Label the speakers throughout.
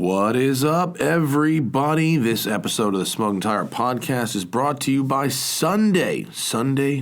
Speaker 1: What is up, everybody? This episode of the Smoking Tire Podcast is brought to you by Sunday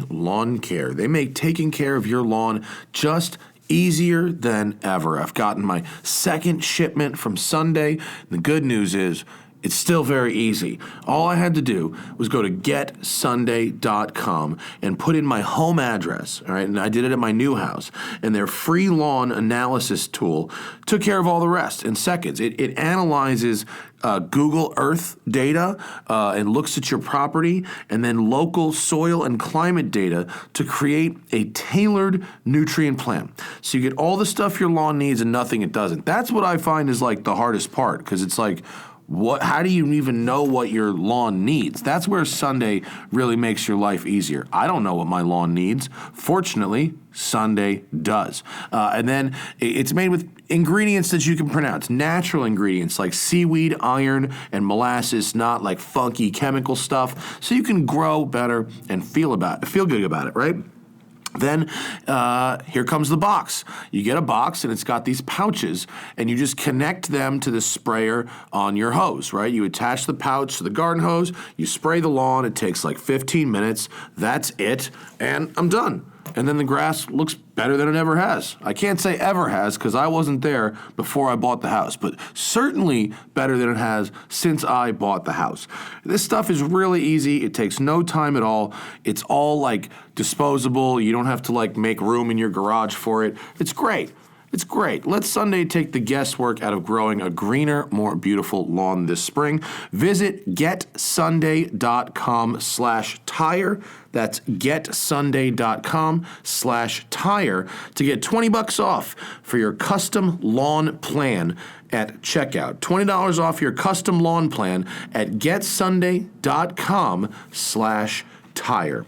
Speaker 1: Lawn Care. They make taking care of your lawn just easier than ever. I've gotten my second shipment from Sunday. The good news is it's still very easy. All I had to do was go to getsunday.com and put in my home address, all right? And I did it at my new house. And their free lawn analysis tool took care of all the rest in seconds. It analyzes Google Earth data and looks at your property, and then local soil and climate data to create a tailored nutrient plan. So you get all the stuff your lawn needs and nothing it doesn't. That's what I find is like the hardest part, because it's like, how do you even know what your lawn needs? That's where Sunday really makes your life easier. I don't know what my lawn needs. Fortunately, Sunday does. And then it's made with ingredients that you can pronounce, natural ingredients like seaweed, iron, and molasses, not like funky chemical stuff, so you can grow better and feel good about it, right? Then here comes the box. You get a box and it's got these pouches, and you just connect them to the sprayer on your hose, right? You attach the pouch to the garden hose, you spray the lawn, it takes like 15 minutes, that's it, and I'm done. And then the grass looks better than it ever has. I can't say ever has because I wasn't there before I bought the house, but certainly better than it has since I bought the house. This stuff is really easy. It takes no time at all. It's all like disposable. You don't have to like make room in your garage for it. It's great. It's great. Let Sunday take the guesswork out of growing a greener, more beautiful lawn this spring. Visit getsunday.com/tire. That's getsunday.com/tire to get $20 off for your custom lawn plan at checkout. $20 off your custom lawn plan at getsunday.com/tire.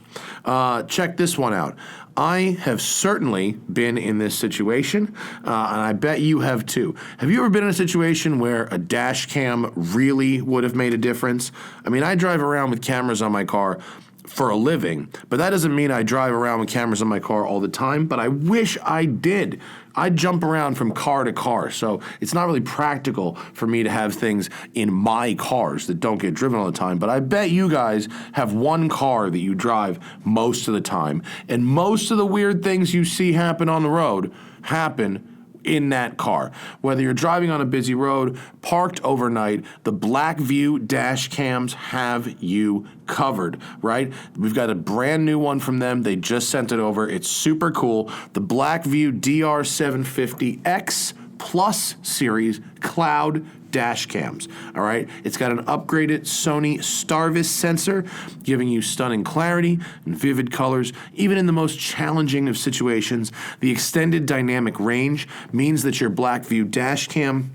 Speaker 1: Check this one out. I have certainly been in this situation, and I bet you have too. Have you ever been in a situation where a dash cam really would have made a difference? I mean, I drive around with cameras on my car for a living, but that doesn't mean I drive around with cameras on my car all the time, but I wish I did. I jump around from car to car, so it's not really practical for me to have things in my cars that don't get driven all the time, but I bet you guys have one car that you drive most of the time, and most of the weird things you see happen on the road happen in that car. Whether you're driving on a busy road, parked overnight, the Blackvue dash cams have you covered, right? We've got a brand new one from them. They just sent it over. It's super cool. The Blackvue DR750X Plus Series Cloud dash cams, all right? It's got an upgraded Sony Starvis sensor, giving you stunning clarity and vivid colors, even in the most challenging of situations. The extended dynamic range means that your Blackvue dash cam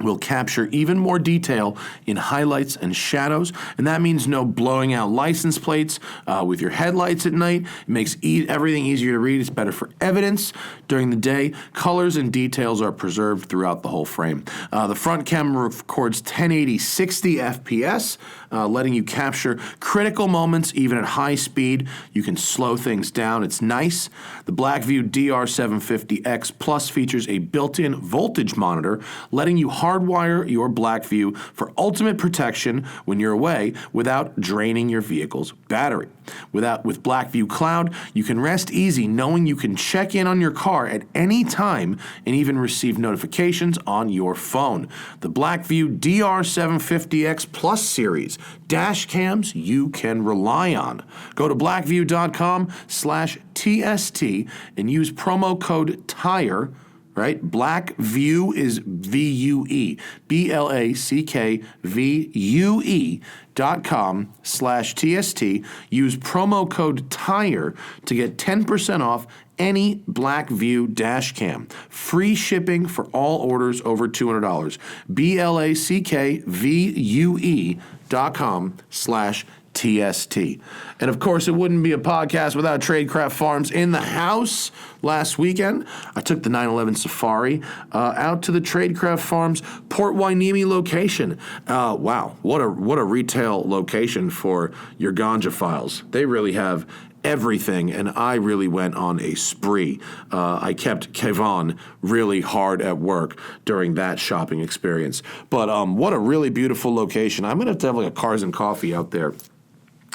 Speaker 1: will capture even more detail in highlights and shadows, and that means no blowing out license plates with your headlights at night. It makes everything easier to read. It's better for evidence. During the day, colors and details are preserved throughout the whole frame. The front camera records 1080 60 FPS, letting you capture critical moments even at high speed. You can slow things down. It's nice. The Blackvue DR750X Plus features a built-in voltage monitor, letting you hardwire your Blackvue for ultimate protection when you're away without draining your vehicle's battery. With Blackvue Cloud, you can rest easy knowing you can check in on your car at any time and even receive notifications on your phone. The Blackvue DR750X Plus series, dash cams you can rely on. Go to blackvue.com/TST and use promo code TIRE. Right? Blackvue is VUE. BLACKVUE.com/TST. Use promo code TIRE to get 10% off any Blackvue dash cam. Free shipping for all orders over $200. BLACKVUE.com/TST. And of course, it wouldn't be a podcast without Tradecraft Farms in the house. Last weekend, I took the 911 Safari out to the Tradecraft Farms Port Hueneme location. Wow, what a retail location for your ganja files. They really have everything, and I really went on a spree. I kept Kevon really hard at work during that shopping experience. But what a really beautiful location. I'm going to have like a Cars and Coffee out there.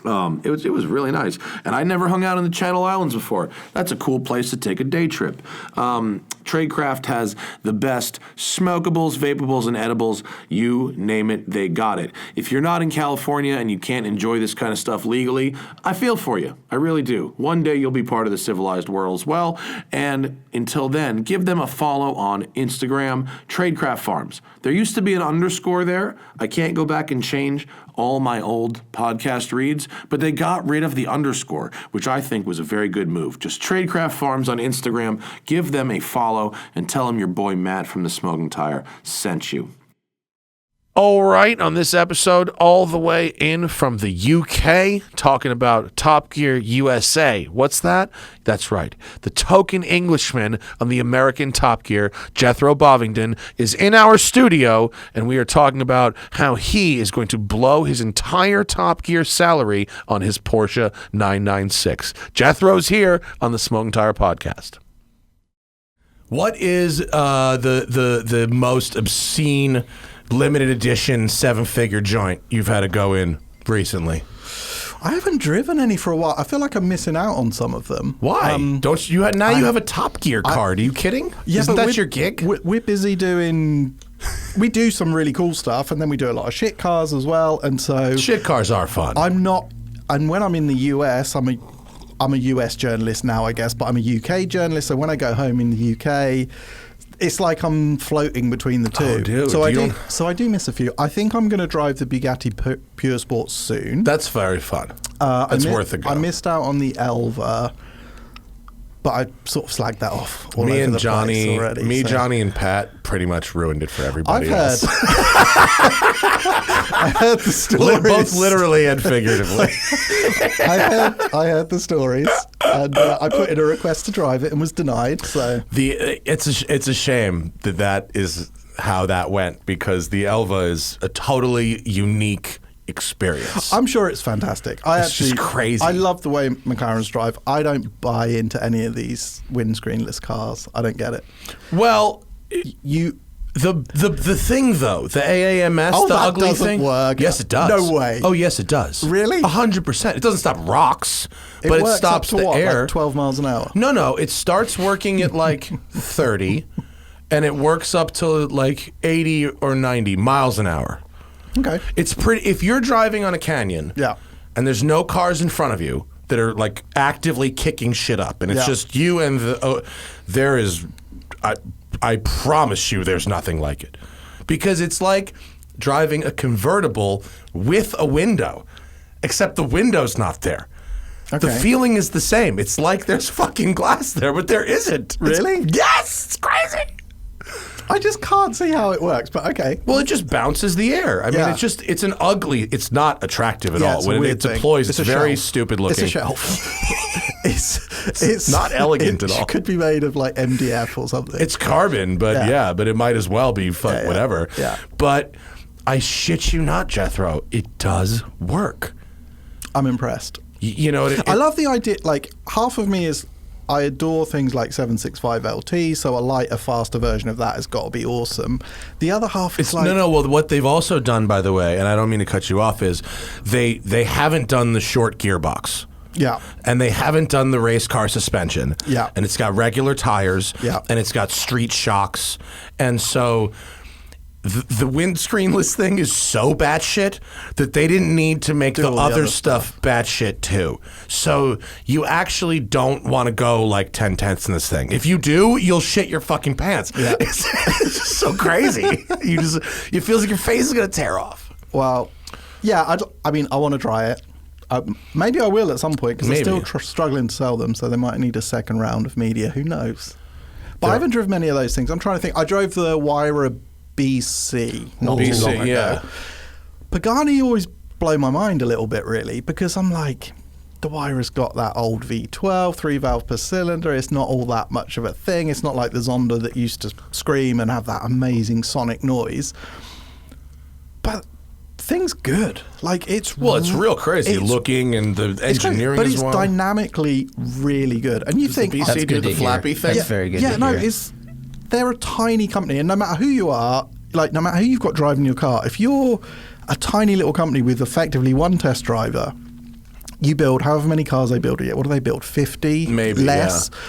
Speaker 1: It was really nice. And I never hung out in the Channel Islands before. That's a cool place to take a day trip. Tradecraft has the best smokables, vapables, and edibles. You name it, they got it. If you're not in California and you can't enjoy this kind of stuff legally, I feel for you. I really do. One day you'll be part of the civilized world as well. And until then, give them a follow on Instagram, Tradecraft Farms. There used to be an underscore there. I can't go back and change all my old podcast reads, but they got rid of the underscore, which I think was a very good move. Just Tradecraft Farms on Instagram, give them a follow, and tell them your boy Matt from the Smoking Tire sent you. All right, on this episode, all the way in from the UK, talking about Top Gear USA. What's that? That's right. The token Englishman on the American Top Gear, Jethro Bovingdon, is in our studio, and we are talking about how he is going to blow his entire Top Gear salary on his Porsche 996. Jethro's here on the Smoking Tire Podcast. What is the most obscene limited edition 7-figure joint you've had to go in recently?
Speaker 2: I haven't driven any for a while. I feel like I'm missing out on some of them.
Speaker 1: Why? Don't you? Now you have a Top Gear card. Are you kidding?
Speaker 2: Yeah,
Speaker 1: Isn't that your gig?
Speaker 2: We're busy doing. We do some really cool stuff, and then we do a lot of shit cars as well. And so
Speaker 1: shit cars are fun.
Speaker 2: I'm not. And when I'm in the US, I'm a US journalist now, I guess, but I'm a UK journalist. So when I go home in the UK, it's like I'm floating between the two.
Speaker 1: Oh, dude.
Speaker 2: So I do miss a few. I think I'm going to drive the Bugatti Pure Sport soon.
Speaker 1: That's very fun. That's worth a go.
Speaker 2: I missed out on the Elva, but I sort of slagged that off all
Speaker 1: me
Speaker 2: over
Speaker 1: and
Speaker 2: the
Speaker 1: Johnny,
Speaker 2: place already.
Speaker 1: me, Johnny, and Pat pretty much ruined it for everybody
Speaker 2: I've
Speaker 1: else.
Speaker 2: I heard the stories.
Speaker 1: Both literally and figuratively.
Speaker 2: I heard the stories, and I put in a request to drive it and was denied. So
Speaker 1: it's a shame that is how that went, because the Elva is a totally unique experience.
Speaker 2: I'm sure it's fantastic.
Speaker 1: It's just crazy.
Speaker 2: I love the way McLarens drive. I don't buy into any of these windscreenless cars. I don't get it.
Speaker 1: Well, the thing though, the AAMS, the ugly thing.
Speaker 2: Work.
Speaker 1: Yes, it does.
Speaker 2: No way.
Speaker 1: Oh, yes, it does.
Speaker 2: Really?
Speaker 1: 100%. It doesn't stop rocks, but it stops the air.
Speaker 2: Like 12 miles an hour.
Speaker 1: No. It starts working at like 30, and it works up to like 80 or 90 miles an hour.
Speaker 2: Okay.
Speaker 1: It's pretty. If you're driving on a canyon,
Speaker 2: yeah,
Speaker 1: and there's no cars in front of you that are like actively kicking shit up, and it's just you and there is. I promise you, there's nothing like it, because it's like driving a convertible with a window, except the window's not there. Okay. The feeling is the same. It's like there's fucking glass there, but there isn't.
Speaker 2: Really?
Speaker 1: Yes, it's crazy.
Speaker 2: I just can't see how it works, but okay.
Speaker 1: Well, it just bounces the air. I mean, it's not attractive at all. When it deploys, it's very stupid looking.
Speaker 2: It's a shelf. it's
Speaker 1: not elegant at all.
Speaker 2: It could be made of like MDF or something.
Speaker 1: It's carbon, but but it might as well be whatever.
Speaker 2: Yeah.
Speaker 1: But I shit you not, Jethro, it does work.
Speaker 2: I'm impressed.
Speaker 1: You know,
Speaker 2: I love the idea, like half of me is, I adore things like 765 LT, so a lighter, faster version of that has got to be awesome. The other half is
Speaker 1: well, what they've also done, by the way, and I don't mean to cut you off, is they haven't done the short gearbox.
Speaker 2: Yeah.
Speaker 1: And they haven't done the race car suspension.
Speaker 2: Yeah.
Speaker 1: And it's got regular tires.
Speaker 2: Yeah.
Speaker 1: And it's got street shocks. And so the windscreenless thing is so batshit that they didn't need to make the other stuff batshit too. So you actually don't want to go like 10/10 in this thing. If you do, you'll shit your fucking pants.
Speaker 2: Yeah.
Speaker 1: It's just so crazy. It feels like your face is going to tear off.
Speaker 2: Well, yeah, I mean, I want to try it. Maybe I will at some point, because they're still struggling to sell them, so they might need a second round of media. Who knows? But I haven't driven many of those things. I'm trying to think. I drove the Huayras BC not too long ago.
Speaker 1: Yeah.
Speaker 2: Pagani always blow my mind a little bit, really, because I'm like, the Huayras got that old V12, 3-valve per cylinder. It's not all that much of a thing. It's not like the Zonda that used to scream and have that amazing sonic noise. But thing's good. Like it's
Speaker 3: real crazy looking, and the engineering
Speaker 2: but
Speaker 3: as
Speaker 2: it's
Speaker 3: well.
Speaker 2: dynamically really good. And you think
Speaker 3: the BC do the flappy thing?
Speaker 4: That's very good.
Speaker 2: Yeah,
Speaker 4: to
Speaker 2: no,
Speaker 4: hear.
Speaker 2: they're a tiny company, and no matter who you are, like no matter who you've got driving your car, if you're a tiny little company with effectively one test driver, you build however many cars they build a year. What do they build? 50?
Speaker 3: Maybe
Speaker 2: less.
Speaker 3: Yeah.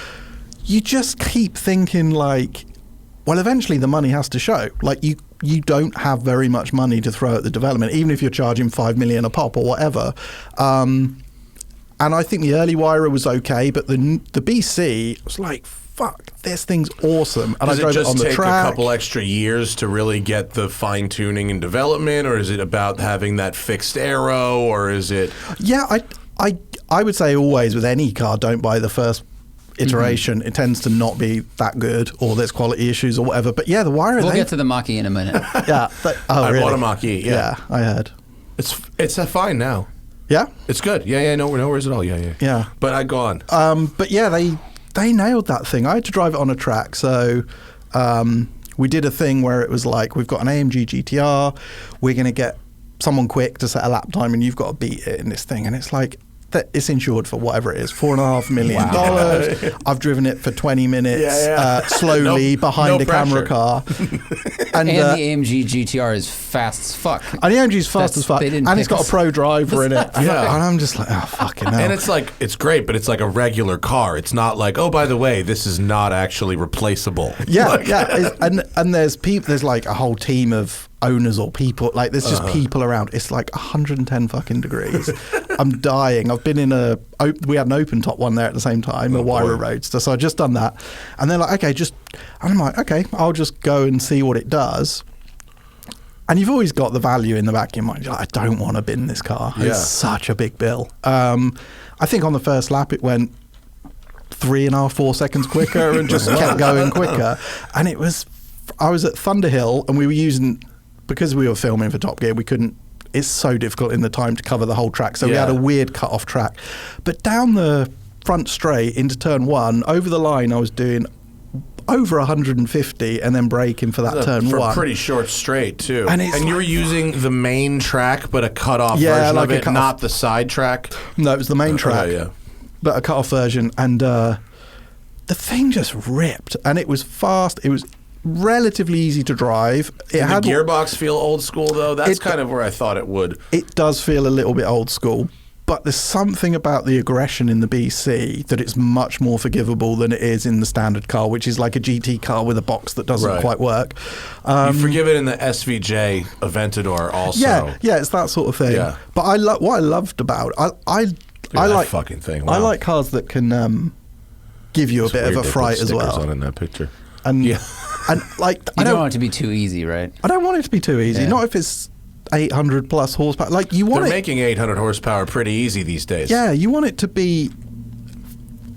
Speaker 2: You just keep thinking like, well, eventually the money has to show. Like you don't have very much money to throw at the development, even if you're charging $5 million a pop or whatever. And I think the early Huayra was okay, but the BC was like, fuck, this thing's awesome. And
Speaker 3: Does
Speaker 2: I drove
Speaker 3: it just
Speaker 2: it on the
Speaker 3: take
Speaker 2: track.
Speaker 3: a couple extra years to really get the fine tuning and development, or is it about having that fixed aero, or is it?
Speaker 2: Yeah, I would say always with any car, don't buy the first iteration. It tends to not be that good, or there's quality issues or whatever. But yeah, the Huayra.
Speaker 4: We'll get to the Mach-E in a minute.
Speaker 2: Yeah. I
Speaker 3: I
Speaker 2: really?
Speaker 3: bought a Mach-E. Yeah,
Speaker 2: I heard.
Speaker 3: it's fine now.
Speaker 2: Yeah.
Speaker 3: It's good. Yeah. No worries at all. Yeah.
Speaker 2: Yeah.
Speaker 3: But I go on.
Speaker 2: But yeah, they nailed that thing. I had to drive it on a track, so we did a thing where it was like, we've got an AMG GTR, we're going to get someone quick to set a lap time, and you've got to beat it in this thing. And it's like, it's insured for whatever it is, $4.5 million.
Speaker 3: Wow.
Speaker 2: I've driven it for 20 minutes
Speaker 3: Yeah.
Speaker 2: slowly behind
Speaker 3: no
Speaker 2: a camera
Speaker 3: pressure.
Speaker 2: car.
Speaker 4: And the AMG GTR is fast as fuck.
Speaker 2: And the AMG's fast as fuck,
Speaker 4: they didn't
Speaker 2: and it's
Speaker 4: pick
Speaker 2: got a
Speaker 4: us.
Speaker 2: pro driver in it.
Speaker 3: Yeah.
Speaker 2: And I'm just like, oh, fucking hell.
Speaker 3: And it's like, it's great, but it's like a regular car. It's not like, oh, by the way, this is not actually replaceable.
Speaker 2: Yeah, yeah, and there's people. There's like a whole team of owners or people. Like there's just people around. It's like 110 fucking degrees. I'm dying. I've been in we had an open top one there at the same time, a Huayra Roadster. So I just done that, and they're like, okay, and I'm like, okay, I'll just go and see what it does. And you've always got the value in the back of your mind. You're like, I don't want to bin this car.
Speaker 3: Yeah.
Speaker 2: It's such a big bill. I think on the first lap it went 3.5, 4 seconds quicker, and just kept going quicker. And I was at Thunderhill, and we were using, because we were filming for Top Gear, we couldn't. It's so difficult in the time to cover the whole track, so we had a weird cut-off track. But down the front straight into turn 1, over the line, I was doing over 150 and then braking for that turn
Speaker 3: for
Speaker 2: 1.
Speaker 3: a pretty short straight too.
Speaker 2: And
Speaker 3: you were using the main track, but a cut-off version
Speaker 2: like
Speaker 3: of
Speaker 2: a
Speaker 3: it,
Speaker 2: cut-off.
Speaker 3: not the side track.
Speaker 2: No, it was the main track,
Speaker 3: Yeah.
Speaker 2: but a cut-off version. And the thing just ripped, and it was fast. It was relatively easy to drive. It
Speaker 3: Did the gearbox feel old school though? That's kind of where I thought it would.
Speaker 2: It does feel a little bit old school, but there's something about the aggression in the BC that it's much more forgivable than it is in the standard car, which is like a GT car with a box that doesn't quite work.
Speaker 3: You forgive it in the SVJ Aventador also.
Speaker 2: Yeah, it's that sort of thing.
Speaker 3: Yeah.
Speaker 2: But what I loved about it, I
Speaker 3: that
Speaker 2: like
Speaker 3: fucking thing.
Speaker 2: I
Speaker 3: Wow.
Speaker 2: like cars that can give you a bit of a fright as well.
Speaker 3: On in that picture.
Speaker 2: And and like
Speaker 4: You
Speaker 2: I
Speaker 4: don't
Speaker 2: don't
Speaker 4: want it to be too easy, right?
Speaker 2: I don't want it to be too easy.
Speaker 4: Yeah.
Speaker 2: Not if it's 800 plus horsepower. Like you want
Speaker 3: They're
Speaker 2: it.
Speaker 3: making 800 horsepower pretty easy these days.
Speaker 2: Yeah, you want it to be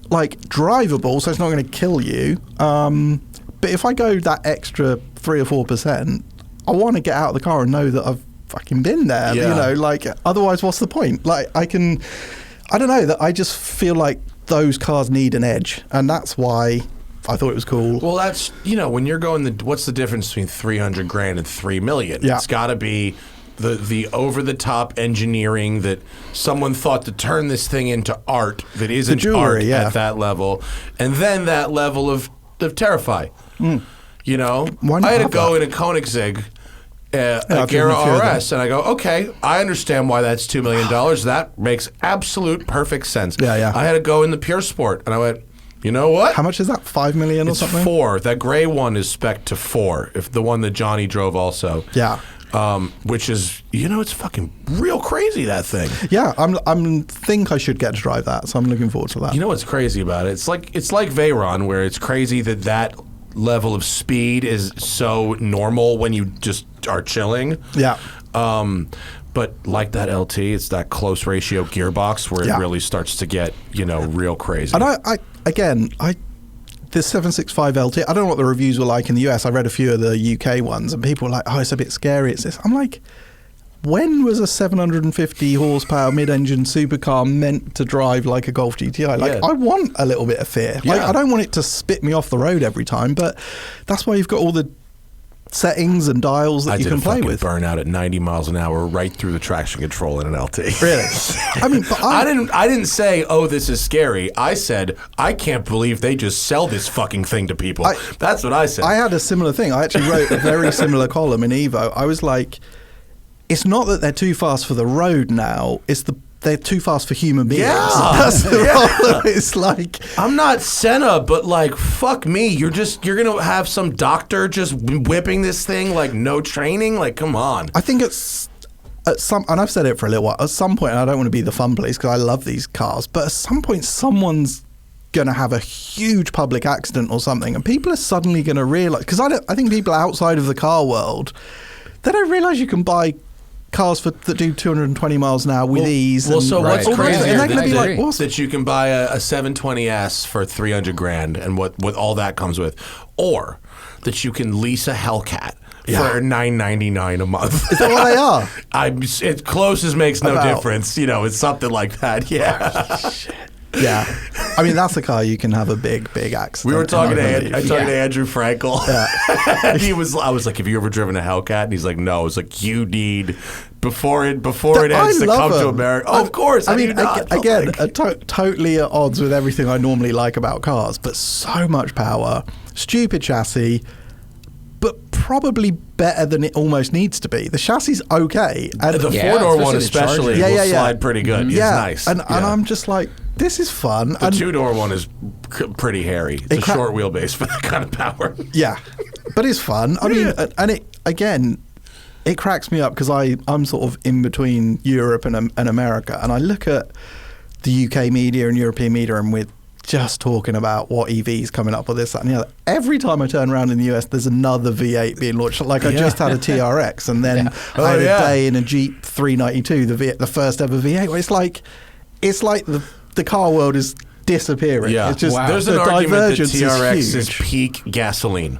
Speaker 2: like drivable, so it's not going to kill you. But if I go that extra 3 or 4%, I want to get out of the car and know that I've fucking been there.
Speaker 3: Yeah.
Speaker 2: You know, like otherwise, what's the point? Like I don't know. That I just feel like those cars need an edge, and that's why I thought it was cool.
Speaker 3: Well, that's, when you're going, what's the difference between 300 grand and 3 million?
Speaker 2: Yeah.
Speaker 3: It's got to be the over-the-top engineering that someone thought to turn this thing into art that isn't
Speaker 2: jewelry,
Speaker 3: art at that level. And then that level of terrify.
Speaker 2: Why not
Speaker 3: I had to
Speaker 2: have
Speaker 3: go
Speaker 2: that?
Speaker 3: in a Koenigsegg,
Speaker 2: I've
Speaker 3: a
Speaker 2: driven
Speaker 3: Gera
Speaker 2: a few of them.
Speaker 3: RS, and I go, okay, I understand why that's $2 million. That makes absolute perfect sense.
Speaker 2: Yeah.
Speaker 3: I had to go in the Pure Sport, and I went, you know what?
Speaker 2: How much is that? 5 million or
Speaker 3: It's
Speaker 2: something?
Speaker 3: 4. That gray one is spec to 4. If the one that Johnny drove also.
Speaker 2: Yeah.
Speaker 3: Which is, it's fucking real crazy, that thing.
Speaker 2: Yeah, I'm think I should get to drive that, so I'm looking forward to that.
Speaker 3: You know what's crazy about it? It's like Veyron, where it's crazy that level of speed is so normal when you just are chilling.
Speaker 2: Yeah.
Speaker 3: But like that LT, it's that close ratio gearbox where it really starts to get, real crazy.
Speaker 2: And the 765 LT, I don't know what the reviews were like in the US. I read a few of the UK ones, and people were like, oh, it's a bit scary. It's this. I'm like, when was a 750 horsepower mid-engine supercar meant to drive like a Golf GTI? Like, I want a little bit of fear. Like, I don't want it to spit me off the road every time, but that's why you've got all the settings and dials that you can play with.
Speaker 3: Burn out at 90 miles an hour right through the traction control in an LT.
Speaker 2: Really? I mean, but
Speaker 3: I didn't say, oh, this is scary. I said, I can't believe they just sell this fucking thing to people. That's what I said.
Speaker 2: I had a similar thing. I actually wrote a very similar column in Evo. I was like, it's not that they're too fast for the road now. They're too fast for human beings.
Speaker 3: Yeah.
Speaker 2: That's the problem. It's like,
Speaker 3: I'm not Senna, but like, fuck me. You're going to have some doctor just whipping this thing like no training? Like, come on.
Speaker 2: I think it's at some, and I've said it for a little while, at some point, and I don't want to be the fun police because I love these cars, but at some point someone's going to have a huge public accident or something, and people are suddenly going to realize, because I think people outside of the car world, they don't realize you can buy cars that do 220 miles an hour with ease.
Speaker 3: Well, so what's crazy
Speaker 2: and they're going to be like, what's
Speaker 3: that you can buy a 720S for $300,000 and what all that comes with, or that you can lease a Hellcat for $999 a month.
Speaker 2: Is that what they are?
Speaker 3: It close as makes no difference. You know, it's something like that. Yeah.
Speaker 2: Shit. Yeah, I mean that's a car you can have a big accident.
Speaker 3: We were talking to Andrew Frankel. Yeah. And I was like, "Have you ever driven a Hellcat?" And he's like, "No." I was like, "You need before it ends to come to America." Oh, of course. I mean,
Speaker 2: again, totally at odds with everything I normally like about cars, but so much power, stupid chassis, but probably better than it almost needs to be. The chassis is okay, and
Speaker 3: the four-door one especially will slide pretty good.
Speaker 2: Yeah,
Speaker 3: it's nice.
Speaker 2: And I'm just like, this is fun.
Speaker 3: The two-door one is pretty hairy. It's a short wheelbase for that kind of power.
Speaker 2: Yeah, but it's fun. I mean, and it cracks me up because I'm sort of in between Europe and America, and I look at the UK media and European media, and we're just talking about what EVs coming up or this, that, and the other. Every time I turn around in the US, there's another V8 being launched. Like I just had a TRX, and then I had a day in a Jeep 392, the first ever V8. Where it's like the car world is disappearing.
Speaker 3: Yeah.
Speaker 2: It's just,
Speaker 3: There's an argument that TRX is peak gasoline.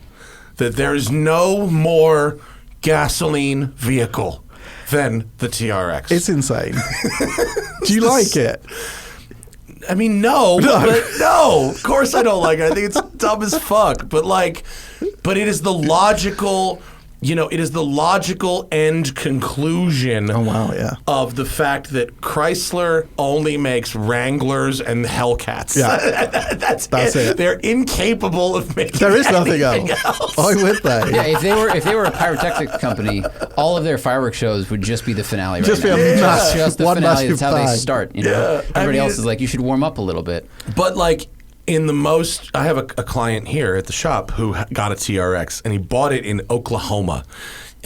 Speaker 3: That there is no more gasoline vehicle than the TRX.
Speaker 2: It's insane. Do you like it?
Speaker 3: I mean, no. Of course I don't like it. I think it's dumb as fuck. But it is the logical... it is the logical end conclusion of the fact that Chrysler only makes Wranglers and Hellcats.
Speaker 2: Yeah.
Speaker 3: That's it. They're incapable of making
Speaker 2: There is nothing else. Why would they?
Speaker 4: Yeah, if they were a pyrotechnics company, all of their fireworks shows would just be the finale
Speaker 2: just
Speaker 4: right
Speaker 2: be
Speaker 4: now. Just the finale. That's how they
Speaker 2: bang.
Speaker 4: start. Everybody else is like, you should warm up a little bit.
Speaker 3: But I have a client here at the shop who got a TRX, and he bought it in Oklahoma.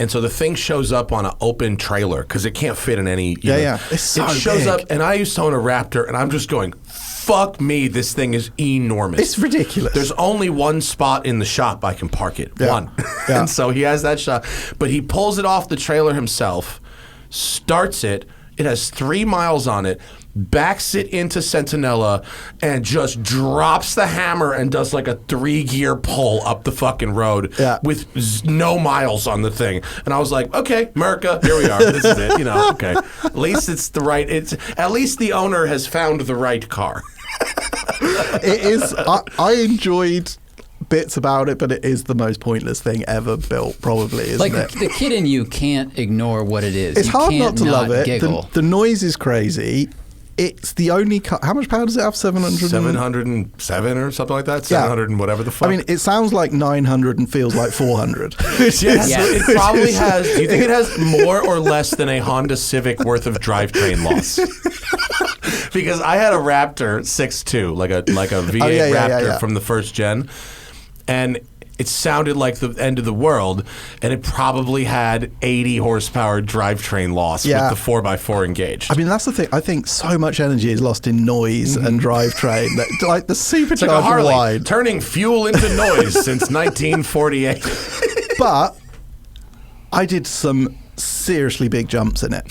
Speaker 3: And so the thing shows up on an open trailer because it can't fit in any...
Speaker 2: It's so
Speaker 3: It shows
Speaker 2: big.
Speaker 3: up, and I used to own a Raptor, and I'm just going, fuck me, this thing is enormous.
Speaker 2: It's ridiculous.
Speaker 3: There's only one spot in the shop I can park it.
Speaker 2: Yeah.
Speaker 3: One.
Speaker 2: Yeah.
Speaker 3: And so he has that shop. But he pulls it off the trailer himself, starts it, it has 3 miles on it, backs it into Centinela, and just drops the hammer and does like a 3-gear pull up the fucking road with no miles on the thing. And I was like, okay, America, here we are. This is it. Okay. At least it's the right. At least the owner has found the right car.
Speaker 2: It is. I enjoyed bits about it, but it is the most pointless thing ever built, probably, isn't it?
Speaker 4: The kid in you can't ignore what it is.
Speaker 2: It's hard not to love it.
Speaker 4: Giggle.
Speaker 2: The noise is crazy. It's the only car. How much power does it have?
Speaker 3: 707 or something like that. 700 and whatever the fuck.
Speaker 2: I mean, it sounds like 900 and feels like 400.
Speaker 3: It probably has. Do you think it has more or less than a Honda Civic worth of drivetrain loss? Because I had a Raptor 6.2, like a V8 Raptor from the first gen, and it sounded like the end of the world, and it probably had 80 horsepower drivetrain loss with the 4x4 engaged.
Speaker 2: I mean, that's the thing. I think so much energy is lost in noise and drivetrain. That, like the supercharger
Speaker 3: like a Harley,
Speaker 2: wide.
Speaker 3: turning fuel into noise since 1948.
Speaker 2: But I did some seriously big jumps in it.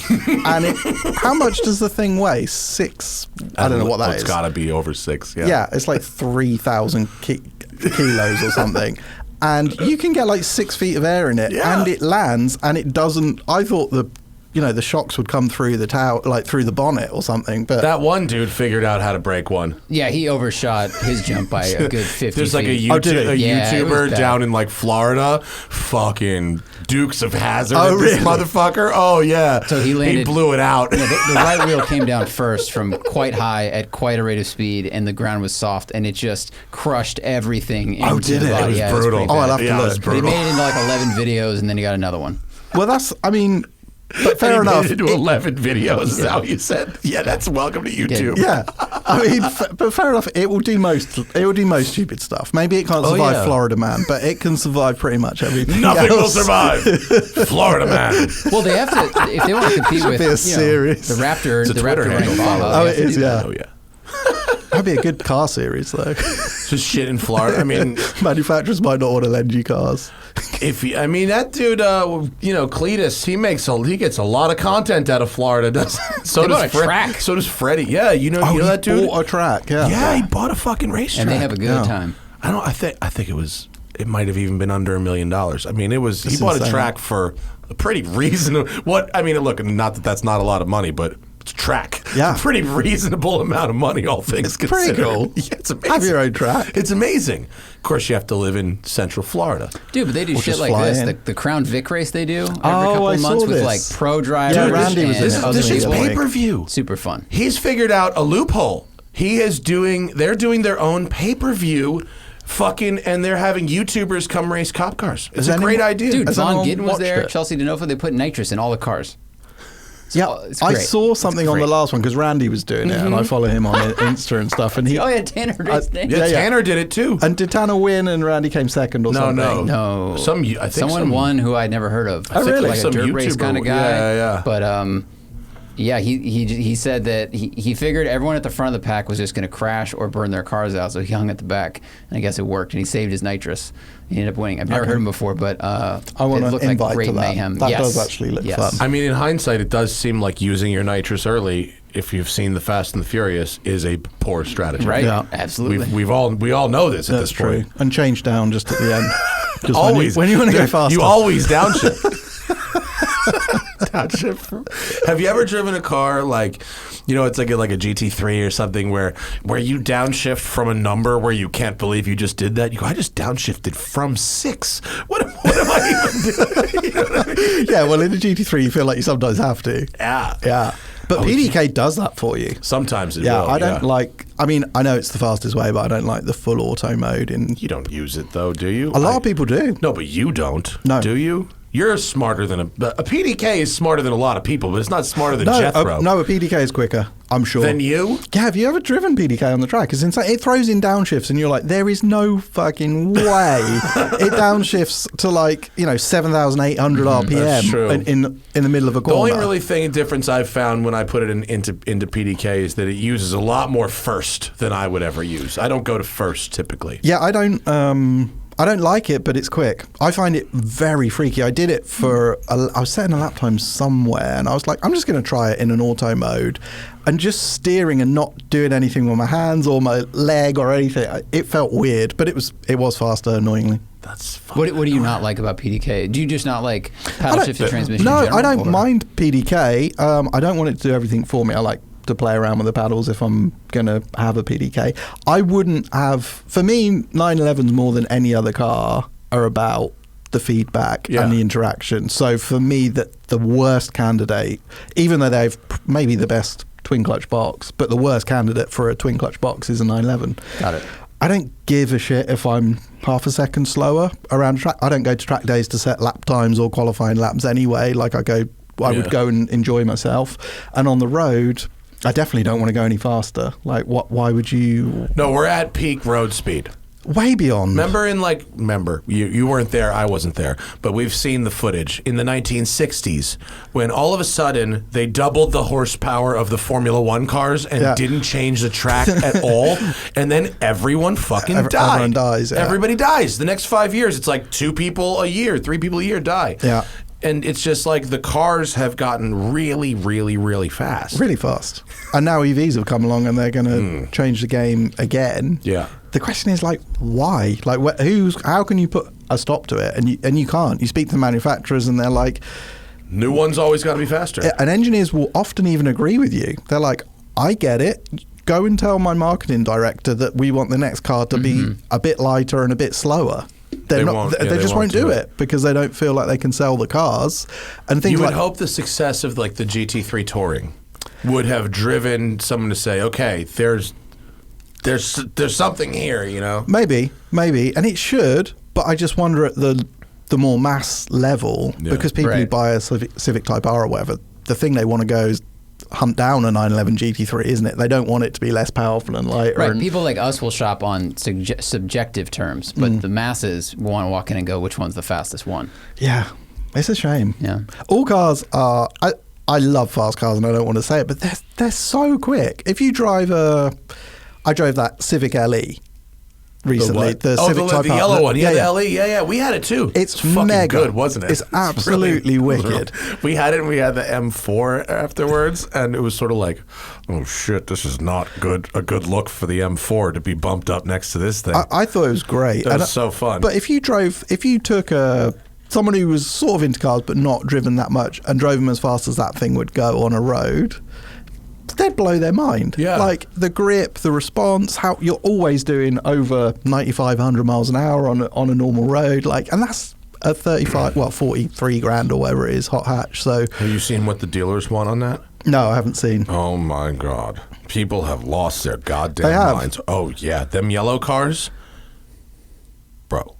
Speaker 2: And how much does the thing weigh? 6? I don't know what that is.
Speaker 3: It's got to be over 6,
Speaker 2: Yeah, it's like 3,000 kilos or something. And you can get like 6 feet of air in it, and it lands, and it doesn't. I thought the the shocks would come through the tower, like through the bonnet or something. But
Speaker 3: That one dude figured out how to break one.
Speaker 4: Yeah, he overshot his jump by a good 50
Speaker 3: There's like
Speaker 4: feet. Yeah, it was
Speaker 3: YouTuber
Speaker 4: bad.
Speaker 3: down in like Florida, fucking Dukes of Hazzard.
Speaker 2: Oh,
Speaker 3: This
Speaker 2: really?
Speaker 3: motherfucker. Oh yeah.
Speaker 4: So he landed-
Speaker 3: blew it out.
Speaker 4: Yeah, the right wheel came down first from quite high at quite a rate of speed, and the ground was soft, and it just crushed everything into
Speaker 2: did
Speaker 4: the
Speaker 2: it?
Speaker 4: body.
Speaker 2: It was
Speaker 4: Yeah,
Speaker 3: brutal.
Speaker 4: pretty
Speaker 2: Oh, I'll
Speaker 4: bad.
Speaker 2: have to
Speaker 3: Yeah, it was
Speaker 2: look.
Speaker 4: But he
Speaker 3: brutal.
Speaker 4: made it into like 11 videos, and then he got another one.
Speaker 2: well, but fair
Speaker 3: He
Speaker 2: enough.
Speaker 3: made it to 11 videos. Is that what you said? Yeah, that's welcome to YouTube.
Speaker 2: Yeah, but fair enough. It will do most. It will do most stupid stuff. Maybe it can't
Speaker 3: Oh,
Speaker 2: survive
Speaker 3: yeah.
Speaker 2: Florida Man, but it can survive pretty much everything.
Speaker 3: Nothing will
Speaker 2: else.
Speaker 3: survive. Florida man.
Speaker 4: Well, they have to if they want to compete with
Speaker 2: be a series.
Speaker 4: the Raptor.
Speaker 3: It's a
Speaker 4: The
Speaker 3: Twitter
Speaker 4: Raptor
Speaker 3: handle.
Speaker 4: running Baja.
Speaker 2: Oh,
Speaker 4: they
Speaker 2: it
Speaker 4: have to
Speaker 2: is.
Speaker 4: do that.
Speaker 3: Oh yeah.
Speaker 2: That'd be a good car series, though.
Speaker 3: Just shit in Florida. I mean,
Speaker 2: Manufacturers might not want to lend you cars.
Speaker 3: that dude, Cletus, he gets a lot of content out of Florida. Doesn't? So
Speaker 4: They
Speaker 3: does
Speaker 4: bought a track.
Speaker 3: So does Freddie. Yeah, you know
Speaker 2: he
Speaker 3: that dude.
Speaker 2: bought a track. Yeah.
Speaker 3: Yeah, he bought a fucking racetrack.
Speaker 4: And they have a good
Speaker 2: Yeah.
Speaker 4: time.
Speaker 3: I think it was. It might have even been under $1 million. I mean, it was. He
Speaker 2: That's
Speaker 3: bought a
Speaker 2: insane.
Speaker 3: track for a pretty reasonable. Look, not that that's not a lot of money, but it's a track.
Speaker 2: Yeah.
Speaker 3: It's a pretty reasonable amount of money, all things
Speaker 2: It's pretty
Speaker 3: considered.
Speaker 2: cool.
Speaker 3: Yeah, it's amazing.
Speaker 2: Have your own track.
Speaker 3: It's amazing. Of course, you have to live in Central Florida.
Speaker 4: Dude, but they do shit
Speaker 2: just
Speaker 4: like
Speaker 2: fly
Speaker 4: this.
Speaker 2: in.
Speaker 4: The Crown Vic race they do every
Speaker 2: Oh,
Speaker 4: couple
Speaker 2: I
Speaker 4: of months
Speaker 2: saw
Speaker 4: with
Speaker 2: this.
Speaker 4: like pro drivers
Speaker 2: Yeah, Randy was
Speaker 4: and
Speaker 2: in it.
Speaker 4: other
Speaker 3: This is
Speaker 4: people.
Speaker 3: pay-per-view.
Speaker 4: Super fun.
Speaker 3: He's figured out a loophole. They're doing their own pay-per-view fucking, and they're having YouTubers come race cop cars. It's
Speaker 2: Has
Speaker 3: a great
Speaker 2: anyone-
Speaker 3: idea.
Speaker 4: Dude,
Speaker 2: Has
Speaker 4: Vaughn
Speaker 2: anyone
Speaker 4: Gittin was
Speaker 2: watched
Speaker 4: there.
Speaker 2: it?
Speaker 4: Chelsea DeNovo. They put nitrous in all the cars.
Speaker 2: Yeah,
Speaker 4: It's
Speaker 2: I
Speaker 4: great.
Speaker 2: saw something on the
Speaker 4: great.
Speaker 2: last one because Randy was doing it, and I follow him on Insta and stuff. And he,
Speaker 4: Oh yeah, Tanner raced next.
Speaker 3: Yeah,
Speaker 2: Yeah, yeah.
Speaker 3: Tanner did it too.
Speaker 2: and did Tanner win, and Randy came second or something?
Speaker 4: No,
Speaker 3: I think
Speaker 4: someone won who I'd never heard of.
Speaker 2: Oh, really?
Speaker 4: Like a
Speaker 3: Some
Speaker 4: dirt race
Speaker 3: YouTuber
Speaker 4: kind of
Speaker 3: won.
Speaker 4: guy.
Speaker 3: Yeah.
Speaker 4: But yeah, he said that he figured everyone at the front of the pack was just going to crash or burn their cars out, so he hung at the back, and I guess it worked, and he saved his nitrous. He ended up winning. I've never heard him before, but
Speaker 2: I want
Speaker 4: it
Speaker 2: to
Speaker 4: looked
Speaker 2: invite
Speaker 4: like great
Speaker 2: to that.
Speaker 4: mayhem.
Speaker 2: That
Speaker 4: Yes.
Speaker 2: does actually look
Speaker 4: Yes.
Speaker 2: fun.
Speaker 3: I mean, in hindsight, it does seem like using your nitrous early, if you've seen The Fast and the Furious, is a poor strategy.
Speaker 4: Right?
Speaker 2: Yeah.
Speaker 4: Absolutely.
Speaker 3: We all know this at
Speaker 2: That's
Speaker 3: this
Speaker 2: true.
Speaker 3: point.
Speaker 2: And change down just at the end. Just
Speaker 3: Always.
Speaker 2: when you want to go faster.
Speaker 3: You always downshift. Downshift. Have you ever driven a car like, it's like a GT3 or something where you downshift from a number where you can't believe you just did that? You go, I just downshifted from 6. What am I even doing? You know what I mean?
Speaker 2: Yeah, well, in the GT3, you feel like you sometimes have to.
Speaker 3: Yeah.
Speaker 2: Yeah. But PDK does that for you.
Speaker 3: Sometimes it
Speaker 2: Yeah,
Speaker 3: will.
Speaker 2: I don't like. I mean, I know it's the fastest way, but I don't like the full auto mode.
Speaker 3: You don't use it though, do you?
Speaker 2: A lot of people do.
Speaker 3: No, but you don't.
Speaker 2: No.
Speaker 3: Do you? You're smarter than a PDK is smarter than a lot of people, but it's not smarter than
Speaker 2: No,
Speaker 3: Jethro.
Speaker 2: no, a PDK is quicker. I'm sure.
Speaker 3: Than you?
Speaker 2: Yeah, have you ever driven PDK on the track? It's insane. It throws in downshifts, and you're like, there is no fucking way it downshifts to 7,800 RPM
Speaker 3: That's true.
Speaker 2: in the middle of a
Speaker 3: The
Speaker 2: corner.
Speaker 3: only really difference I've found when I put it into PDK is that it uses a lot more first than I would ever use. I don't go to first typically.
Speaker 2: Yeah, I don't like it, but it's quick. I find it very freaky. I did it I was setting a lap time somewhere, and I was like, I'm just going to try it in an auto mode, and just steering and not doing anything with my hands or my leg or anything. It felt weird, but it was faster, annoyingly.
Speaker 3: That's
Speaker 4: What do you not like about PDK? Do you just not like paddle shifted transmission?
Speaker 2: No,
Speaker 4: in general,
Speaker 2: I don't
Speaker 4: or-
Speaker 2: mind PDK. I don't want it to do everything for me. I like to play around with the paddles if I'm going to have a PDK. I wouldn't have... For me, 911s more than any other car are about the feedback and the interaction. So for me, the worst candidate, even though they've maybe the best twin clutch box, but the worst candidate for a twin clutch box is a 911.
Speaker 4: Got it.
Speaker 2: I don't give a shit if I'm half a second slower around track. I don't go to track days to set lap times or qualifying laps anyway. I would go and enjoy myself. And on the road, I definitely don't want to go any faster. Why would you?
Speaker 3: No, we're at peak road speed.
Speaker 2: Way beyond.
Speaker 3: Remember, you weren't there, I wasn't there, but we've seen the footage in the 1960s when all of a sudden they doubled the horsepower of the Formula One cars and didn't change the track at all, and then everyone fucking died.
Speaker 2: Everyone dies. Yeah.
Speaker 3: Everybody dies. The next 5 years, it's like 2 people a year, 3 people a year die.
Speaker 2: Yeah.
Speaker 3: And it's just like the cars have gotten really, really, really fast.
Speaker 2: Really fast. And now EVs have come along and they're going to change the game again.
Speaker 3: Yeah.
Speaker 2: The question is why? How can you put a stop to it? And you can't. You speak to the manufacturers and they're like,
Speaker 3: New ones always got to be faster.
Speaker 2: And engineers will often even agree with you. They're like, I get it. Go and tell my marketing director that we want the next car to be a bit lighter and a bit slower. They just won't do it because they don't feel like they can sell the cars. And things
Speaker 3: you would
Speaker 2: like,
Speaker 3: hope the success of like the GT3 Touring would have driven someone to say, okay, there's something here, you know?
Speaker 2: Maybe, and it should, but I just wonder at the more mass level, because people who buy a Civic Type R or whatever, the thing they want to go is hunt down a 911 GT3, isn't it? They don't want it to be less powerful and lighter.
Speaker 4: Right. People like us will shop on subjective terms, but the masses want to walk in and go, which one's the fastest one?
Speaker 2: Yeah, it's a shame.
Speaker 4: Yeah.
Speaker 2: All cars are... I love fast cars and I don't want to say it, but they're so quick. If you drive I drove that Civic LE recently. The Civic Type
Speaker 3: the
Speaker 2: R.
Speaker 3: yellow one. Yeah, the LE. Yeah. We had it too.
Speaker 2: It's
Speaker 3: fucking
Speaker 2: mega
Speaker 3: good, wasn't it?
Speaker 2: It's absolutely wicked.
Speaker 3: We had it and we had the M4 afterwards, and it was sort of like, oh shit, this is not a good look for the M4 to be bumped up next to this thing.
Speaker 2: I thought it was great.
Speaker 3: That was so fun.
Speaker 2: But if you took someone who was sort of into cars but not driven that much and drove them as fast as that thing would go on a road, they'd blow their mind.
Speaker 3: Yeah.
Speaker 2: Like the grip, the response, how you're always doing over 95, 100 miles an hour on a normal road. Like, and that's a 43 grand or whatever it is, hot hatch. So
Speaker 3: have you seen what the dealers want on that?
Speaker 2: No, I haven't seen.
Speaker 3: Oh my God. People have lost their goddamn minds. Oh yeah. Them yellow cars, bro.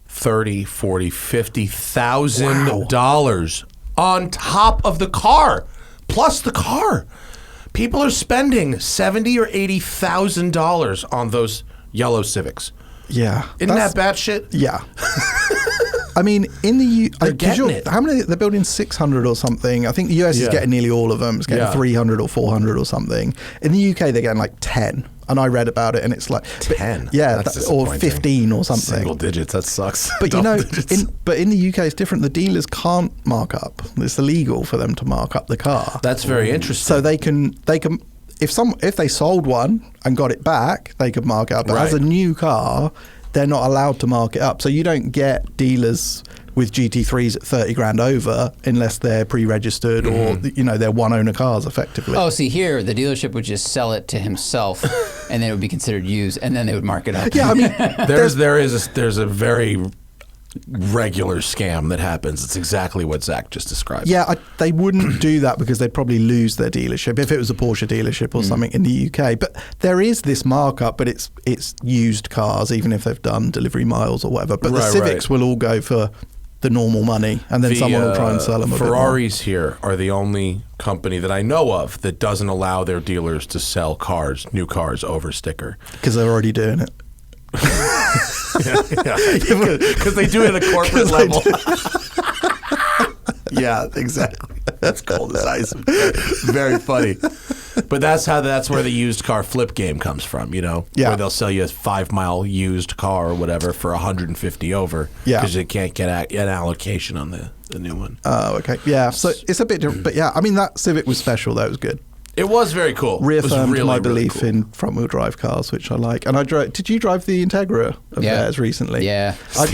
Speaker 3: $30,000, $40,000, $50,000 on top of the car, plus the car. People are spending $70,000 or $80,000 on those yellow Civics.
Speaker 2: Yeah,
Speaker 3: isn't that bad shit?
Speaker 2: Yeah. I mean, in the
Speaker 3: they're getting it.
Speaker 2: How many? They're building 600 or something. I think the US is getting nearly all of them. It's getting 300 or 400 or something. In the UK, they're getting like 10. And I read about it, and it's like
Speaker 3: 10.
Speaker 2: Yeah, or 15 or something.
Speaker 3: Single digits. That sucks.
Speaker 2: But you know, in the UK, it's different. The dealers can't mark up. It's illegal for them to mark up the car.
Speaker 3: That's very interesting.
Speaker 2: So they can. If they sold one and got it back, they could mark it up. But as a new car, they're not allowed to mark it up. So you don't get dealers with GT3s at 30 grand over unless they're pre-registered or they're one-owner cars effectively.
Speaker 4: Oh, see here, the dealership would just sell it to himself, and then it would be considered used, and then they would mark it up.
Speaker 2: Yeah, I mean,
Speaker 3: there's a very regular scam that happens. It's exactly what Zach just described.
Speaker 2: Yeah, they wouldn't do that because they'd probably lose their dealership if it was a Porsche dealership or something in the UK. But there is this markup, but it's used cars, even if they've done delivery miles or whatever. But the Civics will all go for the normal money, and then someone will try and sell them a bit more.
Speaker 3: Ferraris here are the only company that I know of that doesn't allow their dealers to sell new cars over sticker.
Speaker 2: Because they're already doing it.
Speaker 3: Because they do it at a corporate level.
Speaker 2: Yeah, exactly.
Speaker 3: That's cold as ice. Very funny. But that's where the used car flip game comes from,
Speaker 2: Yeah.
Speaker 3: where they'll sell you a 5-mile used car or whatever for 150 over. Because they can't get an allocation on the new one.
Speaker 2: Oh, okay. Yeah. So it's a bit different. But yeah, I mean, that Civic was special. That was good.
Speaker 3: It was very cool.
Speaker 2: Reaffirmed
Speaker 3: really,
Speaker 2: my
Speaker 3: really
Speaker 2: belief
Speaker 3: cool.
Speaker 2: in front-wheel drive cars, which I like. And I drove. Did you drive the Integra of theirs recently?
Speaker 4: Yeah.
Speaker 2: I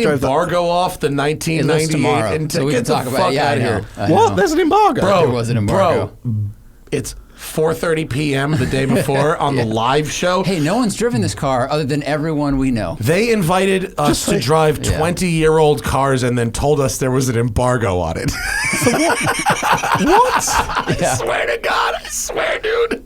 Speaker 2: drove
Speaker 3: embargo off the 1998
Speaker 4: tomorrow,
Speaker 3: and
Speaker 4: so we can talk about it. Yeah,
Speaker 3: out
Speaker 4: I know.
Speaker 3: here.
Speaker 2: What? There's an embargo.
Speaker 4: There was an embargo.
Speaker 3: Bro, it's 4:30 p.m. the day before on the live show.
Speaker 4: Hey, no one's driven this car other than everyone we know.
Speaker 3: They invited us to drive 20-year-old cars and then told us there was an embargo on it. What? I swear to God. I swear, dude.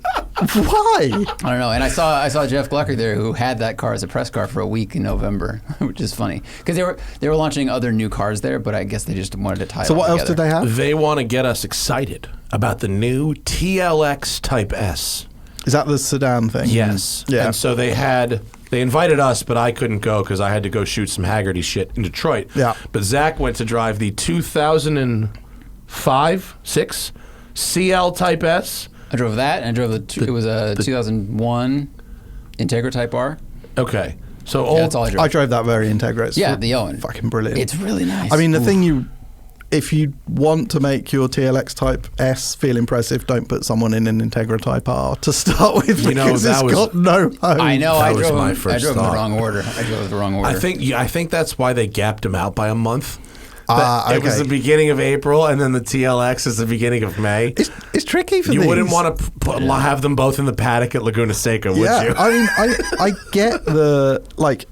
Speaker 2: Why?
Speaker 4: I don't know. And I saw Jeff Glucker there, who had that car as a press car for a week in November, which is funny because they were launching other new cars there, but I guess they just wanted to tie.
Speaker 2: So
Speaker 4: it all
Speaker 2: what else
Speaker 4: together.
Speaker 2: did they have?
Speaker 3: They want to get us excited about the new TLX Type S.
Speaker 2: Is that the sedan thing?
Speaker 3: Yes.
Speaker 2: Yeah.
Speaker 3: And so they invited us, but I couldn't go because I had to go shoot some Haggerty shit in Detroit.
Speaker 2: Yeah.
Speaker 3: But Zach went to drive the 2005-6 CL Type S.
Speaker 4: I drove that, and I drove it was a 2001 Integra Type R.
Speaker 3: Okay. So
Speaker 4: That's all I drove.
Speaker 2: I drove that very Integra. It's
Speaker 4: the yellow one.
Speaker 2: Fucking brilliant.
Speaker 4: It's really nice.
Speaker 2: I mean, the thing if you want to make your TLX Type S feel impressive, don't put someone in an Integra Type R to start with, because it's got no home.
Speaker 4: I know.
Speaker 3: That
Speaker 4: I
Speaker 3: was
Speaker 4: drove
Speaker 3: my
Speaker 4: in
Speaker 3: first
Speaker 4: the
Speaker 3: thought.
Speaker 4: wrong order. I drove the wrong order.
Speaker 3: I think that's why they gapped him out by a month. It was the beginning of April, and then the TLX is the beginning of May.
Speaker 2: It's tricky for
Speaker 3: you
Speaker 2: these.
Speaker 3: wouldn't want to have them both in the paddock at Laguna Seca, would you?
Speaker 2: I mean, I get the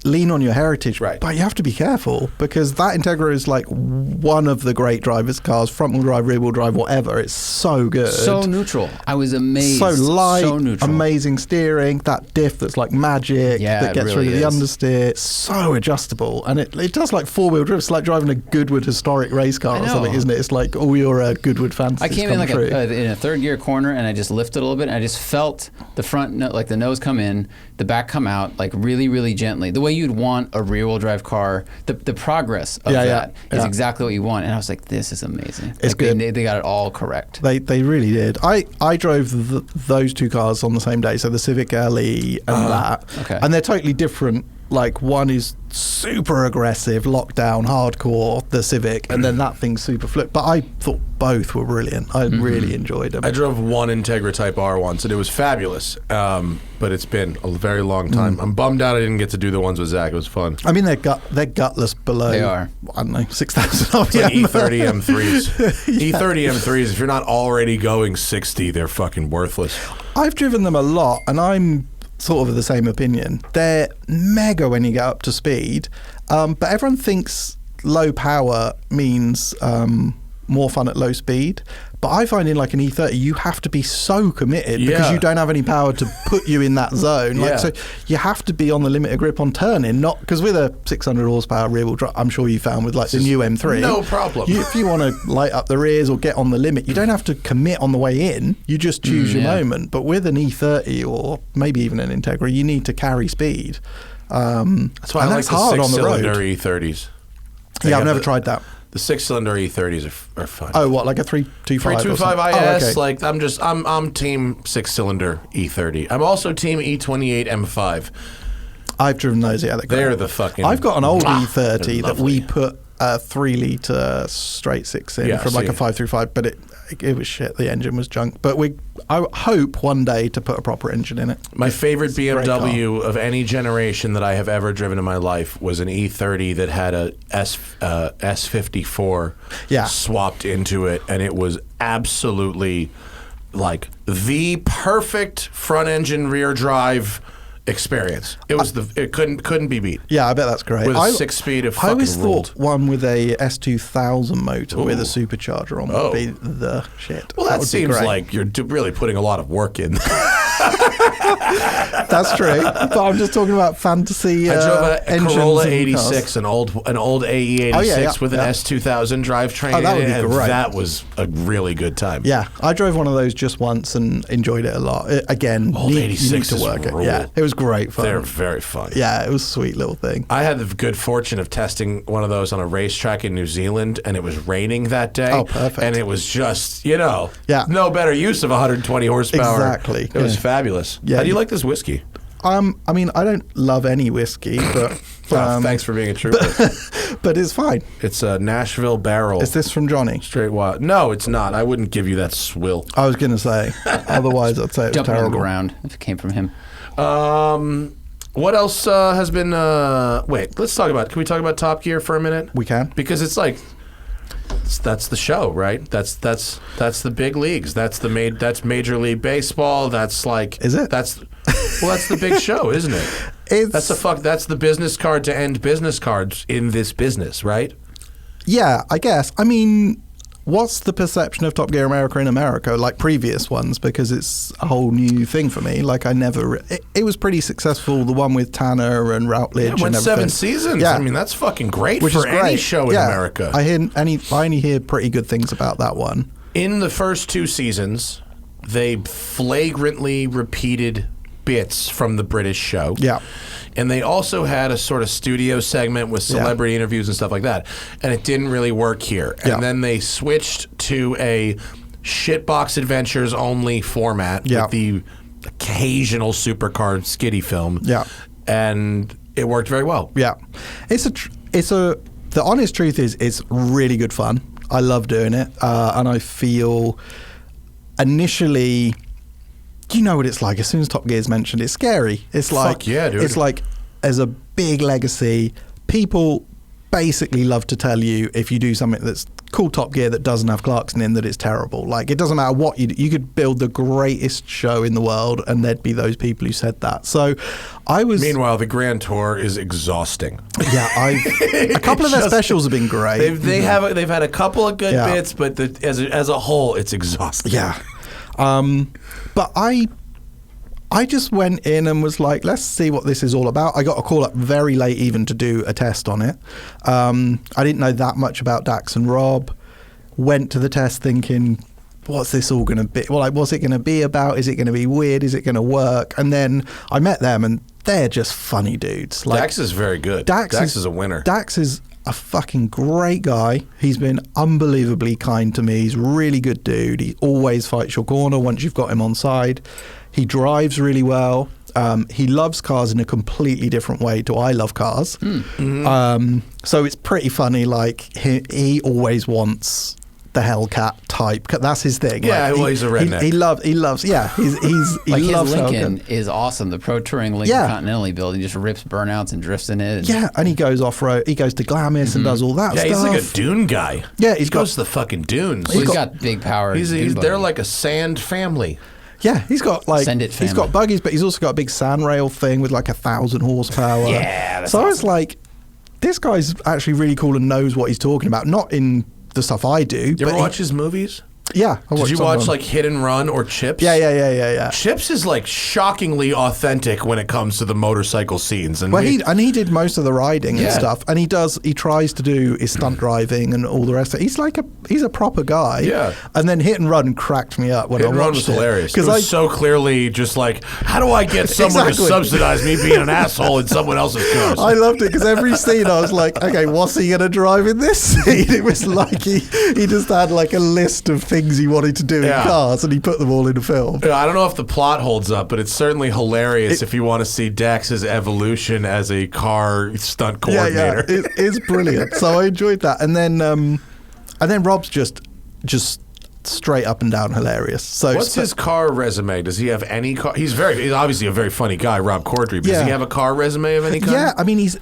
Speaker 2: lean on your heritage,
Speaker 3: right?
Speaker 2: But you have to be careful because that Integra is like one of the great drivers' cars, front wheel drive, rear wheel drive, whatever. It's so good,
Speaker 4: so neutral. I was amazed.
Speaker 2: So light,
Speaker 4: so neutral.
Speaker 2: Amazing steering. That diff that's like magic that gets rid of the understeer. It's so adjustable, and it does like four wheel drift. It's like driving a Goodwood historic race car or something, isn't it? It's like all your Goodwood fantasies.
Speaker 4: I came in like in a third gear corner, and I just lifted a little bit, and I just felt the front, like the nose come in, the back come out, like really, really gently. The way you'd want a rear wheel drive car. The progress of that is exactly what you want. And I was like, this is amazing.
Speaker 2: It's good.
Speaker 4: They got it all correct.
Speaker 2: They really did. I drove those two cars on the same day, so the Civic LE and that.
Speaker 4: Okay.
Speaker 2: And they're totally different. Like one is super aggressive, lockdown, hardcore, the Civic, and then that thing's super flip. But I thought both were brilliant. I really enjoyed them.
Speaker 3: I drove one Integra Type R once, and it was fabulous. But it's been a very long time. I'm bummed out I didn't get to do the ones with Zach. It was fun.
Speaker 2: I mean, they're gutless below.
Speaker 3: They
Speaker 2: are. I don't know, 6,000 RPM.
Speaker 3: It's like E30 M3s. Yeah. E30 M3s. If you're not already going 60, they're fucking worthless.
Speaker 2: I've driven them a lot, and I'm sort of the same opinion. They're mega when you get up to speed, but everyone thinks low power means more fun at low speed. But I find in like an E30, you have to be so committed because you don't have any power to put you in that zone. So you have to be on the limit of grip on turning, not because with a 600 horsepower rear wheel drive, I'm sure you found with like the new M3.
Speaker 3: No problem.
Speaker 2: If you want to light up the rears or get on the limit, you don't have to commit on the way in. You just choose your moment. But with an E30 or maybe even an Integra, you need to carry speed.
Speaker 3: That's why I like the six-cylinder E30s.
Speaker 2: I've never tried that.
Speaker 3: The six-cylinder E30s are fun.
Speaker 2: Oh, what, like a 325?
Speaker 3: 325 IS. Like I'm team six-cylinder E30. I'm also team E28 M5.
Speaker 2: I've driven those. Yeah,
Speaker 3: they're the fucking.
Speaker 2: I've got an old E30 that we put a 3-litre straight six in from like a 535, but it was shit. The engine was junk. But I hope one day to put a proper engine in it.
Speaker 3: My favorite BMW of any generation that I have ever driven in my life was an E30 that had a S54 swapped into it, and it was absolutely like the perfect front engine rear drive experience. It was it couldn't be beat.
Speaker 2: Yeah, I bet that's great.
Speaker 3: With a 6-speed of fucking
Speaker 2: I always
Speaker 3: ruled.
Speaker 2: thought one with a S2000 motor with a supercharger on would be the shit.
Speaker 3: Well, that seems like you're really putting a lot of work in.
Speaker 2: That's true. But I'm just talking about fantasy.
Speaker 3: I drove a Corolla 86,
Speaker 2: cars.
Speaker 3: an old AE 86 with an S2000 drivetrain in it, and that was a really good time.
Speaker 2: Yeah, I drove one of those just once and enjoyed it a lot.
Speaker 3: Old 86
Speaker 2: to work it. Yeah, it was great fun.
Speaker 3: They're very fun.
Speaker 2: Yeah, it was a sweet little thing.
Speaker 3: I had the good fortune of testing one of those on a racetrack in New Zealand, and it was raining that day.
Speaker 2: Oh, perfect.
Speaker 3: And it was just, no better use of 120 horsepower.
Speaker 2: Exactly.
Speaker 3: It was fabulous.
Speaker 2: Yeah.
Speaker 3: How do you like this whiskey?
Speaker 2: I mean, I don't love any whiskey, but
Speaker 3: thanks for being a trooper.
Speaker 2: But it's fine.
Speaker 3: It's a Nashville Barrel.
Speaker 2: Is this from Johnny?
Speaker 3: Straight wild. No, it's not. I wouldn't give you that swill.
Speaker 2: I was going to say. Otherwise, I'd say it's
Speaker 4: Jumping
Speaker 2: terrible.
Speaker 4: on the ground if it came from him.
Speaker 3: What else has been? Wait, let's talk about. Can we talk about Top Gear for a minute?
Speaker 2: We can,
Speaker 3: because it's like that's the show, right? That's the big leagues. That's Major League Baseball. That's like
Speaker 2: is it?
Speaker 3: That's the big show, isn't it? That's the business card to end business cards in this business, right?
Speaker 2: Yeah, I guess. I mean, what's the perception of Top Gear America in America, like previous ones? Because it's a whole new thing for me. Like it was pretty successful. The one with Tanner and Routledge and everything.
Speaker 3: 7 seasons.
Speaker 2: Yeah.
Speaker 3: I mean, that's fucking great
Speaker 2: Which
Speaker 3: for
Speaker 2: is great.
Speaker 3: any show in America.
Speaker 2: I only hear pretty good things about that one.
Speaker 3: In the first 2 seasons, they flagrantly repeated bits from the British show.
Speaker 2: Yeah.
Speaker 3: And they also had a sort of studio segment with celebrity interviews and stuff like that. And it didn't really work here. And then they switched to a shitbox adventures only format with the occasional supercar skitty film.
Speaker 2: Yeah.
Speaker 3: And it worked very well.
Speaker 2: Yeah. The honest truth is it's really good fun. I love doing it. And I feel initially, you know what it's like. As soon as Top Gear is mentioned, it's scary. It's like,
Speaker 3: fuck yeah, dude.
Speaker 2: It's like, as a big legacy, people basically love to tell you if you do something that's called Top Gear that doesn't have Clarkson in, that it's terrible. Like, it doesn't matter what you could build the greatest show in the world and there'd be those people who said that. So I was...
Speaker 3: Meanwhile, the Grand Tour is exhausting.
Speaker 2: Yeah, a couple of their specials have been great.
Speaker 3: They've had a couple of good bits, but as a whole, it's exhausting.
Speaker 2: Yeah. But I just went in and was like, let's see what this is all about. I got a call up very late even to do a test on it. I didn't know that much about Dax and Rob. Went to the test thinking, what's this all going to be? Well, like, what's it going to be about? Is it going to be weird? Is it going to work? And then I met them and they're just funny dudes. Like,
Speaker 3: Dax is very good. Dax is a winner.
Speaker 2: Dax is a fucking great guy. He's been unbelievably kind to me. He's a really good dude. He always fights your corner once you've got him on side. He drives really well. He loves cars in a completely different way to I love cars. Mm-hmm. So it's pretty funny. Like, he always wants the Hellcat type. That's his thing.
Speaker 3: Yeah,
Speaker 2: like,
Speaker 3: well, he's a redneck.
Speaker 2: He loves. Yeah, he
Speaker 4: like
Speaker 2: loves
Speaker 4: his Lincoln
Speaker 2: Hellcat.
Speaker 4: is awesome. The Pro Touring Lincoln Continental build. He just rips burnouts and drifts in it.
Speaker 2: Yeah, and he goes off road. He goes to Glamis and does all that stuff.
Speaker 3: Yeah, he's like a dune guy.
Speaker 2: Yeah,
Speaker 3: he goes to the fucking dunes.
Speaker 4: He's got big power.
Speaker 3: They're like a sand family.
Speaker 2: Yeah, he's got like
Speaker 4: Send it
Speaker 2: he's got buggies, but he's also got a big sand rail thing with like 1,000 horsepower.
Speaker 4: Yeah, that's
Speaker 2: so I was like, this guy's actually really cool and knows what he's talking about. Not in the stuff I do.
Speaker 3: You ever watch his movies?
Speaker 2: Yeah.
Speaker 3: Did you watch like Hit and Run or Chips?
Speaker 2: Yeah.
Speaker 3: Chips is like shockingly authentic when it comes to the motorcycle scenes. And
Speaker 2: he did most of the riding and stuff, and he tries to do his stunt driving and all the rest of it. He's a proper guy.
Speaker 3: Yeah.
Speaker 2: And then Hit and Run cracked me up when
Speaker 3: Hit
Speaker 2: I
Speaker 3: and
Speaker 2: watched
Speaker 3: Run was hilarious. It
Speaker 2: because
Speaker 3: was so clearly just like, how do I get someone to subsidize me being an asshole in someone else's cars?
Speaker 2: I loved it because every scene I was like, okay, what's he going to drive in this scene? It was like he just had like a list of things he wanted to do in cars, and he put them all in a film.
Speaker 3: I don't know if the plot holds up, but it's certainly hilarious if you want to see Dax's evolution as a car stunt coordinator.
Speaker 2: Yeah, it's brilliant. So I enjoyed that, and then Rob's just straight up and down hilarious. So
Speaker 3: what's his car resume? Does he have any car? He's obviously a very funny guy, Rob Corddry. But does he have a car resume of any kind?
Speaker 2: Yeah, I mean he's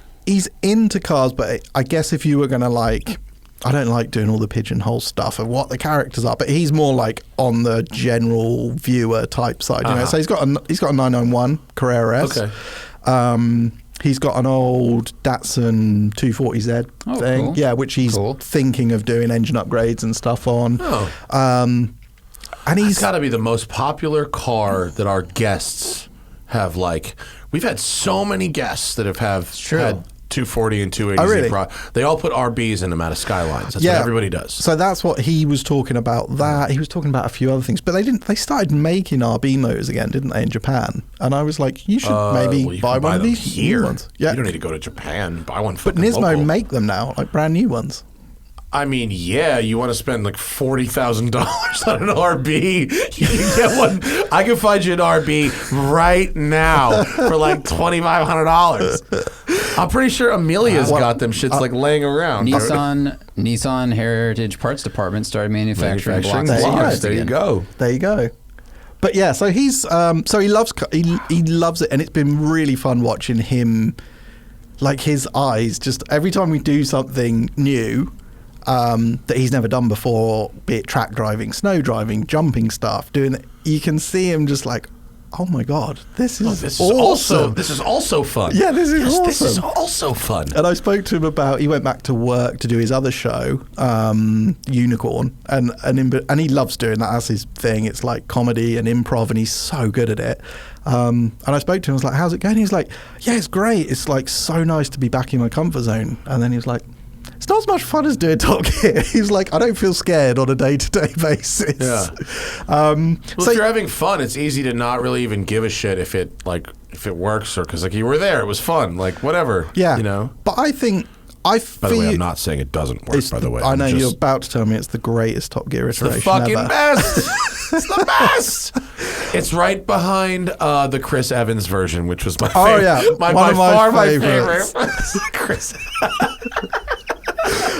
Speaker 2: into cars, but I guess if you were going to like. I don't like doing all the pigeonhole stuff of what the characters are, but he's more like on the general viewer type side, you know. So he's got a 991 Carrera S.
Speaker 3: Okay.
Speaker 2: He's got an old Datsun 240Z thing,
Speaker 4: cool.
Speaker 2: which he's thinking of doing engine upgrades and stuff on. And
Speaker 3: it's got to be the most popular car that our guests have. Like, we've had so many guests that have had 240 and 280.
Speaker 2: Oh, really?
Speaker 3: They all put RBs in them out of Skylines. That's what everybody does.
Speaker 2: So that's what he was talking about. That he was talking about a few other things, but they started making RB motors again, didn't they, in Japan? And I was like, you should maybe buy one of these
Speaker 3: here.
Speaker 2: New ones. Yeah,
Speaker 3: you don't need to go to Japan. Buy one.
Speaker 2: But Nismo
Speaker 3: local.
Speaker 2: make them now, like brand new ones.
Speaker 3: I mean, yeah, you want to spend like $40,000 on an RB? You can get one. I can find you an RB right now for like $2,500. I'm pretty sure Amelia's got them shits like laying around.
Speaker 4: Nissan Heritage Parts Department started manufacturing blocks.
Speaker 3: There you go.
Speaker 2: There you go. But yeah, so he's he loves it, and it's been really fun watching him. Like his eyes, just every time we do something new. That he's never done before, be it track driving, snow driving, jumping stuff, you can see him just like, oh my God, this is awesome.
Speaker 3: This is also fun.
Speaker 2: Yeah, this is awesome.
Speaker 3: This is also fun.
Speaker 2: And I spoke to him about, he went back to work to do his other show, Unicorn, and he loves doing that. That's his thing. It's like comedy and improv, and he's so good at it. And I spoke to him, I was like, how's it going? He was like, yeah, it's great. It's like so nice to be back in my comfort zone. And then he was like, it's not as much fun as doing Top Gear. He's like, I don't feel scared on a day-to-day basis.
Speaker 3: Yeah. So if you're having fun, it's easy to not really even give a shit if it works, or because like you were there, it was fun, like whatever.
Speaker 2: Yeah.
Speaker 3: You know.
Speaker 2: But I think
Speaker 3: By the way, I'm not saying it doesn't work. By the way,
Speaker 2: I know you're about to tell me it's the greatest Top Gear iteration.
Speaker 3: It's the fucking
Speaker 2: ever.
Speaker 3: best. It's the best. It's right behind the Chris Evans version, which was my favorite.
Speaker 2: Oh yeah,
Speaker 3: by far my favorite. Chris.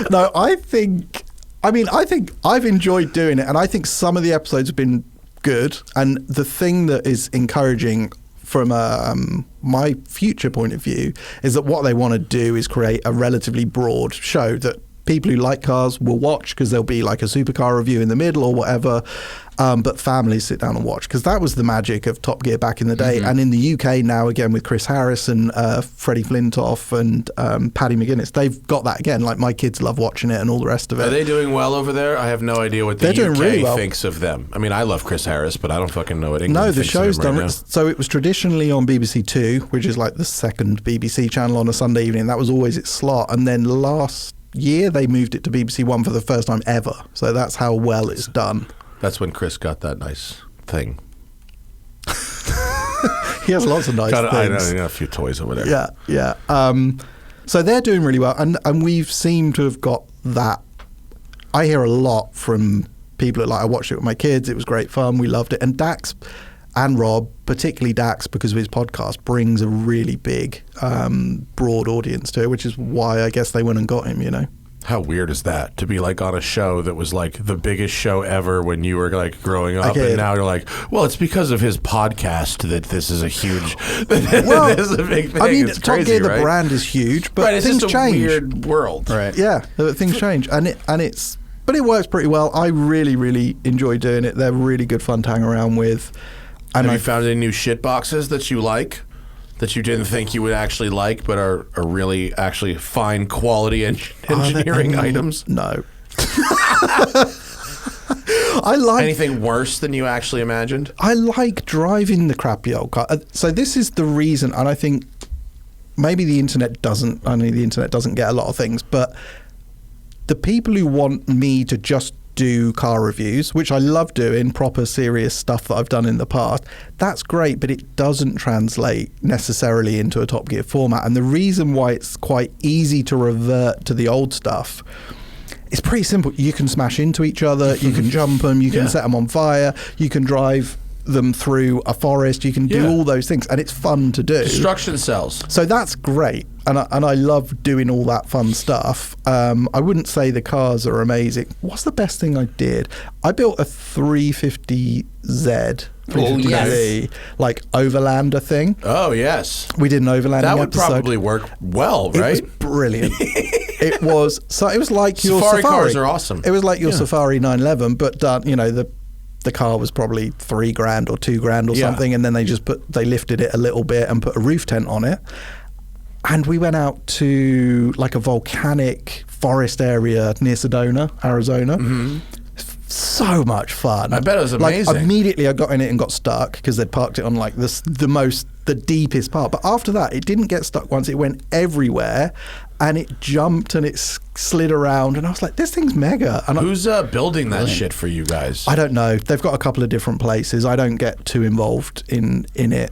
Speaker 2: No, I think I've enjoyed doing it, and I think some of the episodes have been good. And the thing that is encouraging from my future point of view, is that what they want to do is create a relatively broad show that people who like cars will watch, because there'll be like a supercar review in the middle or whatever, but families sit down and watch, because that was the magic of Top Gear back in the day. And in the UK now, again, with Chris Harris and Freddie Flintoff and Paddy McGuinness, they've got that again. Like, my kids love watching it and all the rest of it.
Speaker 3: Are they doing well over there? I have no idea what the
Speaker 2: They're
Speaker 3: UK
Speaker 2: doing really well.
Speaker 3: thinks of them. I mean, I love Chris Harris, but I don't fucking know what England
Speaker 2: No, the
Speaker 3: thinks
Speaker 2: show's
Speaker 3: of him right
Speaker 2: done.
Speaker 3: now.
Speaker 2: So it was traditionally on BBC Two, which is like the second BBC channel on a Sunday evening. That was always its slot. And then last year they moved it to BBC One for the first time ever. So that's how well it's done.
Speaker 3: That's when Chris got that nice thing.
Speaker 2: He has lots of nice things.
Speaker 3: I know, he got a few toys over there.
Speaker 2: Yeah. So they're doing really well, and we've seemed to have got that. I hear a lot from people that, like, I watched it with my kids. It was great fun. We loved it. And Dax and Rob, particularly Dax, because of his podcast, brings a really big, broad audience to it, which is why I guess they went and got him, you know.
Speaker 3: How weird is that, to be like on a show that was like the biggest show ever when you were like growing up, and now you're like, well, it's because of his podcast that this is a huge,
Speaker 2: Well,
Speaker 3: this is a big thing.
Speaker 2: I mean,
Speaker 3: it's
Speaker 2: Top
Speaker 3: crazy,
Speaker 2: Gear, the
Speaker 3: right?
Speaker 2: brand is huge, but
Speaker 3: It's
Speaker 2: things
Speaker 3: just a
Speaker 2: change.
Speaker 3: weird world.
Speaker 4: Right.
Speaker 2: Yeah, things change, but it works pretty well. I really, really enjoy doing it. They're really good fun to hang around with. And
Speaker 3: Have you found any new shit boxes that you like, that you didn't think you would actually like, but are really actually fine quality engineering items?
Speaker 2: No. I like
Speaker 3: Anything worse than you actually imagined?
Speaker 2: I like driving the crappy old car. So this is the reason, and I think maybe the internet doesn't. I mean, the internet doesn't get a lot of things, but the people who want me to just do car reviews, which I love doing, proper serious stuff that I've done in the past, that's great, but it doesn't translate necessarily into a Top Gear format. And the reason why it's quite easy to revert to the old stuff, it's pretty simple. You can smash into each other, you can jump them, you can set them on fire, you can drive them through a forest, you can do all those things, and it's fun to do.
Speaker 3: Destruction cells.
Speaker 2: So that's great, and I love doing all that fun stuff. I wouldn't say the cars are amazing. What's the best thing I did? I built a 350Z, 350Z, like Overlander thing.
Speaker 3: Oh, yes.
Speaker 2: We did an overlanding
Speaker 3: That would
Speaker 2: episode.
Speaker 3: probably work well,
Speaker 2: It
Speaker 3: right?
Speaker 2: was brilliant. It was like your
Speaker 3: Safari
Speaker 2: Safari.
Speaker 3: cars are awesome.
Speaker 2: It was like your Safari 911, but done. You know, the car was probably $3,000 or $2,000 or something, and then they lifted it a little bit and put a roof tent on it. And we went out to like a volcanic forest area near Sedona, Arizona. So much fun.
Speaker 3: I bet it was amazing.
Speaker 2: Like, immediately I got in it and got stuck because they'd parked it on like the deepest part. But after that, it didn't get stuck once. It went everywhere, and it jumped and it slid around. And I was like, this thing's mega. And
Speaker 3: Who's building that shit for you guys?
Speaker 2: I don't know. They've got a couple of different places. I don't get too involved in it.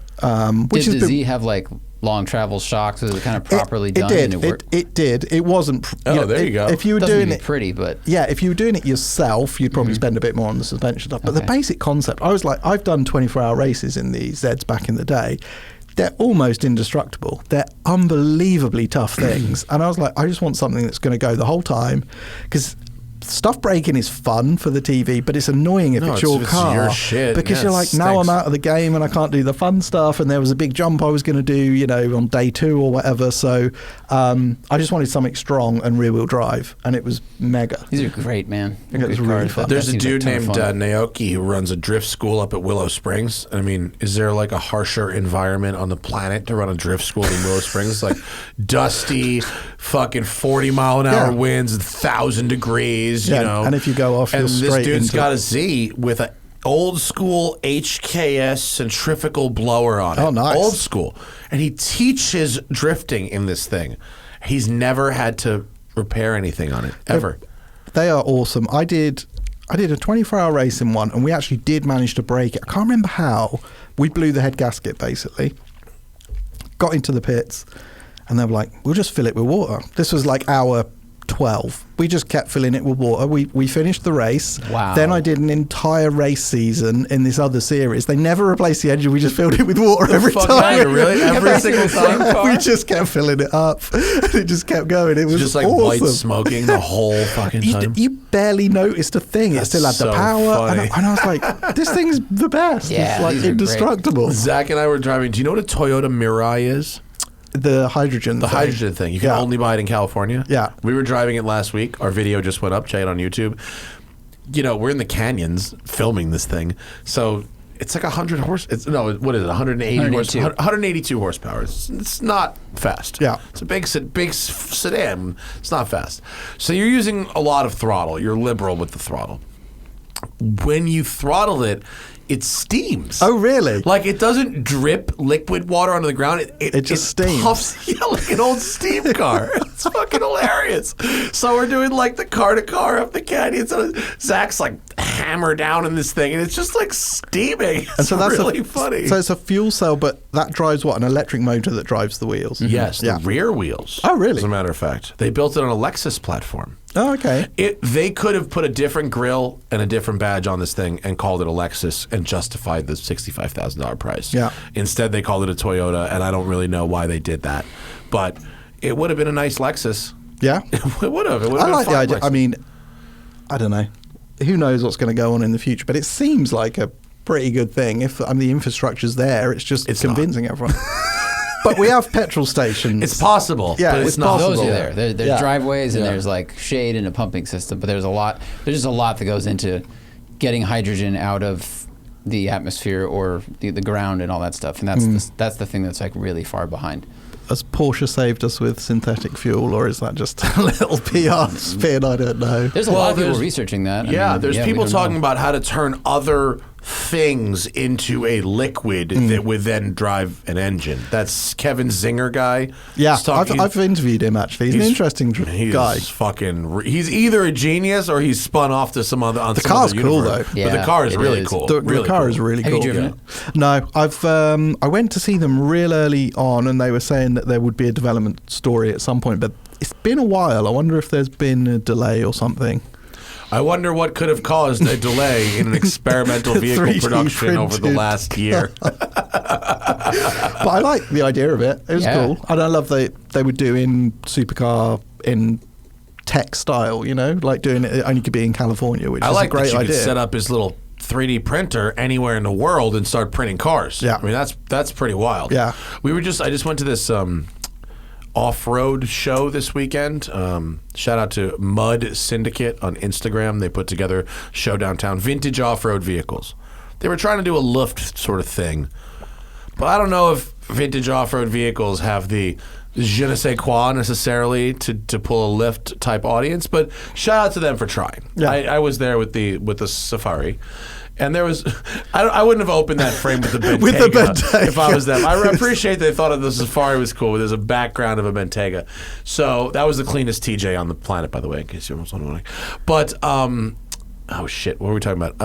Speaker 2: Which
Speaker 4: Did
Speaker 2: is
Speaker 4: the Z have like long travel shocks? Was it kind of properly done?
Speaker 2: It did.
Speaker 4: And it worked?
Speaker 2: It did. It wasn't.
Speaker 3: There you go.
Speaker 2: If you were
Speaker 4: Doesn't
Speaker 2: doing
Speaker 4: be
Speaker 2: it
Speaker 4: pretty, but
Speaker 2: yeah, if you were doing it yourself, you'd probably spend a bit more on the suspension stuff. But the basic concept, I was like, I've done 24-hour races in the Zeds back in the day. They're almost indestructible. They're unbelievably tough things. And I was like, I just want something that's going to go the whole time, because stuff breaking is fun for the TV, but it's annoying if it's your car.
Speaker 3: Your shit.
Speaker 2: Because you're like, now I'm out of the game and I can't do the fun stuff. And there was a big jump I was going to do, you know, on day 2 or whatever. So I just wanted something strong and rear-wheel drive, and it was mega.
Speaker 4: these are great, man.
Speaker 2: It was
Speaker 4: Good
Speaker 2: really
Speaker 4: cars.
Speaker 2: fun.
Speaker 4: That
Speaker 3: There's a
Speaker 4: seems like
Speaker 3: dude
Speaker 4: ton of
Speaker 3: named
Speaker 4: fun.
Speaker 3: Naoki who runs a drift school up at Willow Springs. I mean, is there like a harsher environment on the planet to run a drift school than Willow Springs? Like dusty, fucking 40-mile-an-hour winds, 1,000 degrees, you know.
Speaker 2: And if you go off,
Speaker 3: and
Speaker 2: you're
Speaker 3: this
Speaker 2: straight
Speaker 3: dude's
Speaker 2: into
Speaker 3: got a Z with an old school HKS centrifugal blower on it.
Speaker 2: Oh, nice.
Speaker 3: Old school. And he teaches drifting in this thing. He's never had to repair anything on it, ever.
Speaker 2: They are awesome. I did a 24-hour race in one, and we actually did manage to break it. I can't remember how. We blew the head gasket, basically. Got into the pits, and they were like, we'll just fill it with water. This was like our 12. We just kept filling it with water. We finished the race.
Speaker 4: Wow.
Speaker 2: Then I did an entire race season in this other series. They never replaced the engine. We just filled it with water every
Speaker 3: Fuck,
Speaker 2: time.
Speaker 3: yeah, really? Every single time?
Speaker 2: We just kept filling it up. It just kept going. It was
Speaker 3: Just like
Speaker 2: awesome.
Speaker 3: white smoking the whole fucking time.
Speaker 2: You barely noticed a thing.
Speaker 3: That's
Speaker 2: it still had
Speaker 3: so
Speaker 2: the power.
Speaker 3: funny.
Speaker 2: And I was like, this thing's the best.
Speaker 4: Yeah,
Speaker 2: it's like
Speaker 4: these are great.
Speaker 2: indestructible.
Speaker 3: Zach and I were driving. Do you know what a Toyota Mirai is?
Speaker 2: The hydrogen
Speaker 3: The
Speaker 2: thing.
Speaker 3: hydrogen thing. You can
Speaker 2: Yeah.
Speaker 3: only buy it in California.
Speaker 2: Yeah.
Speaker 3: We were driving it last week. Our video just went up. Check it on YouTube. You know, we're in the canyons filming this thing. So it's like 100 horse. What is it? 180
Speaker 4: 182.
Speaker 3: 182 horsepower. It's not fast.
Speaker 2: Yeah.
Speaker 3: It's a big sedan. It's not fast. So you're using a lot of throttle. You're liberal with the throttle. When you throttle it, it steams.
Speaker 2: Oh, really?
Speaker 3: Like it doesn't drip liquid water onto the ground.
Speaker 2: It just steams.
Speaker 3: Puffs, yeah, like an old steam car. It's fucking hilarious. So we're doing like the car to car up the canyon. So Zach's like hammer down in this thing, and it's just like steaming. It's really funny.
Speaker 2: So it's a fuel cell, but that drives what? An electric motor that drives the wheels.
Speaker 3: Yes,
Speaker 2: Yeah.
Speaker 3: the rear wheels.
Speaker 2: Oh, really?
Speaker 3: As a matter of fact, they built it on a Lexus platform.
Speaker 2: Oh, okay.
Speaker 3: They could have put a different grill and a different badge on this thing and called it a Lexus and justified the $65,000 price.
Speaker 2: Yeah.
Speaker 3: Instead, they called it a Toyota, and I don't really know why they did that. But it would have been a nice Lexus.
Speaker 2: Yeah.
Speaker 3: It would have. It would
Speaker 2: I
Speaker 3: have
Speaker 2: like
Speaker 3: been
Speaker 2: the
Speaker 3: a
Speaker 2: idea.
Speaker 3: fine
Speaker 2: I mean, I don't know. Who knows what's going to go on in the future? But it seems like a pretty good thing. If the infrastructure's there, it's just convincing everyone. But we have petrol stations.
Speaker 3: It's possible.
Speaker 2: Yeah,
Speaker 3: but
Speaker 2: it's
Speaker 3: it's not.
Speaker 2: possible.
Speaker 4: Those are there. There's
Speaker 2: Yeah.
Speaker 4: driveways and
Speaker 2: Yeah.
Speaker 4: there's like shade and a pumping system, but there's just a lot that goes into getting hydrogen out of the atmosphere or the ground and all that stuff. And that's the thing that's like really far behind.
Speaker 2: Has Porsche saved us with synthetic fuel, or is that just a little PR spin? I don't know.
Speaker 4: There's a lot of people researching that.
Speaker 3: There's
Speaker 4: we
Speaker 3: people
Speaker 4: don't
Speaker 3: talking
Speaker 4: know.
Speaker 3: about how to turn other things into a liquid that would then drive an engine. That's Kevin Zinger guy.
Speaker 2: Yeah,
Speaker 3: He's
Speaker 2: I've interviewed him actually. He's an interesting guy.
Speaker 3: He's either a genius or he's spun off to some other.
Speaker 2: The car's cool though.
Speaker 3: But the
Speaker 4: Yeah,
Speaker 3: car is
Speaker 4: it
Speaker 3: really
Speaker 4: is.
Speaker 3: cool.
Speaker 2: The
Speaker 3: Really
Speaker 2: car
Speaker 3: cool.
Speaker 2: is really
Speaker 4: Have
Speaker 2: cool.
Speaker 4: you driven it?
Speaker 2: No, I went to see them real early on, and they were saying that there would be a development story at some point, but it's been a while. I wonder if there's been a delay or something.
Speaker 3: I wonder what could have caused a delay in an experimental vehicle
Speaker 2: 3D
Speaker 3: production over the
Speaker 2: printed.
Speaker 3: last year.
Speaker 2: But I like the idea of it. It was
Speaker 4: Yeah.
Speaker 2: cool. And I love that they would do in supercar in tech style, like doing it only could be in California, which
Speaker 3: I
Speaker 2: is
Speaker 3: like
Speaker 2: a great
Speaker 3: that you
Speaker 2: idea.
Speaker 3: could set up his little 3D printer anywhere in the world and start printing cars.
Speaker 2: Yeah.
Speaker 3: I mean that's pretty wild.
Speaker 2: Yeah.
Speaker 3: I just went to this off-road show this weekend. Shout out to Mud Syndicate on Instagram. They put together a show downtown, vintage off-road vehicles. They were trying to do a lift sort of thing, but I don't know if vintage off-road vehicles have the je ne sais quoi necessarily to pull a lift type audience. But shout out to them for trying.
Speaker 2: Yeah.
Speaker 3: I was there with the Safari. And there was, I wouldn't have opened that frame with the Bentayga,
Speaker 2: With the Bentayga.
Speaker 3: if I was them. I appreciate they thought the Safari was cool. There's a background of a Bentayga. So that was the cleanest TJ on the planet, by the way, in case you was wondering. But, oh shit, what were we talking about?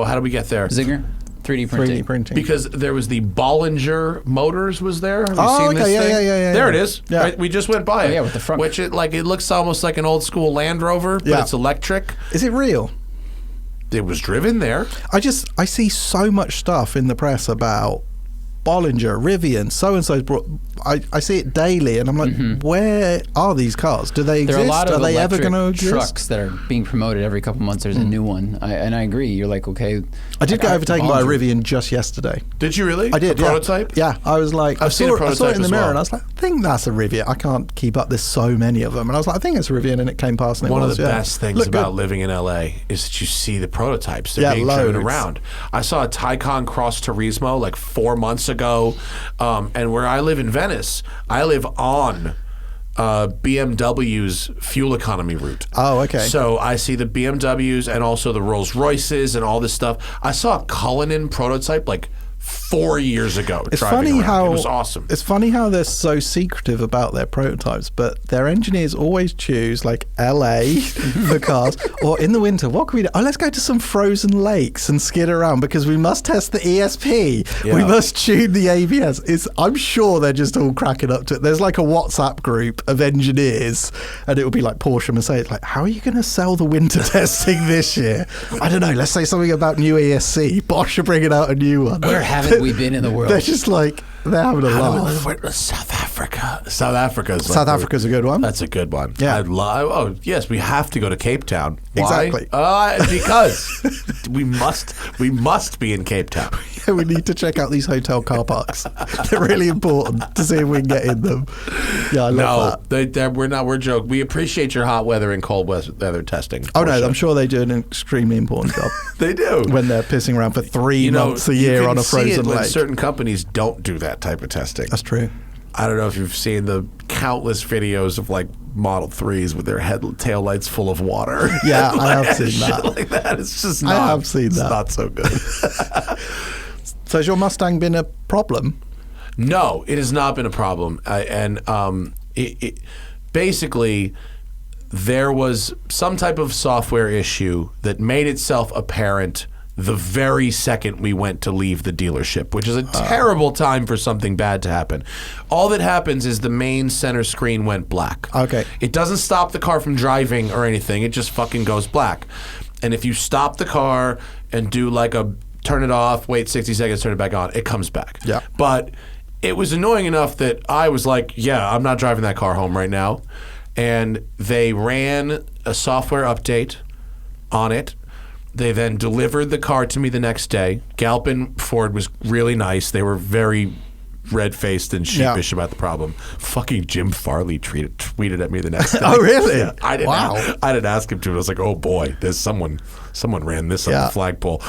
Speaker 3: How did we get there?
Speaker 4: Zinger, 3D printing.
Speaker 2: 3D printing.
Speaker 3: Because there was the Bollinger Motors was there. Have you
Speaker 2: Oh,
Speaker 3: seen
Speaker 2: okay,
Speaker 3: this
Speaker 2: yeah,
Speaker 3: thing?
Speaker 2: yeah.
Speaker 3: There it is.
Speaker 2: Yeah.
Speaker 3: Right? We just went by it.
Speaker 4: yeah, with the front.
Speaker 3: Which it looks almost like an old school Land Rover, but
Speaker 2: Yeah.
Speaker 3: it's electric.
Speaker 2: Is it real?
Speaker 3: It was driven there.
Speaker 2: I see so much stuff in the press about Bollinger, Rivian, so-and-so's brought... I see it daily, and I'm like, where are these cars? Do they exist?
Speaker 4: There are a lot of
Speaker 2: they ever
Speaker 4: electric
Speaker 2: going to exist?
Speaker 4: trucks that are being promoted every couple months. There's a new one, and I agree. You're like, okay.
Speaker 2: I did
Speaker 4: like,
Speaker 2: get overtaken by a
Speaker 4: Bollinger.
Speaker 2: Rivian just yesterday.
Speaker 3: Did you really?
Speaker 2: I did,
Speaker 3: A
Speaker 2: yeah.
Speaker 3: prototype?
Speaker 2: Yeah, I was like,
Speaker 3: I've seen a
Speaker 2: I saw
Speaker 3: prototype
Speaker 2: it in the
Speaker 3: as
Speaker 2: mirror,
Speaker 3: well.
Speaker 2: and I was like, I think that's a Rivian. I can't keep up. There's so many of them, and I was like, I think it's a Rivian, and it came past. And
Speaker 3: One
Speaker 2: it
Speaker 3: of
Speaker 2: was,
Speaker 3: the
Speaker 2: yeah.
Speaker 3: best things
Speaker 2: Looked
Speaker 3: about
Speaker 2: good.
Speaker 3: living in LA is that you see the prototypes. They're
Speaker 2: Yeah,
Speaker 3: being driven
Speaker 2: loads.
Speaker 3: around. I saw a Taycan Cross Turismo like 4 months ago, and where I live in Venice, I live on BMW's fuel economy route.
Speaker 2: Oh, okay.
Speaker 3: So I see the BMWs and also the Rolls Royces and all this stuff. I saw a Cullinan prototype like 4 years ago.
Speaker 2: It's
Speaker 3: driving
Speaker 2: funny
Speaker 3: around.
Speaker 2: how
Speaker 3: it was awesome.
Speaker 2: It's funny how they're so secretive about their prototypes, but their engineers always choose like LA for cars, or in the winter, what can we do? Oh, let's go to some frozen lakes and skid around because we must test the ESP.
Speaker 3: Yeah.
Speaker 2: We must tune the ABS. I'm sure they're just all cracking up to it. There's like a WhatsApp group of engineers, and it will be like Porsche, Mercedes. Like, how are you going to sell the winter testing this year? I don't know. Let's say something about new ESC. Bosch are bringing out a new one.
Speaker 4: Where haven't we been in the world?
Speaker 2: They're just like, they're having a laugh.
Speaker 3: South Africa. South Africa's
Speaker 2: Africa's a good one.
Speaker 3: That's a good one.
Speaker 2: Yeah.
Speaker 3: I'd love. Oh yes, we have to go to Cape Town. Why?
Speaker 2: Exactly.
Speaker 3: Because we must be in Cape Town.
Speaker 2: Yeah, we need to check out these hotel car parks. They're really important to see if we can get in them. Yeah, I love that.
Speaker 3: We're joking. We appreciate your hot weather and cold weather testing.
Speaker 2: Oh no,
Speaker 3: Porsche.
Speaker 2: I'm sure they do an extremely important job.
Speaker 3: They do.
Speaker 2: When they're pissing around for 3 months a
Speaker 3: you
Speaker 2: year
Speaker 3: can
Speaker 2: on a
Speaker 3: see it
Speaker 2: frozen
Speaker 3: when
Speaker 2: lake.
Speaker 3: certain companies don't do that type of testing.
Speaker 2: That's true.
Speaker 3: I don't know if you've seen the countless videos of like Model 3s with their tail lights full of water.
Speaker 2: Yeah, I have seen
Speaker 3: shit
Speaker 2: that.
Speaker 3: like that. It's just not.
Speaker 2: I have seen
Speaker 3: it's
Speaker 2: that.
Speaker 3: not so good.
Speaker 2: So has your Mustang been a problem?
Speaker 3: No, it has not been a problem. Basically, there was some type of software issue that made itself apparent the very second we went to leave the dealership, which is a terrible time for something bad to happen. All that happens is the main center screen went black.
Speaker 2: Okay.
Speaker 3: It doesn't stop the car from driving or anything. It just fucking goes black. And if you stop the car and do like a turn it off, wait 60 seconds, turn it back on, it comes back.
Speaker 2: Yeah.
Speaker 3: But it was annoying enough that I was like, yeah, I'm not driving that car home right now. And they ran a software update on it. They then delivered the car to me the next day. Galpin Ford was really nice. They were very red-faced and sheepish about the problem. Fucking Jim Farley tweeted at me the next day.
Speaker 2: Oh, really?
Speaker 3: Yeah, I didn't
Speaker 2: Wow.
Speaker 3: I didn't ask him to. I was like, oh boy, there's someone ran this on the flagpole.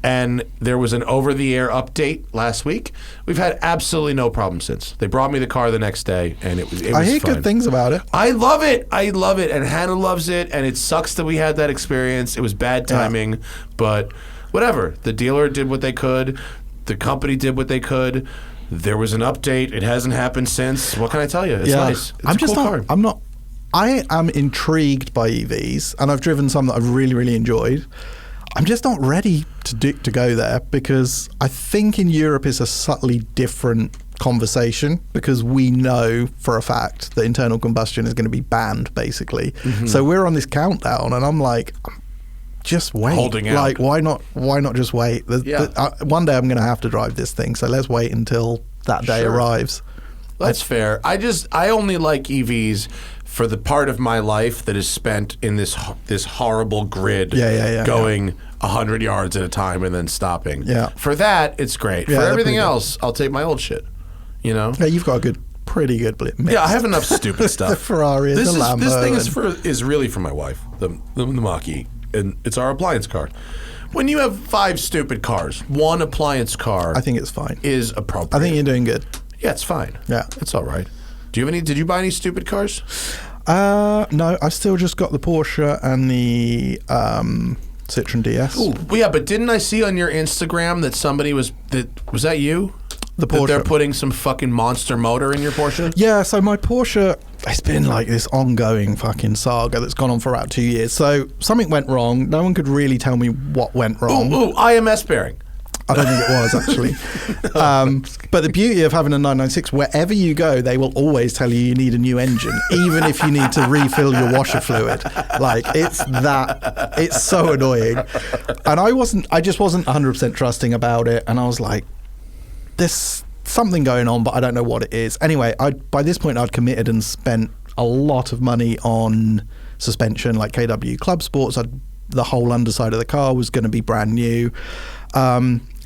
Speaker 3: And there was an over-the-air update last week. We've had absolutely no problem since. They brought me the car the next day, and it was
Speaker 2: I hear
Speaker 3: fine.
Speaker 2: good things about it.
Speaker 3: I love it. I love it. And Hannah loves it. And it sucks that we had that experience. It was bad timing, but whatever. The dealer did what they could. The company did what they could. There was an update. It hasn't happened since. What can I tell you? It's nice. It's a cool car.
Speaker 2: I am intrigued by EVs, and I've driven some that I've really, really enjoyed. I'm just not ready to go there because I think in Europe it's a subtly different conversation because we know for a fact that internal combustion is going to be banned, basically. Mm-hmm. So we're on this countdown, and I'm like, just wait.
Speaker 3: Holding out.
Speaker 2: Like, why not just wait? One day I'm going to have to drive this thing, so let's wait until that day arrives.
Speaker 3: That's fair. I only like EVs for the part of my life that is spent in this horrible grid going 100 yards at a time and then stopping. Yeah. For that, it's great. For everything else, I'll take my old shit. You know?
Speaker 2: Yeah, you've got a pretty good mix.
Speaker 3: Yeah, I have enough stupid stuff.
Speaker 2: The Ferrari, the Lambo.
Speaker 3: This thing is really for my wife, the Mach-E, and it's our appliance car. When you have 5 stupid cars, one appliance car,
Speaker 2: I think it's fine.
Speaker 3: Is appropriate.
Speaker 2: I think you're doing good.
Speaker 3: Yeah, it's fine.
Speaker 2: Yeah,
Speaker 3: it's all right. Did you buy any stupid cars?
Speaker 2: No, I've still just got the Porsche and the Citroen DS.
Speaker 3: Ooh, well, yeah, but didn't I see on your Instagram that somebody was that you?
Speaker 2: The Porsche.
Speaker 3: That they're putting some fucking monster motor in your Porsche?
Speaker 2: Yeah, so my Porsche, it's been like this ongoing fucking saga that's gone on for about 2 years. So something went wrong. No one could really tell me what went wrong.
Speaker 3: Ooh, IMS bearing.
Speaker 2: I don't think it was, actually. But the beauty of having a 996, wherever you go, they will always tell you need a new engine, even if you need to refill your washer fluid. Like, it's so annoying. And I just wasn't 100% trusting about it. And I was like, there's something going on, but I don't know what it is. Anyway, by this point, I'd committed and spent a lot of money on suspension, like KW Club Sports. The whole underside of the car was going to be brand new.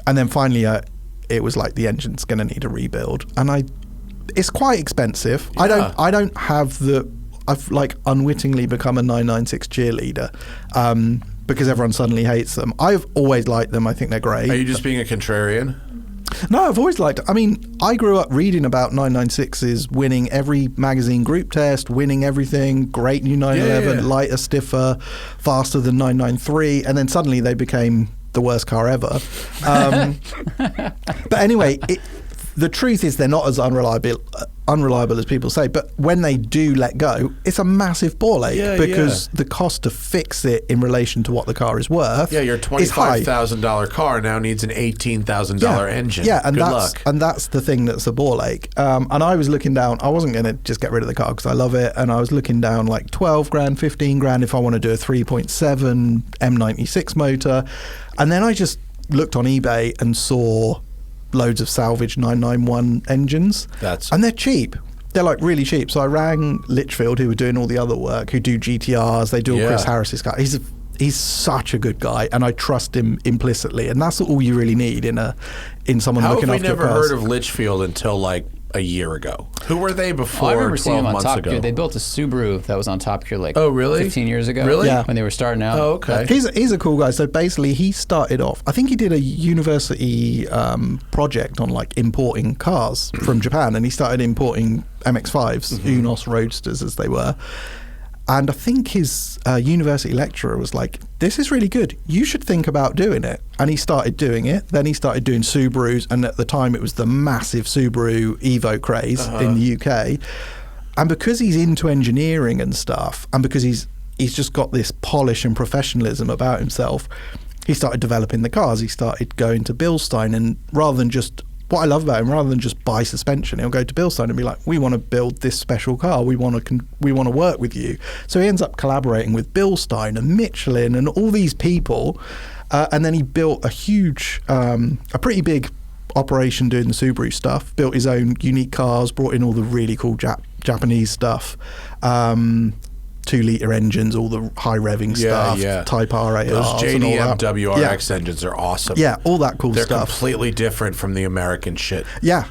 Speaker 2: And then finally, it was like the engine's going to need a rebuild, and it's quite expensive. Yeah. I don't have I've like unwittingly become a 996 cheerleader because everyone suddenly hates them. I've always liked them. I think they're great.
Speaker 3: Are you just being a contrarian?
Speaker 2: No, I've always liked. I mean, I grew up reading about 996s winning every magazine group test, winning everything. Great new 911, lighter, stiffer, faster than 993, and then suddenly they became the worst car ever. But anyway, the truth is they're not as unreliable as people say, but when they do let go, it's a massive ball ache because the cost to fix it in relation to what the car is worth.
Speaker 3: Yeah, your $25,000 car now needs an $18,000 engine.
Speaker 2: Yeah, and
Speaker 3: Good luck.
Speaker 2: that's the thing that's a ball ache. And I was looking down. I wasn't going to just get rid of the car because I love it, and I was looking down like 12 grand, 15 grand if I want to do a 3.7 M96 motor, and then I just looked on eBay and saw loads of salvage 991 engines, and they're cheap. They're like really cheap. So I rang Litchfield, who were doing all the other work, who do GTRs. They do all Chris Harris's car. He's such a good guy, and I trust him implicitly. And that's all you really need in someone looking after your cars.
Speaker 3: How have we never heard of Litchfield until like a year ago? Who were they before?
Speaker 4: I remember seeing
Speaker 3: 12
Speaker 4: them on
Speaker 3: months
Speaker 4: Top
Speaker 3: ago?
Speaker 4: Gear. They built a Subaru that was on Top Gear like 15 years ago.
Speaker 3: Really?
Speaker 2: Yeah.
Speaker 4: When they were starting out.
Speaker 3: Oh, okay.
Speaker 2: He's a cool guy. So basically, he started off. I think he did a university project on like importing cars from Japan, and he started importing MX-5s, Unos Roadsters as they were. And I think his university lecturer was like, "This is really good. You should think about doing it." And he started doing it. Then he started doing Subarus, and at the time it was the massive Subaru Evo craze in the UK. And because he's into engineering and stuff, and because he's just got this polish and professionalism about himself, he started developing the cars. He started going to Bilstein, and what I love about him, rather than just buy suspension, he'll go to Bilstein and be like, "We want to build this special car. We want to work with you." So he ends up collaborating with Bilstein and Michelin and all these people, and then he built a pretty big operation doing the Subaru stuff. Built his own unique cars, brought in all the really cool Japanese stuff. 2-litre engines, all the high revving stuff, Type R ARs,
Speaker 3: those
Speaker 2: and all
Speaker 3: JDM
Speaker 2: that.
Speaker 3: WRX engines are awesome.
Speaker 2: Yeah, all that cool
Speaker 3: They're
Speaker 2: stuff.
Speaker 3: completely different from the American shit.
Speaker 2: Yeah.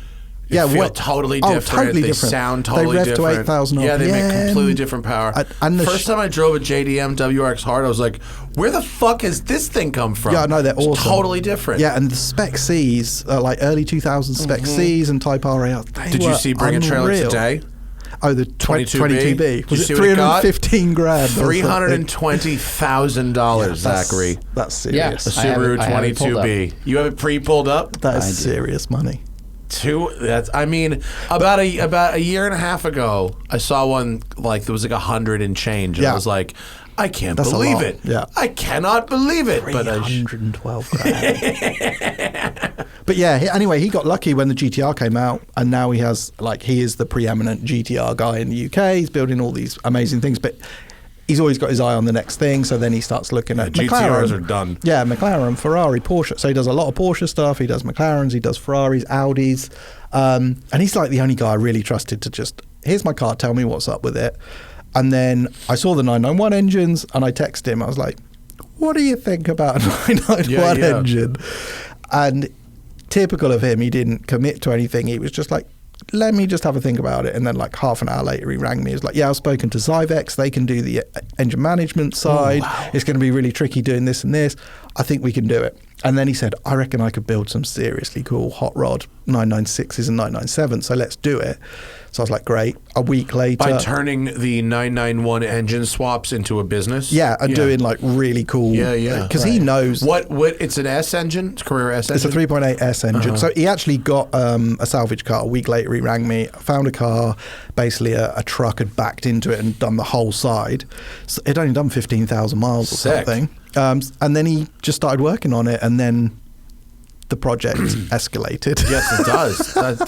Speaker 3: They feel totally different.
Speaker 2: Totally
Speaker 3: they
Speaker 2: different.
Speaker 3: sound totally
Speaker 2: different.
Speaker 3: different.
Speaker 2: They rev to 8,000
Speaker 3: Yeah, they make
Speaker 2: RPM.
Speaker 3: completely different power.
Speaker 2: And
Speaker 3: First time I drove a JDM WRX hard, I was like, where the fuck has this thing come from?
Speaker 2: Yeah, no, they're awesome.
Speaker 3: It's totally different.
Speaker 2: Yeah, and the Spec Cs, like early 2000s Spec Cs and Type R ARs,
Speaker 3: Did you see Bring a Trailer today?
Speaker 2: Oh, the 22B. Was it 315 grand?
Speaker 3: $320,000, Zachary.
Speaker 2: That's serious.
Speaker 4: Yeah.
Speaker 3: A Subaru
Speaker 4: I have it pulled
Speaker 3: 22B. You have it pre-pulled up?
Speaker 2: That is serious money.
Speaker 3: About a year and a half ago, I saw one like there was like 100 and change, and I was like, I can't believe it.
Speaker 2: Yeah.
Speaker 3: I cannot believe it.
Speaker 2: 312 grand. But yeah, anyway, he got lucky when the GTR came out, and now he is the preeminent GTR guy in the UK. He's building all these amazing things, but he's always got his eye on the next thing. So then he starts looking at McLaren.
Speaker 3: GTRs are done.
Speaker 2: Yeah, McLaren, Ferrari, Porsche. So he does a lot of Porsche stuff. He does McLarens, he does Ferraris, Audis. And he's like the only guy I really trusted to just, here's my car, tell me what's up with it. And then I saw the 991 engines, and I texted him. I was like, what do you think about a 991 engine? And typical of him, he didn't commit to anything. He was just like, let me just have a think about it. And then like half an hour later, he rang me. He was like, yeah, I've spoken to Zyvex. They can do the engine management side. Oh, wow. It's going to be really tricky doing this and this. I think we can do it. And then he said, I reckon I could build some seriously cool hot rod 996s and 997s. So let's do it. So I was like, great. A week later.
Speaker 3: By turning the 991 engine swaps into a business?
Speaker 2: Yeah, and doing like really cool.
Speaker 3: Yeah.
Speaker 2: Because he knows.
Speaker 3: What? It's an S engine? It's a Carrera S engine?
Speaker 2: It's a 3.8 S engine. So he actually got a salvage car. A week later, he rang me, found a car. Basically, a truck had backed into it and done the whole side. So it only done 15,000 miles or something. And then he just started working on it, and then the project escalated.
Speaker 3: Yes, it does. That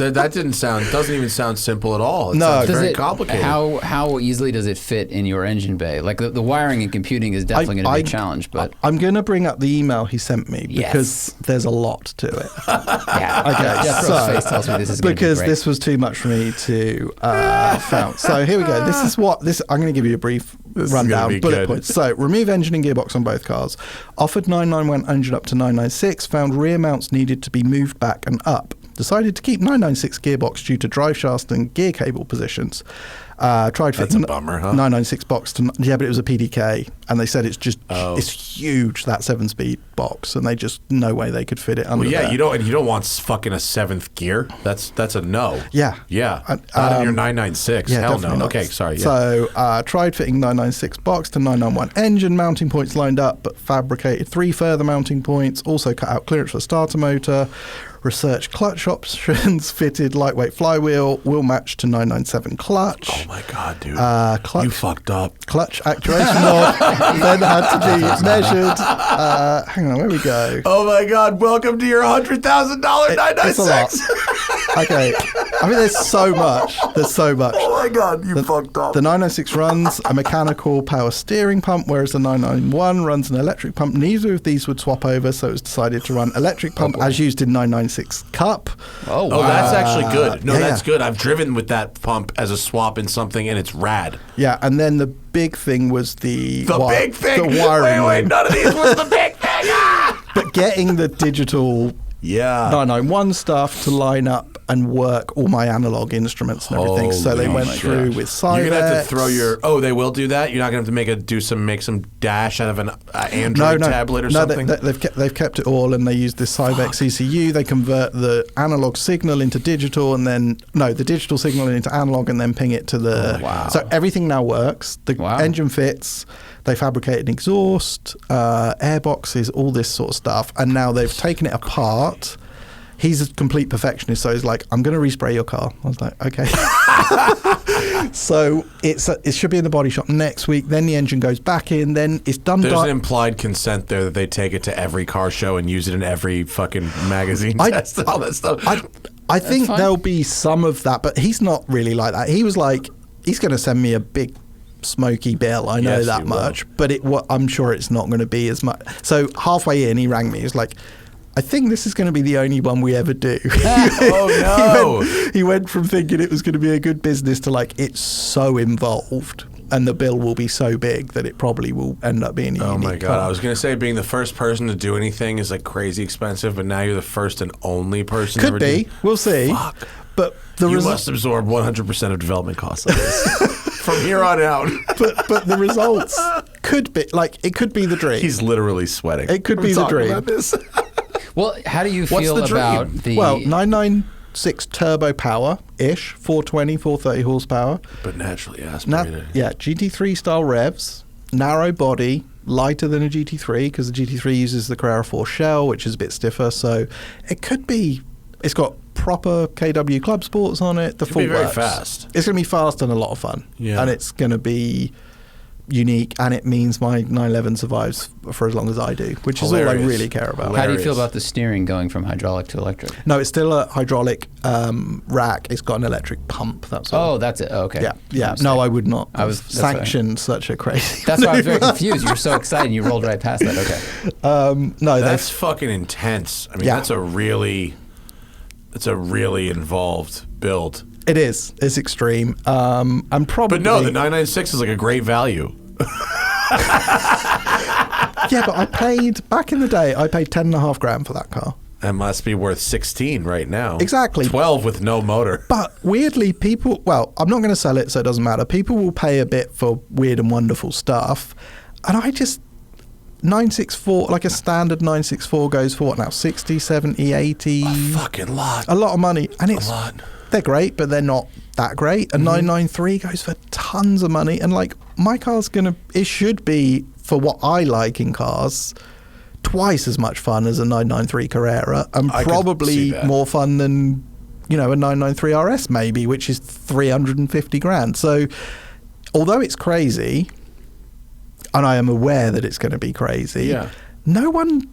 Speaker 3: doesn't even sound simple at all. It
Speaker 2: No.
Speaker 3: sounds very complicated.
Speaker 4: How easily does it fit in your engine bay? Like the wiring and computing is definitely going to be a challenge. But
Speaker 2: I'm going to bring up the email he sent me because there's a lot to it.
Speaker 4: Jethro's face tells me this is going to be
Speaker 2: because
Speaker 4: great.
Speaker 2: this was too much for me to found. So here we go. I'm going to give you a brief rundown, bullet points. So remove engine and gearbox on both cars. Offered 991 engine up to 996. Found rear mounts needed to be moved back and up. Decided to keep 996 gearbox due to drive shaft and gear cable positions. Tried
Speaker 3: That's
Speaker 2: fitting
Speaker 3: a bummer, huh?
Speaker 2: 996 box to but it was a PDK, and they said it's just it's huge, that 7-speed box, and they just no way they could fit it under.
Speaker 3: Well, yeah,
Speaker 2: there.
Speaker 3: you don't want fucking a 7th gear. That's a no.
Speaker 2: Yeah.
Speaker 3: Not in your 996.
Speaker 2: Yeah,
Speaker 3: Hell no.
Speaker 2: definitely not.
Speaker 3: Okay, sorry. Yeah.
Speaker 2: So tried fitting 996 box to 991 engine, mounting points lined up, but fabricated 3 further mounting points. Also cut out clearance for starter motor. Researched clutch options, fitted lightweight flywheel, wheel match to 997 clutch.
Speaker 3: Oh my god, dude!
Speaker 2: Clutch,
Speaker 3: you fucked up.
Speaker 2: Clutch actuation knob then had to be measured. Hang on, where we go?
Speaker 3: Oh my god! Welcome to your $100,000
Speaker 2: It's a lot.
Speaker 3: 996.
Speaker 2: Okay, I mean, there's so much.
Speaker 3: Oh my god, you fucked up.
Speaker 2: The 996 runs a mechanical power steering pump, whereas the 991 runs an electric pump. Neither of these would swap over, so it was decided to run electric pump as used in 996 Cup.
Speaker 4: Oh, wow.
Speaker 3: Oh, that's actually good. No,
Speaker 2: yeah,
Speaker 3: that's
Speaker 2: yeah.
Speaker 3: good. I've driven with that pump as a swap in something, and it's rad.
Speaker 2: Yeah, and then the big thing was the
Speaker 3: Big thing.
Speaker 2: the wiring.
Speaker 3: Wait, none of these was the big thing. Ah!
Speaker 2: But getting the digital
Speaker 3: Yeah.
Speaker 2: 991 stuff to line up and work all my analog instruments and everything. So they
Speaker 3: Holy
Speaker 2: went through
Speaker 3: gosh.
Speaker 2: with Cybex.
Speaker 3: You're gonna have to throw your. Oh, they will do that. You're not gonna have to make some dash out of an Android tablet or something.
Speaker 2: No, they've kept it all, and they use this Cybex ECU. They convert the analog signal into digital, and then the digital signal into analog, and then ping it to the.
Speaker 4: wow.
Speaker 2: So everything now works. The
Speaker 4: Wow.
Speaker 2: engine fits. They fabricated an exhaust, airboxes, all this sort of stuff, and now they've taken it apart. He's a complete perfectionist, so he's like, I'm going to respray your car. I was like, okay. So it should be in the body shop next week. Then the engine goes back in. Then it's done.
Speaker 3: There's an implied consent there that they take it to every car show and use it in every fucking magazine test and all that stuff.
Speaker 2: I think
Speaker 4: fine.
Speaker 2: there'll be some of that, but he's not really like that. He was like, he's going to send me a big smoky bill. I know
Speaker 3: Yes,
Speaker 2: that
Speaker 3: he
Speaker 2: much, but I'm sure it's not going to be as much. So halfway in, he rang me. He was like, I think this is going to be the only one we ever do.
Speaker 3: Oh no!
Speaker 2: He went from thinking it was going to be a good business to like, it's so involved and the bill will be so big that it probably will end up being a
Speaker 3: Oh
Speaker 2: unique
Speaker 3: my god!
Speaker 2: car.
Speaker 3: I was gonna say being the first person to do anything is like crazy expensive, but now you're the first and only person. to
Speaker 2: Could
Speaker 3: ever
Speaker 2: be.
Speaker 3: do-
Speaker 2: We'll see.
Speaker 3: Fuck.
Speaker 2: But the
Speaker 3: You
Speaker 2: result.
Speaker 3: must absorb 100% of development costs on this from here on out.
Speaker 2: But the results could be like, it could be the dream.
Speaker 3: He's literally sweating.
Speaker 2: It could be the
Speaker 3: Talking
Speaker 2: dream.
Speaker 3: about this.
Speaker 4: Well, how do you
Speaker 3: What's
Speaker 4: feel
Speaker 3: the dream?
Speaker 4: about the?
Speaker 2: Well, 996 turbo power ish, 420, 430 horsepower.
Speaker 3: But naturally aspirated.
Speaker 2: GT3 style revs, narrow body, lighter than a GT3 because the GT3 uses the Carrera 4 shell, which is a bit stiffer. So it could be. It's got proper KW Club Sports on it. The
Speaker 3: Could
Speaker 2: full
Speaker 3: be very
Speaker 2: works.
Speaker 3: fast.
Speaker 2: It's going to be fast and a lot of fun.
Speaker 3: Yeah.
Speaker 2: And it's going to be unique, and it means my 911 survives for as long as I do, which is all I
Speaker 3: Hilarious.
Speaker 2: really care about.
Speaker 4: how do you feel
Speaker 3: hilarious.
Speaker 4: about the steering going from hydraulic to electric?
Speaker 2: No, it's still a hydraulic rack. It's got an electric pump. That's all.
Speaker 4: Oh, that's it. Okay.
Speaker 2: Yeah. No, I would not.
Speaker 4: I was-
Speaker 2: have
Speaker 4: that's what I-
Speaker 2: sanctioned such a crazy.
Speaker 4: That's why I was very confused. You were so excited and you rolled right past that. Okay.
Speaker 2: No,
Speaker 3: That's fucking intense. I mean,
Speaker 2: Yeah.
Speaker 3: that's a really involved build.
Speaker 2: it is. It's extreme. And probably.
Speaker 3: But no, the 996 is like a great value.
Speaker 2: Yeah, but I paid back in the day. I paid $10,500 for that car.
Speaker 3: That must be worth 16 right now.
Speaker 2: Exactly.
Speaker 3: 12 with no motor.
Speaker 2: But weirdly, people. Well, I'm not going to sell it, so it doesn't matter. People will pay a bit for weird and wonderful stuff, and I just. 964, like a standard 964 goes for what now? 60, 70, 80.
Speaker 3: Fucking lot.
Speaker 2: A lot of money. And it's.
Speaker 3: lot.
Speaker 2: They're great, but they're not that great. A 993 goes for tons of money. And like, my car's it should be, for what I like in cars, twice as much fun as a 993 Carrera, and
Speaker 3: I could see
Speaker 2: probably
Speaker 3: that.
Speaker 2: more fun than, a 993 RS maybe, which is $350,000. So, although it's crazy, and I am aware that it's going to be crazy,
Speaker 3: Yeah.
Speaker 2: no one.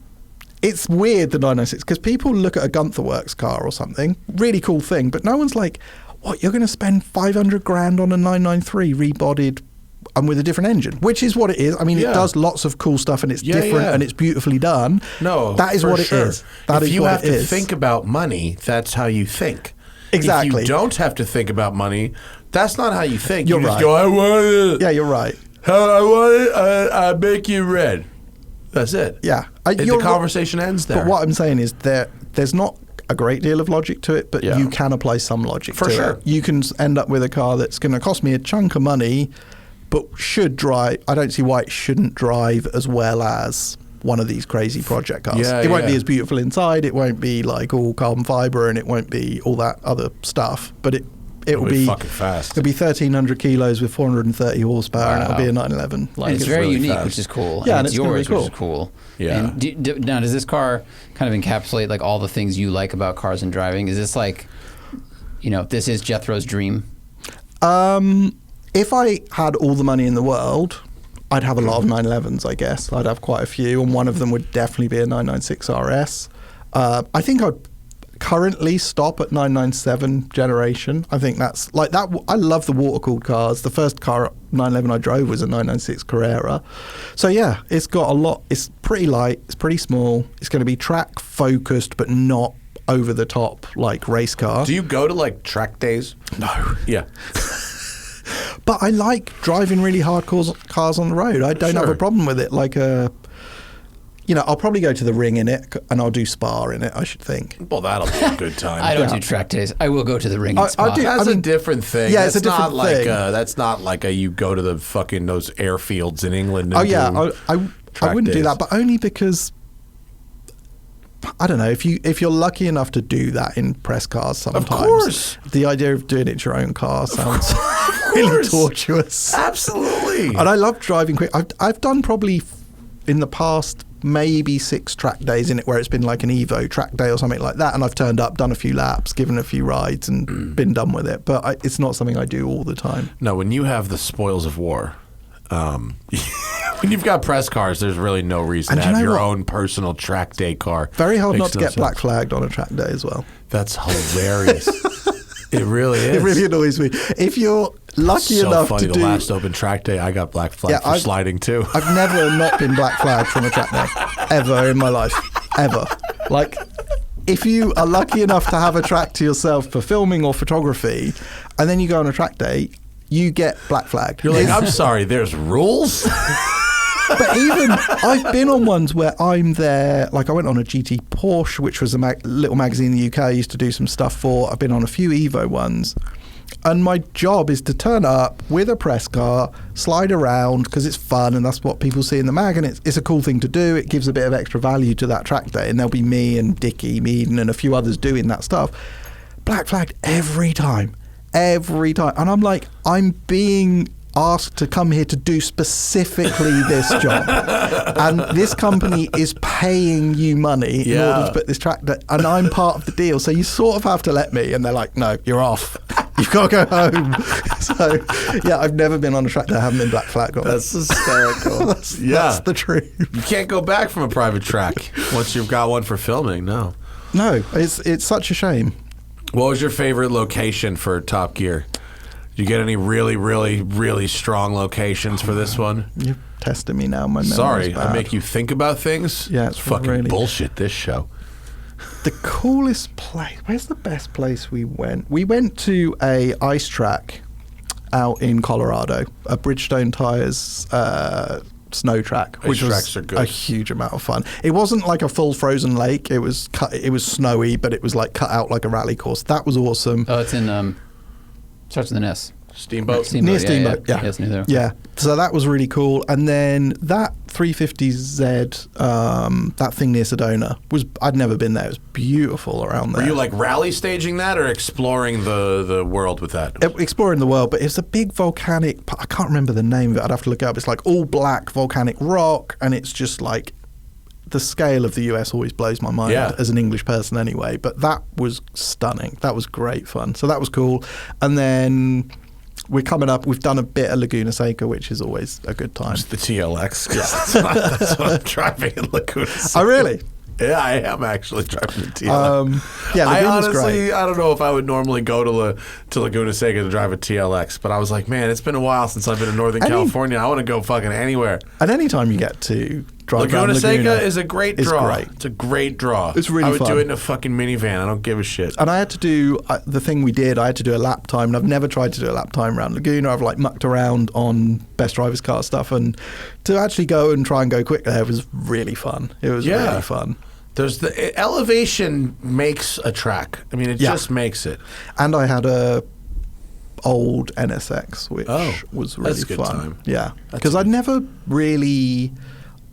Speaker 2: It's weird, the 996, because people look at a Gunther Works car or something, really cool thing, but no one's like, what, you're going to spend $500,000 on a 993 rebodied and with a different engine, which is what it is. I mean,
Speaker 3: Yeah.
Speaker 2: it does lots of cool stuff, and it's
Speaker 3: Yeah,
Speaker 2: different,
Speaker 3: yeah.
Speaker 2: and it's beautifully done.
Speaker 3: No,
Speaker 2: that is
Speaker 3: for
Speaker 2: what
Speaker 3: sure.
Speaker 2: it is. That
Speaker 3: if
Speaker 2: is
Speaker 3: you
Speaker 2: what
Speaker 3: have
Speaker 2: it
Speaker 3: to
Speaker 2: is.
Speaker 3: think about money, that's how you think.
Speaker 2: Exactly.
Speaker 3: If you don't have to think about money, that's not how you think.
Speaker 2: You're
Speaker 3: you just
Speaker 2: right.
Speaker 3: go, I want it.
Speaker 2: Yeah, you're right.
Speaker 3: I want it. I make you red. That's it.
Speaker 2: Yeah.
Speaker 3: The
Speaker 2: You're right.
Speaker 3: conversation ends there.
Speaker 2: But what I'm saying is there's not a great deal of logic to it, but
Speaker 3: Yeah.
Speaker 2: you can apply some logic
Speaker 3: For
Speaker 2: to
Speaker 3: sure.
Speaker 2: it. You can end up with a car that's going to cost me a chunk of money, but should drive. I don't see why it shouldn't drive as well as one of these crazy project cars.
Speaker 3: Yeah,
Speaker 2: it won't be
Speaker 3: yeah.
Speaker 2: as beautiful inside. It won't be like all carbon fiber, and it won't be all that other stuff. But it'll be
Speaker 3: fucking fast.
Speaker 2: It'll be 1,300 kilos with 430 horsepower, and it'll be a 911.
Speaker 4: And it's very
Speaker 3: really
Speaker 4: unique,
Speaker 3: fast.
Speaker 4: which is cool.
Speaker 2: Yeah,
Speaker 4: and
Speaker 2: and
Speaker 4: it's
Speaker 2: it's gonna be
Speaker 4: yours,
Speaker 2: cool.
Speaker 4: which is cool.
Speaker 3: Yeah.
Speaker 4: And now, does this car kind of encapsulate like all the things you like about cars and driving? Is this like, this is Jethro's dream?
Speaker 2: If I had all the money in the world, I'd have a lot of 911s, I guess. I'd have quite a few, and one of them would definitely be a 996 RS. I think I'd currently stop at 997 generation. I think that's like that. I love the water-cooled cars. The first car 911 I drove was a 996 Carrera. So yeah, it's got a lot. It's pretty light. It's pretty small. It's going to be track focused, but not over the top like race car.
Speaker 3: Do you go to like track days?
Speaker 2: No.
Speaker 3: Yeah.
Speaker 2: But I like driving really hard cars on the road. I don't have
Speaker 3: Sure.
Speaker 2: a problem with it. Like I'll probably go to the ring in it, and I'll do spa in it, I should think.
Speaker 3: Well, that'll be a good time.
Speaker 4: I don't do track days. I will go to the ring and
Speaker 2: I
Speaker 4: spot.
Speaker 2: do-
Speaker 3: That's
Speaker 2: I mean,
Speaker 3: a different thing.
Speaker 2: yeah,
Speaker 3: that's
Speaker 2: it's a different
Speaker 3: not like
Speaker 2: thing.
Speaker 3: that's not like you go to the fucking those airfields in England. And
Speaker 2: Oh yeah,
Speaker 3: do
Speaker 2: I
Speaker 3: track
Speaker 2: wouldn't do
Speaker 3: days.
Speaker 2: that, but only because I don't know if you're lucky enough to do that in press cars. Sometimes,
Speaker 3: course.
Speaker 2: the idea of doing it to your own car sounds
Speaker 3: Of
Speaker 2: really
Speaker 3: course.
Speaker 2: tortuous.
Speaker 3: Absolutely.
Speaker 2: And I love driving quick. I've done probably in the past maybe 6 track days in it where it's been like an Evo track day or something like that, and I've turned up, done a few laps, given a few rides, and been done with it. But it's not something I do all the time.
Speaker 3: No, when you have the spoils of war, when you've got press cars, there's really no reason
Speaker 2: And
Speaker 3: to
Speaker 2: you
Speaker 3: have
Speaker 2: know
Speaker 3: your
Speaker 2: what?
Speaker 3: own personal track day car.
Speaker 2: Very hard
Speaker 3: Makes
Speaker 2: not to
Speaker 3: no
Speaker 2: get black
Speaker 3: sense.
Speaker 2: flagged on a track day as well.
Speaker 3: That's hilarious. It really is.
Speaker 2: It really annoys me. If you're lucky
Speaker 3: so
Speaker 2: enough
Speaker 3: funny.
Speaker 2: to
Speaker 3: The
Speaker 2: do,
Speaker 3: last open track day, I got black flag
Speaker 2: Yeah,
Speaker 3: for sliding too.
Speaker 2: I've never not been black flagged from a track day ever in my life, ever. Like, if you are lucky enough to have a track to yourself for filming or photography, and then you go on a track day, you get black flagged.
Speaker 3: You're like, I'm sorry, there's rules?
Speaker 2: But even I've been on ones where I'm there. Like I went on a GT Porsche, which was a little magazine in the UK I used to do some stuff for. I've been on a few Evo ones. And my job is to turn up with a press car, slide around because it's fun and that's what people see in the mag, and it's a cool thing to do. It gives a bit of extra value to that track day, and there'll be me and Dickie, Meaden, and a few others doing that stuff. Black flagged every time. And I'm like, I'm being asked to come here to do specifically this job, and this company is paying you money in order to put this track day, and I'm part of the deal, so you sort of have to let me. And they're like, no, you're off. You've got to go home. So, yeah, I've never been on a track that I haven't been black flagged on.
Speaker 3: That's hysterical.
Speaker 2: That's the truth.
Speaker 3: You can't go back from a private track once you've got one for filming. No.
Speaker 2: No, it's such a shame.
Speaker 3: What was your favorite location for Top Gear? Did you get any really, really, really strong locations for this one?
Speaker 2: You're testing me now. My memory's
Speaker 3: Sorry,
Speaker 2: bad.
Speaker 3: I make you think about things?
Speaker 2: Yeah, it's
Speaker 3: fucking
Speaker 2: really-
Speaker 3: bullshit, this show.
Speaker 2: The coolest place. Where's the best place we went? We went to a ice track out in Colorado, a Bridgestone Tires snow track, which
Speaker 3: Ice
Speaker 2: was
Speaker 3: tracks are good.
Speaker 2: a huge amount of fun. It wasn't like a full frozen lake. It was snowy, but it was like cut out like a rally course. That was awesome.
Speaker 4: Oh, it's in starts with an S.
Speaker 3: Steamboat?
Speaker 2: Near Steamboat, yeah.
Speaker 4: Yes, near there.
Speaker 2: Yeah, so that was really cool. And then that 350Z, that thing near Sedona, I'd never been there. It was beautiful around there.
Speaker 3: Were you like rally staging that or exploring the world with that?
Speaker 2: Exploring the world, but it's a big volcanic, I can't remember the name of it, I'd have to look it up. It's like all black volcanic rock, and it's just like, the scale of the US always blows my mind as an English person anyway, but that was stunning. That was great fun. So that was cool. And then we're coming up, we've done a bit of Laguna Seca, which is always a good time.
Speaker 3: It's the TLX. 'Cause that's what I'm driving in Laguna Seca.
Speaker 2: Oh, really?
Speaker 3: Yeah, I am actually driving the TLX.
Speaker 2: Yeah,
Speaker 3: I
Speaker 2: Laguna's
Speaker 3: honestly,
Speaker 2: great.
Speaker 3: I don't know if I would normally go to Laguna Seca to drive a TLX, but I was like, man, it's been a while since I've been in Northern California. I want to go fucking anywhere.
Speaker 2: And anytime you get to drive around
Speaker 3: Laguna
Speaker 2: Laguna
Speaker 3: Seca is a great
Speaker 2: it's
Speaker 3: draw.
Speaker 2: great.
Speaker 3: It's a great draw.
Speaker 2: It's really
Speaker 3: I would
Speaker 2: fun.
Speaker 3: do it in a fucking minivan. I don't give a shit.
Speaker 2: And I had to do the thing we did. I had to do a lap time, and I've never tried to do a lap time around Laguna. I've like mucked around on best drivers car stuff, and to actually go and try and go quick there was really fun. It was really fun.
Speaker 3: There's the elevation makes a track. I mean, it just makes it.
Speaker 2: And I had a old NSX, which was really
Speaker 3: that's a good
Speaker 2: fun.
Speaker 3: time.
Speaker 2: Yeah, because I'd never really.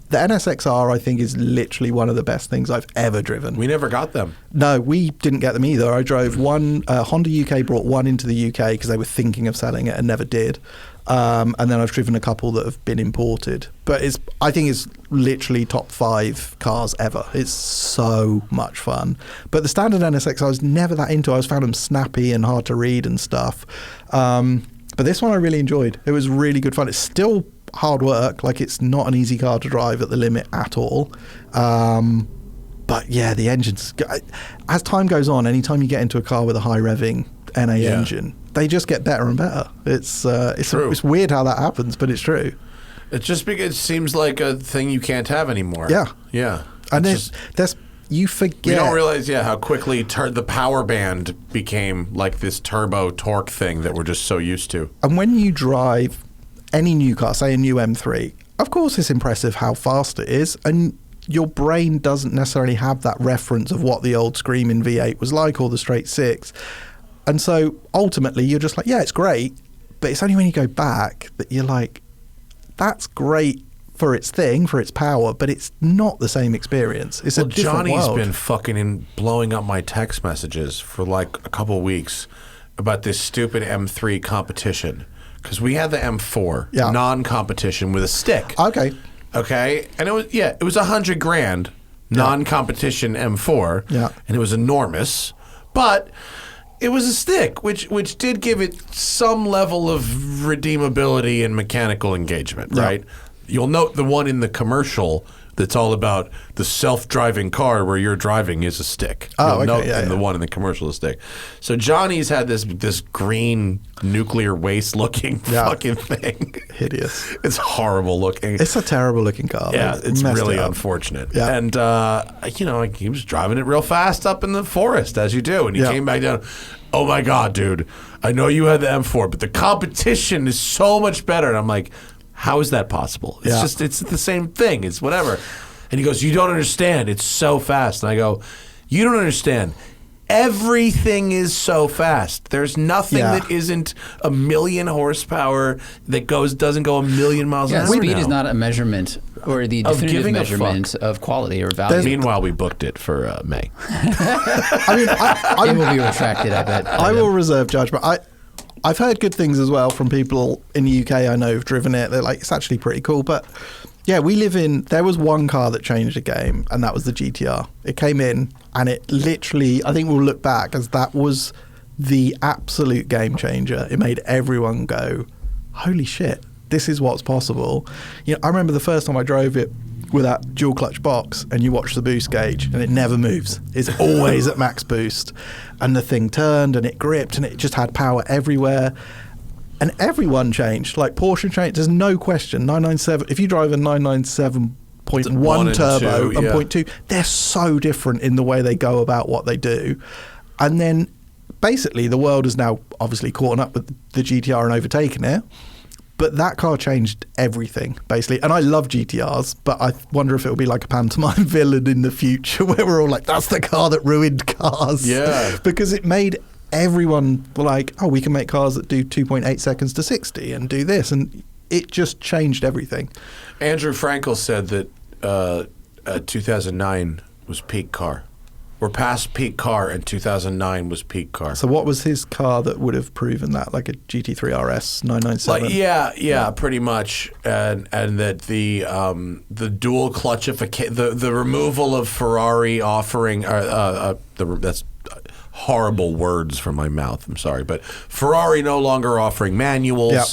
Speaker 2: The NSXR, I think, is literally one of the best things I've ever driven.
Speaker 3: We never got them.
Speaker 2: No, we didn't get them either. I drove one. Honda UK brought one into the UK because they were thinking of selling it and never did. And then I've driven a couple that have been imported. But I think it's literally top 5 cars ever. It's so much fun. But the standard NSX I was never that into. I always found them snappy and hard to read and stuff. But this one I really enjoyed. It was really good fun. It's still hard work. Like, it's not an easy car to drive at the limit at all. But yeah, the engines, as time goes on, anytime you get into a car with a high revving NA engine, they just get better and better. It's weird how that happens, but it's true.
Speaker 3: It's just because it seems like a thing you can't have anymore. Yeah.
Speaker 2: And you forget.
Speaker 3: You don't realize, how quickly the power band became like this turbo torque thing that we're just so used to.
Speaker 2: And when you drive any new car, say a new M3, of course it's impressive how fast it is, and your brain doesn't necessarily have that reference of what the old screaming V8 was like or the straight 6. And so ultimately you're just like, yeah, it's great, but it's only when you go back that you're like, that's great for its thing, for its power, but it's not the same experience. It's a different
Speaker 3: Johnny's
Speaker 2: world.
Speaker 3: been fucking blowing up my text messages for like a couple weeks about this stupid M3 competition. Because we had the M4 non-competition with a stick.
Speaker 2: Okay.
Speaker 3: And it was $100,000 non-competition M4.
Speaker 2: Yeah.
Speaker 3: And it was enormous, but it was a stick, which did give it some level of redeemability and mechanical engagement, right? You'll note the one in the commercial that's all about the self-driving car where you're driving is a stick. You'll note the one in the commercial is a stick. So Johnny's had this green nuclear waste looking fucking thing.
Speaker 2: Hideous.
Speaker 3: It's horrible looking.
Speaker 2: It's a terrible looking car.
Speaker 3: Yeah, it's really unfortunate.
Speaker 2: Yeah.
Speaker 3: And, he was driving it real fast up in the forest, as you do. And he came back down. Oh, my God, dude. I know you had the M4, but the competition is so much better. And I'm like, how is that possible? It's it's the same thing. It's whatever. And he goes, you don't understand. It's so fast. And I go, you don't understand. Everything is so fast. There's nothing that isn't 1,000,000 horsepower that doesn't go 1,000,000 miles an hour.
Speaker 4: Speed is not a measurement or the definitive measurement of quality or value.
Speaker 3: Meanwhile, we booked it for May.
Speaker 4: It will be retracted, I bet.
Speaker 2: I will reserve judgment. I've heard good things as well from people in the UK I know who've driven it. They're like, it's actually pretty cool. But yeah, there was one car that changed the game, and that was the GTR. It came in, and it literally, I think we'll look back as that was the absolute game changer. It made everyone go, holy shit, this is what's possible. I remember the first time I drove it with that dual clutch box, and you watch the boost gauge and it never moves. It's always at max boost, and the thing turned and it gripped and it just had power everywhere, and everyone changed. Like Porsche changed, there's no question. 997, if you drive a 997.1 turbo and 0.2, they're so different in the way they go about what they do. And then basically the world has now obviously caught up with the GTR and overtaken it. But that car changed everything, basically. And I love GTRs, but I wonder if it'll be like a pantomime villain in the future where we're all like, that's the car that ruined cars.
Speaker 3: Yeah.
Speaker 2: Because it made everyone like, oh, we can make cars that do 2.8 seconds to 60 and do this. And it just changed everything.
Speaker 3: Andrew Frankel said that 2009 was peak car. We're past peak car, and 2009 was peak car.
Speaker 2: So what was his car that would have proven that, like a GT3 RS 997?
Speaker 3: Like, yeah, pretty much, and that the dual clutchification, the removal of Ferrari offering, that's horrible words from my mouth. I'm sorry, but Ferrari no longer offering manuals.
Speaker 2: Yep.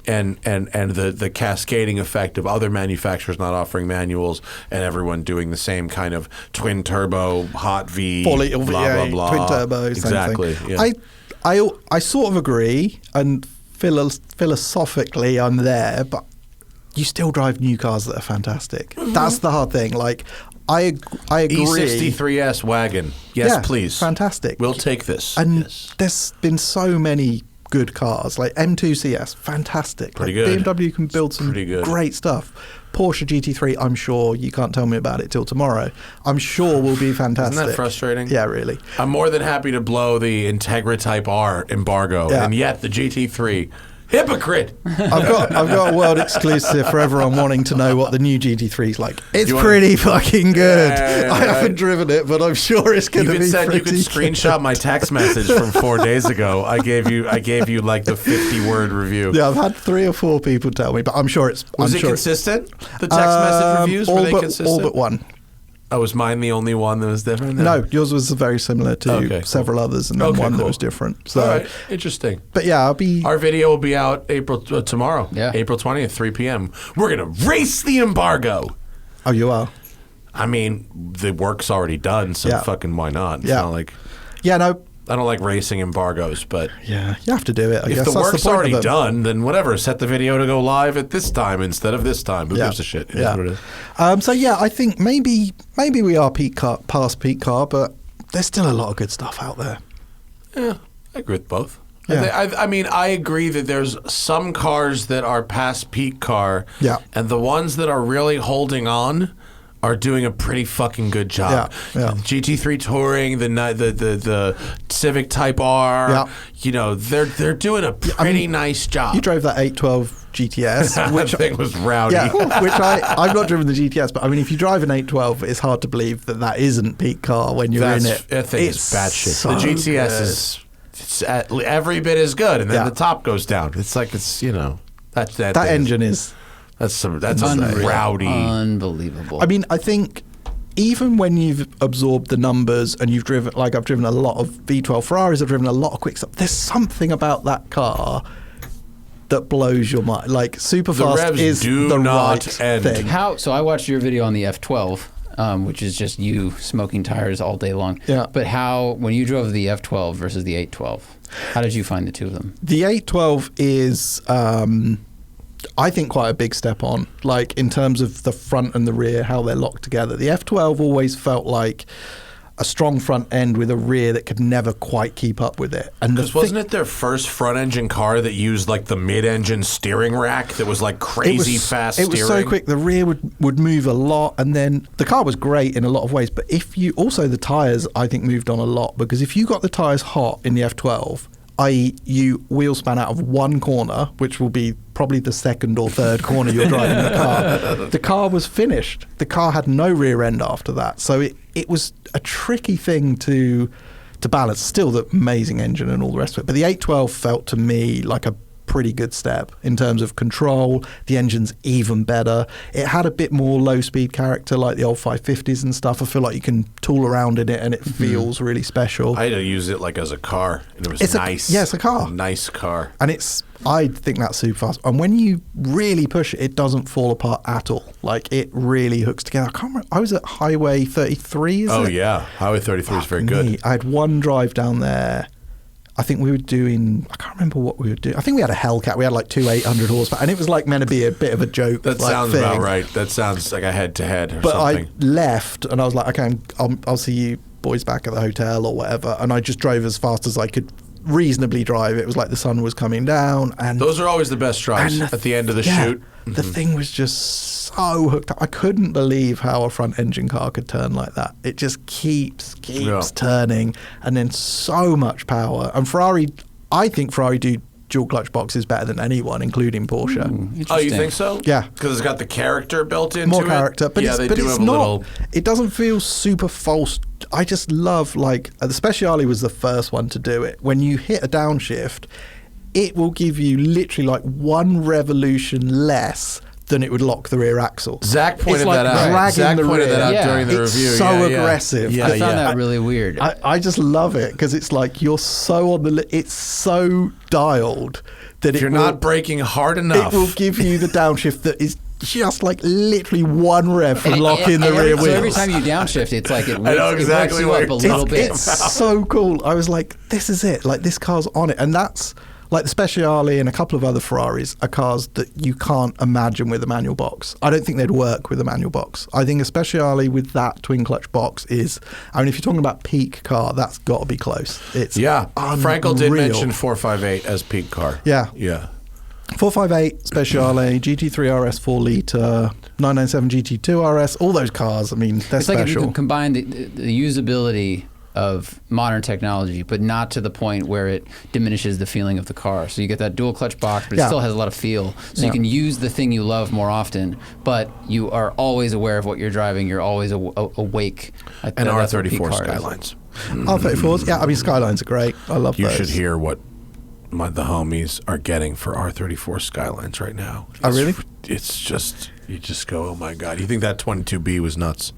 Speaker 3: And the cascading effect of other manufacturers not offering manuals and everyone doing the same kind of twin turbo, hot V,
Speaker 2: 4 litre
Speaker 3: blah, blah, blah.
Speaker 2: twin turbo,
Speaker 3: Exactly.
Speaker 2: Same thing. Yeah. I sort of agree, and philosophically I'm there, but you still drive new cars that are fantastic. Mm-hmm. That's the hard thing. Like, I agree.
Speaker 3: E63S wagon. Yes, please.
Speaker 2: Fantastic.
Speaker 3: We'll take this.
Speaker 2: And there's been so many good cars, like M2 CS, fantastic.
Speaker 3: Pretty
Speaker 2: like
Speaker 3: good.
Speaker 2: BMW can build some great stuff. Porsche GT3, I'm sure you can't tell me about it till tomorrow. I'm sure will be fantastic.
Speaker 3: Isn't that frustrating?
Speaker 2: Yeah, really.
Speaker 3: I'm more than happy to blow the Integra Type R embargo,
Speaker 2: Yeah.
Speaker 3: and yet the GT3, hypocrite.
Speaker 2: I've got a world exclusive for everyone wanting to know what the new GT3 is like. It's
Speaker 3: You want-
Speaker 2: pretty fucking good.
Speaker 3: Yeah,
Speaker 2: I haven't driven it, but I'm sure it's going to be
Speaker 3: You
Speaker 2: pretty
Speaker 3: could screenshot my text message from 4 days ago. I gave you like the 50-word review.
Speaker 2: Yeah, I've had 3 or 4 people tell me, but I'm sure it's.
Speaker 3: Was
Speaker 2: I'm
Speaker 3: it
Speaker 2: sure
Speaker 3: consistent? The text message reviews, were they consistent?
Speaker 2: All but one.
Speaker 3: Oh, was mine the only one that was different? then?
Speaker 2: No, yours was very similar to
Speaker 3: Okay, cool.
Speaker 2: several others, and then
Speaker 3: Okay,
Speaker 2: one that
Speaker 3: cool.
Speaker 2: was different. So,
Speaker 3: All right, interesting.
Speaker 2: but yeah, I'll be.
Speaker 3: Our video will be out tomorrow.
Speaker 4: Yeah.
Speaker 3: April 20th, 3 p.m. We're going to race the embargo.
Speaker 2: Oh, you are.
Speaker 3: I mean, the work's already done, so
Speaker 2: Yeah.
Speaker 3: fucking why not? It's
Speaker 2: Yeah.
Speaker 3: not like
Speaker 2: Yeah, no.
Speaker 3: I don't like racing embargoes, but
Speaker 2: Yeah, you have to do it. I
Speaker 3: if
Speaker 2: guess
Speaker 3: the
Speaker 2: that's
Speaker 3: work's
Speaker 2: the point
Speaker 3: already
Speaker 2: of them.
Speaker 3: done, then whatever. Set the video to go live at this time instead of this time. Who gives a shit? It is what it is.
Speaker 2: So yeah, I think maybe we are past peak car, but there's still a lot of good stuff out there.
Speaker 3: Yeah, I agree with both.
Speaker 2: Yeah.
Speaker 3: I mean, I agree that there's some cars that are past peak car,
Speaker 2: Yeah.
Speaker 3: and the ones that are really holding on are doing a pretty fucking good job.
Speaker 2: Yeah, yeah.
Speaker 3: GT3 Touring, the Civic Type R,
Speaker 2: Yeah.
Speaker 3: you know, they're doing a pretty nice job.
Speaker 2: You drove that 812 GTS, which
Speaker 3: That thing was rowdy.
Speaker 2: yeah, which I've not driven the GTS, but I mean, if you drive an 812, it's hard to believe that isn't peak car when you're in it.
Speaker 3: That thing
Speaker 2: It's
Speaker 3: is bad shit.
Speaker 2: so
Speaker 3: The GTS
Speaker 2: good.
Speaker 3: is it's every bit as good, and then
Speaker 2: Yeah.
Speaker 3: the top goes down. It's like that
Speaker 2: that
Speaker 3: thing is-
Speaker 2: engine is.
Speaker 3: That's a
Speaker 4: Unreal.
Speaker 3: rowdy.
Speaker 4: Unbelievable.
Speaker 2: I mean, I think even when you've absorbed the numbers and you've driven, like I've driven a lot of V12 Ferraris, I've driven a lot of quick stuff. There's something about that car that blows your mind. Like super
Speaker 3: The
Speaker 2: fast
Speaker 3: revs
Speaker 2: is
Speaker 3: do
Speaker 2: the
Speaker 3: not
Speaker 2: right
Speaker 3: end.
Speaker 2: thing.
Speaker 4: So I watched your video on the F12, which is just you smoking tires all day long.
Speaker 2: Yeah.
Speaker 4: But when you drove the F12 versus the 812, how did you find the two of them?
Speaker 2: The 812 is, I think, quite a big step on, like in terms of the front and the rear, how they're locked together. The F12 always felt like a strong front end with a rear that could never quite keep up with it. And
Speaker 3: Because wasn't it their first front engine car that used like the mid engine steering rack that was like crazy fast
Speaker 2: It
Speaker 3: steering?
Speaker 2: was so quick. The rear would move a lot, and then the car was great in a lot of ways. But if you also the tires, I think moved on a lot, because if you got the tires hot in the F12, i.e., you wheel span out of one corner, which will be probably the second or third corner you're driving the car was finished. The car had no rear end after that, so it was a tricky thing to balance. Still, the amazing engine and all the rest of it, but the 812 felt to me like a pretty good step in terms of control. The engine's even better. It had a bit more low-speed character like the old 550s and stuff. I feel like you can tool around in it and it feels really special.
Speaker 3: I had to use it like as a car, and it was
Speaker 2: It's
Speaker 3: nice.
Speaker 2: it's a car.
Speaker 3: A nice car.
Speaker 2: And I think that's super fast. And when you really push it, it doesn't fall apart at all. Like, it really hooks together. I can't remember. I was at Highway 33, is
Speaker 3: Oh
Speaker 2: it?
Speaker 3: yeah, Highway 33 is very good.
Speaker 2: I had one drive down there. I think we were doing, I can't remember what we were doing. I think we had a Hellcat. We had like 800 horsepower. And it was like meant to be a bit of a joke.
Speaker 3: That
Speaker 2: like,
Speaker 3: sounds
Speaker 2: thing.
Speaker 3: about right. That sounds like a head-to-head or
Speaker 2: But
Speaker 3: something.
Speaker 2: I left and I was like, okay, I'll see you boys back at the hotel or whatever. And I just drove as fast as I could reasonably drive. It was like the sun was coming down. And
Speaker 3: Those are always the best drives
Speaker 2: and
Speaker 3: at the end of the
Speaker 2: yeah,
Speaker 3: shoot.
Speaker 2: The thing was just so hooked up. I couldn't believe how a front engine car could turn like that. It just keeps
Speaker 3: Yeah.
Speaker 2: turning, and then so much power. And I think Ferrari do dual clutch boxes better than anyone, including Porsche.
Speaker 3: Oh, you think so?
Speaker 2: Yeah.
Speaker 3: Because it's got the character built into
Speaker 2: More
Speaker 3: it?
Speaker 2: character, but
Speaker 3: yeah,
Speaker 2: it's,
Speaker 3: they
Speaker 2: but
Speaker 3: do
Speaker 2: it's
Speaker 3: have a
Speaker 2: not.
Speaker 3: little...
Speaker 2: It doesn't feel super false. I just love the Speciale was the first one to do it. When you hit a downshift, it will give you literally like one revolution less than it would lock the rear axle.
Speaker 3: Zach pointed
Speaker 2: It's like
Speaker 3: that out.
Speaker 2: dragging
Speaker 3: Zach
Speaker 2: the
Speaker 3: pointed
Speaker 2: rear.
Speaker 3: that out
Speaker 4: Yeah.
Speaker 3: during the
Speaker 2: It's
Speaker 3: review.
Speaker 2: so
Speaker 3: yeah,
Speaker 2: aggressive.
Speaker 3: Yeah,
Speaker 4: I found
Speaker 3: yeah.
Speaker 4: that really weird.
Speaker 2: I just love it because it's like you're so on the. It's so dialed that
Speaker 3: If you're not braking hard enough.
Speaker 2: It will give you the downshift that is just like literally one rev for
Speaker 4: And-
Speaker 2: locking
Speaker 4: and
Speaker 2: the rear
Speaker 4: so
Speaker 2: wheels.
Speaker 4: every time you downshift, it's like it
Speaker 3: I know
Speaker 4: wakes,
Speaker 3: exactly
Speaker 4: it
Speaker 3: what
Speaker 4: wakes you up a
Speaker 3: you're
Speaker 4: little bit.
Speaker 2: It's so cool. I was like, this is it. Like, this car's on it. And that's like the Speciale and a couple of other Ferraris are cars that you can't imagine with a manual box. I don't think they'd work with a manual box. I think a Speciale with that twin clutch box is, I mean, if you're talking about peak car, that's got to be close. It's
Speaker 3: Yeah.
Speaker 2: unreal.
Speaker 3: Frankel did mention 458 as peak car.
Speaker 2: Yeah.
Speaker 3: Yeah.
Speaker 2: 458 Speciale, GT3 RS 4 litre, 997 GT2 RS, all those cars. I mean, they're
Speaker 4: It's like if you
Speaker 2: special.
Speaker 4: can combine the usability of modern technology, but not to the point where it diminishes the feeling of the car. So you get that dual clutch box, but it
Speaker 2: Yeah.
Speaker 4: still has a lot of feel. So you can use the thing you love more often, but you are always aware of what you're driving. You're always awake.
Speaker 3: And
Speaker 4: That's what
Speaker 3: R34
Speaker 4: P car is.
Speaker 3: Skylines.
Speaker 2: R34s, yeah, I mean, Skylines are great. I love
Speaker 3: You
Speaker 2: those.
Speaker 3: should hear what the homies are getting for R34 Skylines right now.
Speaker 2: Oh, really?
Speaker 3: It's just, you just go, oh my God. You think that 22B was nuts?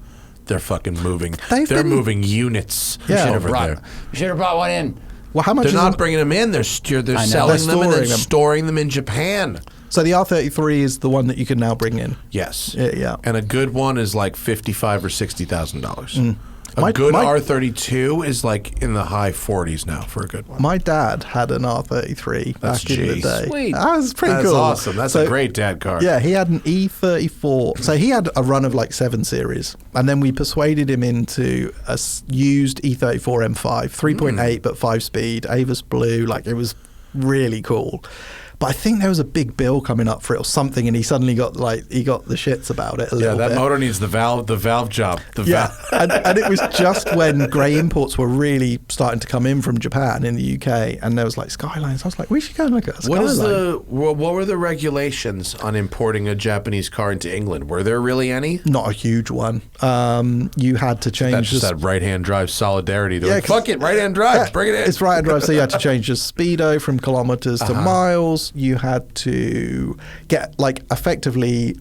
Speaker 3: They're fucking moving.
Speaker 2: They've
Speaker 3: They're
Speaker 2: been-
Speaker 3: moving units
Speaker 2: Yeah.
Speaker 3: over there.
Speaker 4: You should have brought one in.
Speaker 2: Well, how much
Speaker 3: They're
Speaker 2: is
Speaker 3: not
Speaker 2: it?
Speaker 3: bringing them in. They're selling
Speaker 2: They're
Speaker 3: them and then
Speaker 2: storing them.
Speaker 3: storing them in Japan.
Speaker 2: So the R33 is the one that you can now bring in.
Speaker 3: Yes.
Speaker 2: Yeah.
Speaker 3: And a good one is like $55,000 or $60,000. A
Speaker 2: My-
Speaker 3: good
Speaker 2: my-
Speaker 3: R32 is like in the high 40s now for a good one.
Speaker 2: My dad had an R33
Speaker 3: That's
Speaker 2: back in the
Speaker 3: G.
Speaker 2: day.
Speaker 4: Sweet.
Speaker 2: That was pretty
Speaker 3: That's
Speaker 2: cool.
Speaker 3: awesome. That's a great dad car.
Speaker 2: Yeah, he had an E34. So he had a run of like 7 series. And then we persuaded him into a used E34 M5, 3.8, but 5-speed, Avis Blue. Like, it was really cool. But I think there was a big bill coming up for it or something, and he suddenly got the shits about it a
Speaker 3: Yeah,
Speaker 2: little
Speaker 3: that
Speaker 2: bit.
Speaker 3: motor needs the valve job.
Speaker 2: Yeah, and it was just when grey imports were really starting to come in from Japan in the UK, and there was like Skylines. I was like, we should go and look at a Skyline.
Speaker 3: What were the regulations on importing a Japanese car into England? Were there really any?
Speaker 2: Not a huge one. You had to change.
Speaker 3: That's just
Speaker 2: the-
Speaker 3: that right-hand drive solidarity. They're
Speaker 2: Yeah,
Speaker 3: like,
Speaker 2: 'cause-
Speaker 3: fuck it, right-hand drive,
Speaker 2: Yeah,
Speaker 3: bring it in.
Speaker 2: It's right-hand drive, so you had to change the speedo from kilometers to miles. You had to get like effectively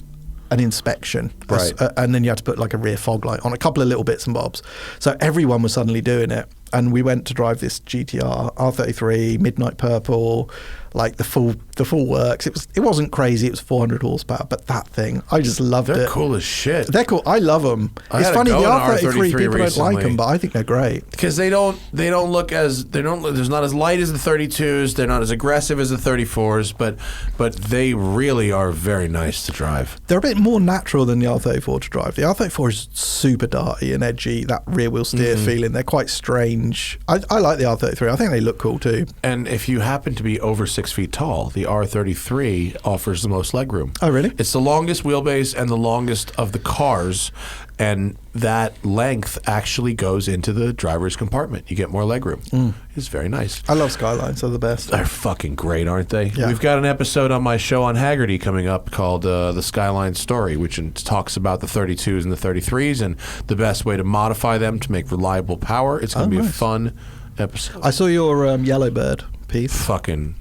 Speaker 2: an inspection,
Speaker 3: Right.
Speaker 2: And then you had to put like a rear fog light on, a couple of little bits and bobs. So everyone was suddenly doing it, and we went to drive this GTR R33 Midnight Purple, like the full works. It wasn't crazy. It was 400 horsepower, but that thing, I just loved
Speaker 3: They're
Speaker 2: it.
Speaker 3: cool as shit.
Speaker 2: They're cool. I love them.
Speaker 3: I
Speaker 2: It's
Speaker 3: had a
Speaker 2: funny, the
Speaker 3: go in
Speaker 2: R33
Speaker 3: R33
Speaker 2: people don't like
Speaker 3: recently.
Speaker 2: them, but I think they're great.
Speaker 3: Because they don't look as there's not as light as the 32s. They're not as aggressive as the 34s, but they really are very nice to drive.
Speaker 2: They're a bit more natural than the R34 to drive. The R34 is super darty and edgy, that rear wheel steer feeling. They're quite strange. I like the R33. I think they look cool too.
Speaker 3: And if you happen to be over 6 feet tall, the R33 offers the most legroom.
Speaker 2: Oh, really?
Speaker 3: It's the longest wheelbase and the longest of the cars, and that length actually goes into the driver's compartment. You get more legroom. It's very nice.
Speaker 2: I love Skylines. They're the best.
Speaker 3: They're fucking great, aren't they?
Speaker 2: Yeah.
Speaker 3: We've got an episode on my show on Haggerty coming up called The Skyline Story, which talks about the 32s and the 33s and the best way to modify them to make reliable power. It's going to be a
Speaker 2: nice.
Speaker 3: fun episode.
Speaker 2: I saw your Yellowbird piece.
Speaker 3: Fucking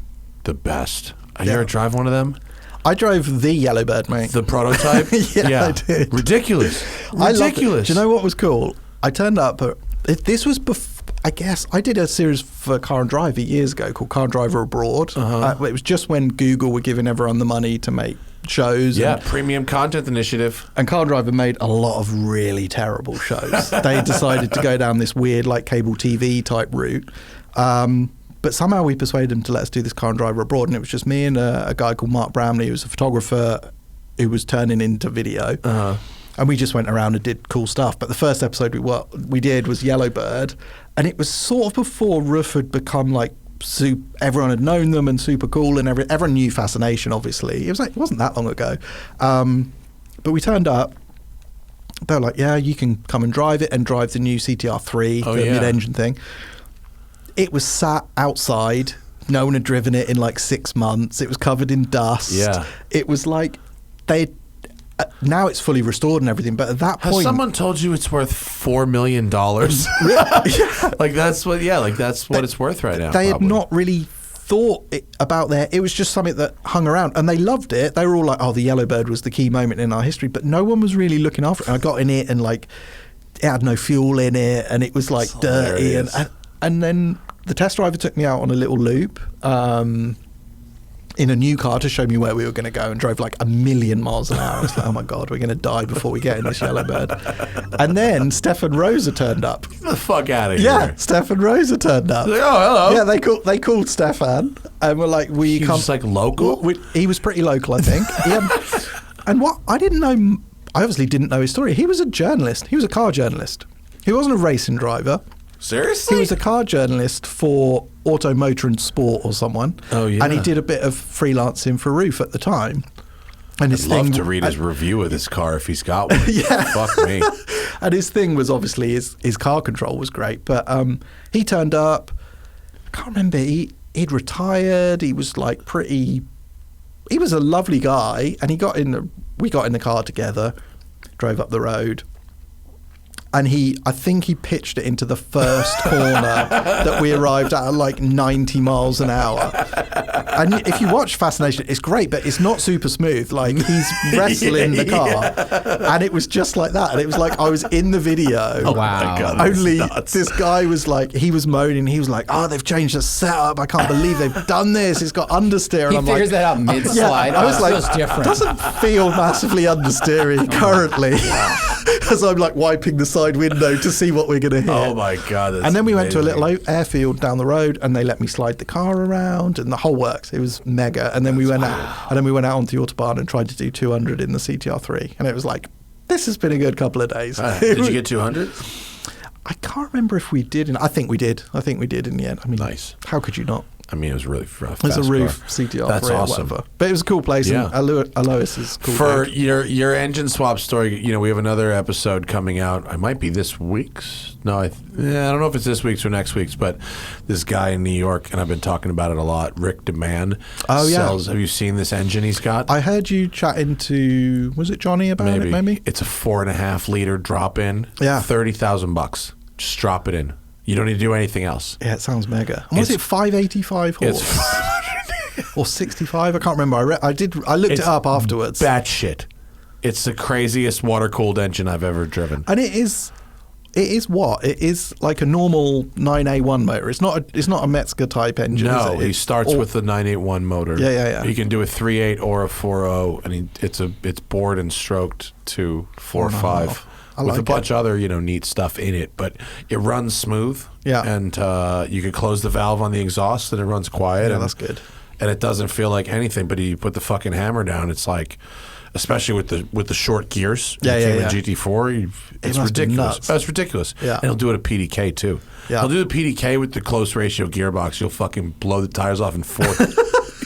Speaker 3: the best. You
Speaker 2: Yeah.
Speaker 3: ever drive one of them?
Speaker 2: I drove the Yellowbird, mate.
Speaker 3: The prototype?
Speaker 2: Yeah, I did.
Speaker 3: Ridiculous.
Speaker 2: I loved it.
Speaker 3: Ridiculous.
Speaker 2: Do you know what was cool? I turned up. This was I guess I did a series for Car and Driver years ago called Car and Driver Abroad. It was just when Google were giving everyone the money to make shows.
Speaker 3: Yeah,
Speaker 2: and,
Speaker 3: premium content initiative.
Speaker 2: and Car and Driver made a lot of really terrible shows. They decided to go down this weird like cable TV type route. But somehow we persuaded them to let us do this Car and Driver Abroad, and it was just me and a guy called Mark Bramley, who was a photographer who was turning into video. And we just went around and did cool stuff. But the first episode we did was Yellowbird, and it was sort of before Roof had become like everyone had known them and super cool, and everyone knew Fascination. Obviously, it wasn't that long ago. But we turned up. They were like, "Yeah, you can come and drive it, and drive the new CTR3, the mid-engine thing." It was sat outside. No one had driven it in like 6 months. It was covered in dust.
Speaker 3: Yeah.
Speaker 2: It was like now it's fully restored and everything, but at that
Speaker 3: Has
Speaker 2: point,
Speaker 3: someone told you it's worth $4 million? Like that's what it's worth right now.
Speaker 2: they had
Speaker 3: probably.
Speaker 2: not really thought about it was just something that hung around, and they loved it. They were all like, "Oh, the Yellowbird was the key moment in our history," but no one was really looking after it. And I got in it, and like it had no fuel in it, and it was like dirty, and then the test driver took me out on a little loop in a new car to show me where we were going to go, and drove like 1,000,000 miles an hour. I was like, "Oh my god, we're going to die before we get in this Yellowbird." And then Stefan Rosa turned up.
Speaker 3: Get the fuck out of here.
Speaker 2: Yeah, Stefan Rosa turned up.
Speaker 3: Like, oh, hello.
Speaker 2: Yeah, they called Stefan and were like, "Will you
Speaker 3: He
Speaker 2: come?"
Speaker 3: was like local.
Speaker 2: He was pretty local, I think. And what I didn't know, I obviously didn't know his story. He was a journalist. He was a car journalist. He wasn't a racing driver.
Speaker 3: Seriously?
Speaker 2: He was a car journalist for Auto, Motor and Sport or someone.
Speaker 3: Oh, yeah.
Speaker 2: And he did a bit of freelancing for Roof at the time. And
Speaker 3: I'd love to read his review of this car if he's got one.
Speaker 2: Yeah.
Speaker 3: Fuck me.
Speaker 2: And his thing was obviously his car control was great. But he turned up. I can't remember. He'd retired. He was like pretty. He was a lovely guy. And we got in the car together, drove up the road. And I think he pitched it into the first corner that we arrived at like 90 miles an hour. And if you watch Fascination, it's great, but it's not super smooth. Like he's wrestling the car, and it was just like that. And it was like I was in the video.
Speaker 4: Oh, wow.
Speaker 3: my God,
Speaker 2: Only
Speaker 3: nuts.
Speaker 2: this guy was like, he was moaning. He was like, "Oh, they've changed the setup. I can't believe they've done this. It's got understeer." And
Speaker 4: He
Speaker 2: I'm
Speaker 4: figures
Speaker 2: like,
Speaker 4: that out mid-slide.
Speaker 2: I was
Speaker 4: It
Speaker 2: like,
Speaker 4: feels different.
Speaker 2: it doesn't feel massively understeery currently. As I'm like wiping the side window to see what we're going to hear.
Speaker 3: Oh my God. That's
Speaker 2: And then we went to a
Speaker 3: amazing.
Speaker 2: little airfield down the road, and they let me slide the car around, and the whole works. It was mega. And then we went out, and then we went out onto the autobahn and tried to do 200 in the CTR3, and it was like, this has been a good couple of days.
Speaker 3: Did you get 200?
Speaker 2: I can't remember if we did. I think we did. I think we did in the end. I mean,
Speaker 3: Nice.
Speaker 2: How could you not?
Speaker 3: I mean, it was really rough.
Speaker 2: There's a
Speaker 3: fast
Speaker 2: Roof
Speaker 3: car.
Speaker 2: CTR3
Speaker 3: That's
Speaker 2: or
Speaker 3: awesome.
Speaker 2: whatever. But it was a cool place.
Speaker 3: Yeah.
Speaker 2: And Alois is cool.
Speaker 3: For
Speaker 2: dude.
Speaker 3: your engine swap story, you know, we have another episode coming out. I might be this week's. No, I don't know if it's this week's or next week's, but this guy in New York, and I've been talking about it a lot, Rick DeMann.
Speaker 2: Oh, yeah.
Speaker 3: Have you seen this engine he's got?
Speaker 2: I heard you chatting to, was it Johnny about it maybe?
Speaker 3: It's a 4.5 liter drop in.
Speaker 2: Yeah.
Speaker 3: $30,000. Just drop it in. You don't need to do anything else.
Speaker 2: Yeah, it sounds mega. And was
Speaker 3: It's-
Speaker 2: it 585 horse?
Speaker 3: It's
Speaker 2: or 65? I can't remember. I looked it up afterwards.
Speaker 3: batshit. It's the craziest water cooled engine I've ever driven.
Speaker 2: And it is what? It is like a normal 9A1 motor. It's not a Metzger type engine.
Speaker 3: No,
Speaker 2: is it?
Speaker 3: he starts with the 981 motor.
Speaker 2: Yeah.
Speaker 3: He can do a 3.8 or a 4.0, and it's bored and stroked to 4.5
Speaker 2: I
Speaker 3: with
Speaker 2: like
Speaker 3: a bunch of other neat stuff in it. But it runs smooth.
Speaker 2: Yeah.
Speaker 3: and you can close the valve on the exhaust, and it runs quiet.
Speaker 2: Yeah,
Speaker 3: and
Speaker 2: that's good.
Speaker 3: And it doesn't feel like anything. But you put the fucking hammer down, it's like, especially with the short gears.
Speaker 2: Yeah.
Speaker 3: GT4, it's
Speaker 2: must be
Speaker 3: ridiculous.
Speaker 2: nuts.
Speaker 3: That's ridiculous.
Speaker 2: Yeah.
Speaker 3: And he'll do it at PDK too.
Speaker 2: Yeah.
Speaker 3: He'll do the PDK with the close ratio gearbox. You'll fucking blow the tires off in fourth.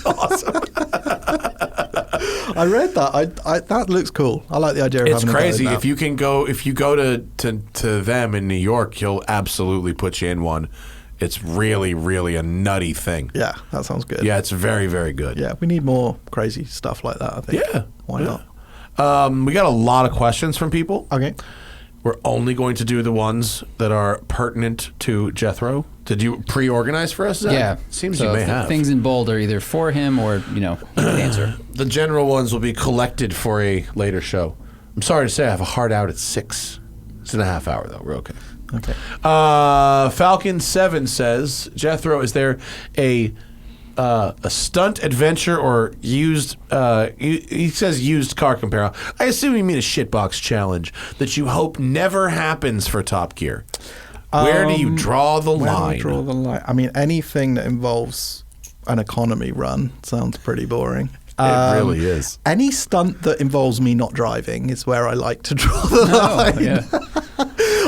Speaker 3: Awesome.
Speaker 2: I read that. That looks cool. I like the idea of
Speaker 3: It's
Speaker 2: having a go in
Speaker 3: crazy.
Speaker 2: that.
Speaker 3: If you go to them in New York, he'll absolutely put you in one. It's really, really a nutty thing.
Speaker 2: Yeah, that sounds good.
Speaker 3: Yeah, it's very, very good.
Speaker 2: Yeah, we need more crazy stuff like that, I think.
Speaker 3: Yeah.
Speaker 2: Why
Speaker 3: Yeah.
Speaker 2: not?
Speaker 3: We got a lot of questions from people.
Speaker 2: Okay.
Speaker 3: We're only going to do the ones that are pertinent to Jethro. Did you pre-organize for us, Zach?
Speaker 4: Yeah.
Speaker 3: Seems
Speaker 4: so
Speaker 3: you may
Speaker 4: if the
Speaker 3: have.
Speaker 4: things in bold are either for him or, he can answer.
Speaker 3: The general ones will be collected for a later show. I'm sorry to say I have a hard out at 6. It's in a half hour, though. We're okay.
Speaker 2: Okay.
Speaker 3: Falcon7 says, Jethro, is there a stunt adventure or used, he says used car compare. I assume you mean a shitbox challenge that you hope never happens for Top Gear. Where do you draw the
Speaker 2: Where do
Speaker 3: line?
Speaker 2: I draw the line? I mean, anything that involves an economy run sounds pretty boring.
Speaker 3: It really is.
Speaker 2: Any stunt that involves me not driving is where I like to draw the line.
Speaker 4: Yeah.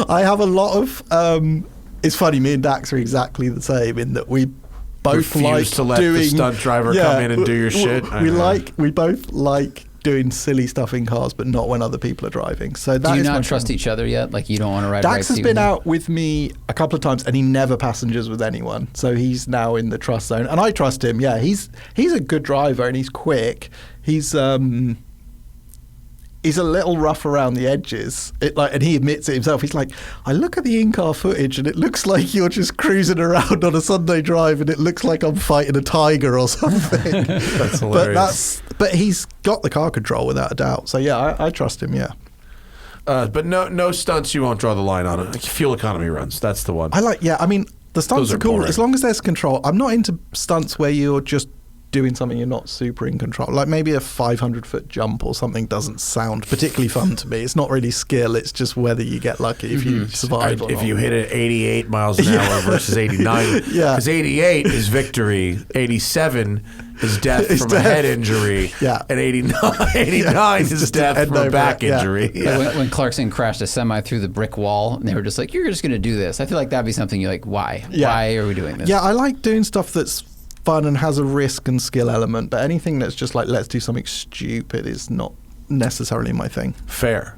Speaker 2: I have a lot of. It's funny. Me and Dax are exactly the same in that we both
Speaker 3: Refuse
Speaker 2: like
Speaker 3: to let the
Speaker 2: doing
Speaker 3: stunt driver come in and do your shit?
Speaker 2: We both like doing silly stuff in cars, but not when other people are driving. So that
Speaker 4: Do you
Speaker 2: is my
Speaker 4: not trust
Speaker 2: thing.
Speaker 4: each other yet? Like you don't want to ride
Speaker 2: Dax has
Speaker 4: right
Speaker 2: been
Speaker 4: seat
Speaker 2: out with me a couple of times, and he never passengers with anyone. So he's now in the trust zone, and I trust him. Yeah, he's a good driver, and he's quick. He's a little rough around the edges. And he admits it himself. He's like, I look at the in-car footage, and it looks like you're just cruising around on a Sunday drive, and it looks like I'm fighting a tiger or something.
Speaker 3: That's hilarious.
Speaker 2: But he's got the car control without a doubt. So yeah, I trust him. Yeah.
Speaker 3: But no stunts you won't draw the line on. Fuel economy runs. That's the one.
Speaker 2: I mean, the stunts
Speaker 3: Those
Speaker 2: are
Speaker 3: are
Speaker 2: cool
Speaker 3: boring.
Speaker 2: as long as there's control. I'm not into stunts where you're just doing something you're not super in control. Like maybe a 500-foot jump or something doesn't sound particularly fun to me. It's not really skill. It's just whether you get lucky if you survive or
Speaker 3: if
Speaker 2: not.
Speaker 3: you hit it 88 miles an hour versus 89.
Speaker 2: Yeah.
Speaker 3: Because 88 is victory. 87 is death from a head injury.
Speaker 2: Yeah.
Speaker 3: And 89 is death from a back injury. Yeah.
Speaker 4: Like when Clarkson crashed a semi through the brick wall, and they were just like, "You're just going to do this." I feel like that'd be something you're like, "Why?
Speaker 2: Yeah.
Speaker 4: Why are we doing this?"
Speaker 2: Yeah, I like doing stuff that's fun and has a risk and skill element, but anything that's just like, let's do something stupid is not necessarily my thing.
Speaker 3: Fair.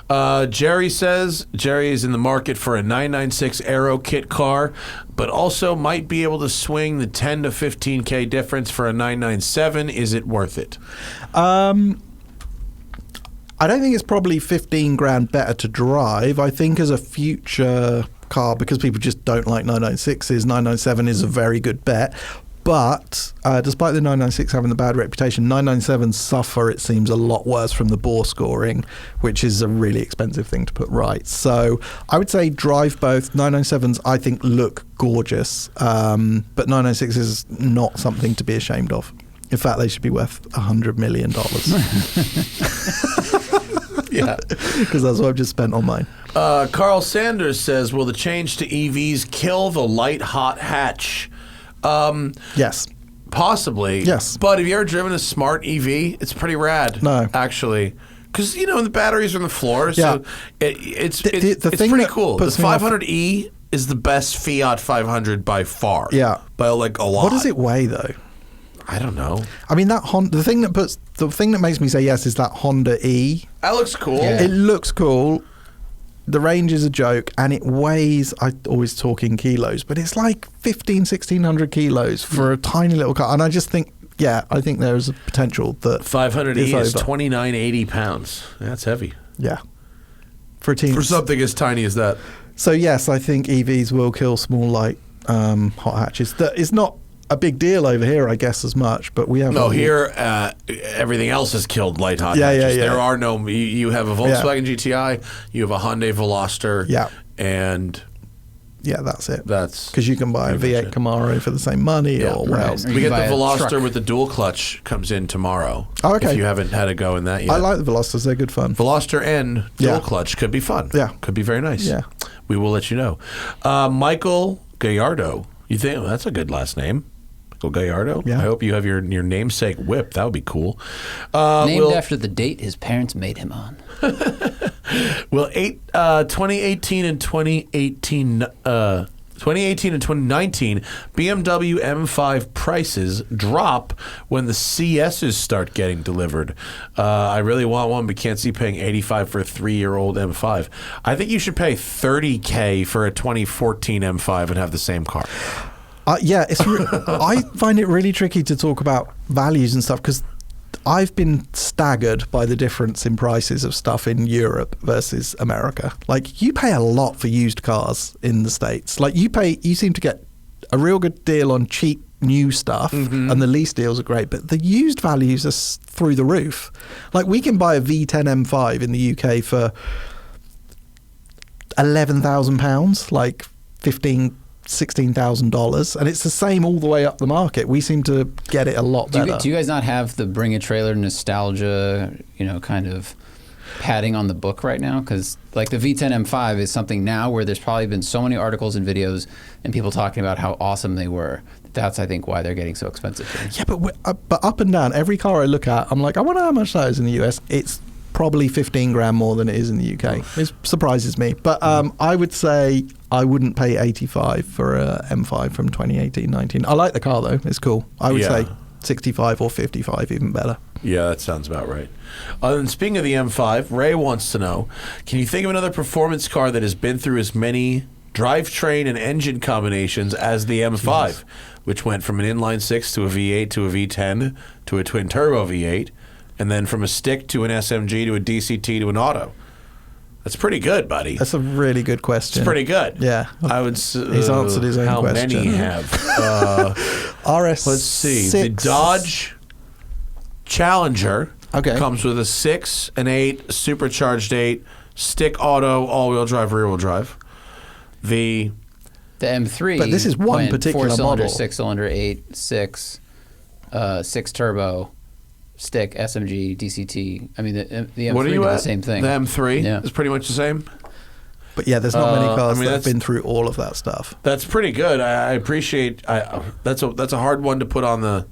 Speaker 3: Jerry says Jerry is in the market for a 996 Aero kit car, but also might be able to swing the 10 to 15K difference for a 997. Is it worth it?
Speaker 2: I don't think it's probably 15 grand better to drive. I think as a future car, because people just don't like 996s, 997 is a very good bet. But despite the 996 having the bad reputation, 997s suffer, it seems, a lot worse from the bore scoring, which is a really expensive thing to put right. So I would say drive both. 997s, I think, look gorgeous, but 996 is not something to be ashamed of. In fact, they should be worth $100 million. Yeah, because that's what I've just spent on mine.
Speaker 3: Carl Sanders says, will the change to EVs kill the light hot hatch?
Speaker 2: Yes.
Speaker 3: Possibly.
Speaker 2: Yes.
Speaker 3: But have you ever driven a smart EV? It's pretty rad.
Speaker 2: No.
Speaker 3: Actually. Because, the batteries are on the floor.
Speaker 2: Yeah.
Speaker 3: So it's
Speaker 2: The thing
Speaker 3: pretty
Speaker 2: that
Speaker 3: cool. The
Speaker 2: puts me off-
Speaker 3: 500E is the best Fiat 500 by far.
Speaker 2: Yeah.
Speaker 3: By like a lot.
Speaker 2: What does it weigh, though?
Speaker 3: I don't know.
Speaker 2: I mean, that Honda. The thing that makes me say yes is that Honda E.
Speaker 3: That looks cool.
Speaker 4: Yeah.
Speaker 2: It looks cool. The range is a joke, and it weighs, I always talk in kilos, but it's like 1,600 kilos for a tiny little car. And I just think, I think there's a potential that
Speaker 3: 500E is
Speaker 2: over.
Speaker 3: 2,980 pounds. That's heavy.
Speaker 2: Yeah. For a team.
Speaker 3: For something as tiny as that.
Speaker 2: So, yes, I think EVs will kill small, light hot hatches. That is not a big deal over here, I guess, as much, but we have...
Speaker 3: No, here, everything else has killed light hot hatches. There are no... You have a Volkswagen GTI, you have a Hyundai Veloster, and...
Speaker 2: Yeah, that's it.
Speaker 3: That's...
Speaker 2: Because you can buy a V8 Camaro for the same money or what else.
Speaker 3: We get the Veloster with the dual clutch comes in tomorrow.
Speaker 2: Oh, okay.
Speaker 3: If you haven't had a go in that yet.
Speaker 2: I like the Velosters. They're good fun.
Speaker 3: Veloster and dual clutch could be fun.
Speaker 2: Yeah.
Speaker 3: Could be very nice.
Speaker 2: Yeah.
Speaker 3: We will let you know. Michael Gallardo. You think that's a good last name? Michael Gallardo?
Speaker 2: Yeah.
Speaker 3: I hope you have your namesake whip. That would be cool.
Speaker 4: Named after the date his parents made him on.
Speaker 3: Will 2018 and 2019 BMW M5 prices drop when the CSs start getting delivered? I really want one, but can't see paying $85 for a 3-year-old M5. I think you should pay $30K for a 2014 M5 and have the same car.
Speaker 2: I find it really tricky to talk about values and stuff because I've been staggered by the difference in prices of stuff in Europe versus America. Like, you pay a lot for used cars in the States. Like, you seem to get a real good deal on cheap new stuff, and the lease deals are great, but the used values are through the roof. Like, we can buy a V10 M5 in the UK for £11,000, like $16,000, and it's the same all the way up the market. We seem to get it a lot better.
Speaker 4: Do you guys not have the bring a trailer nostalgia, kind of padding on the book right now? Because like the V10 M5 is something now where there's probably been so many articles and videos and people talking about how awesome they were. That's, I think, why they're getting so expensive.
Speaker 2: Yeah, but up and down, every car I look at, I'm like, I wonder how much that is in the US. It's probably 15 grand more than it is in the UK. It surprises me. But I would say I wouldn't pay 85 for a M5 from 2018-19. I like the car, though. It's cool. I would say 65 or 55, even better.
Speaker 3: Yeah, that sounds about right. And speaking of the M5, Ray wants to know, can you think of another performance car that has been through as many drivetrain and engine combinations as the M5, which went from an inline-6 to a V8 to a V10 to a twin-turbo V8, and then from a stick to an SMG to a DCT to an auto? That's pretty good, buddy.
Speaker 2: That's a really good question.
Speaker 3: It's pretty good.
Speaker 2: Yeah.
Speaker 3: I would
Speaker 2: He's answered his own question.
Speaker 3: How many have?
Speaker 2: RS6.
Speaker 3: Let's see. The Dodge Challenger comes with a 6, an 8, supercharged 8, stick auto, all-wheel drive, rear-wheel drive. The
Speaker 4: M3.
Speaker 2: But this is one
Speaker 4: went
Speaker 2: particular
Speaker 4: 4-cylinder,
Speaker 2: model.
Speaker 4: 6-cylinder, 8, 6. 6 turbo stick SMG DCT. I mean, the M3
Speaker 3: What are you
Speaker 4: did
Speaker 3: at?
Speaker 4: the same thing.
Speaker 3: The M3
Speaker 4: Yeah.
Speaker 3: is pretty much the same.
Speaker 2: But yeah, there's not many cars that have
Speaker 3: that's-
Speaker 2: been through all of that stuff.
Speaker 3: That's pretty good. I appreciate. That's a hard one to put on the.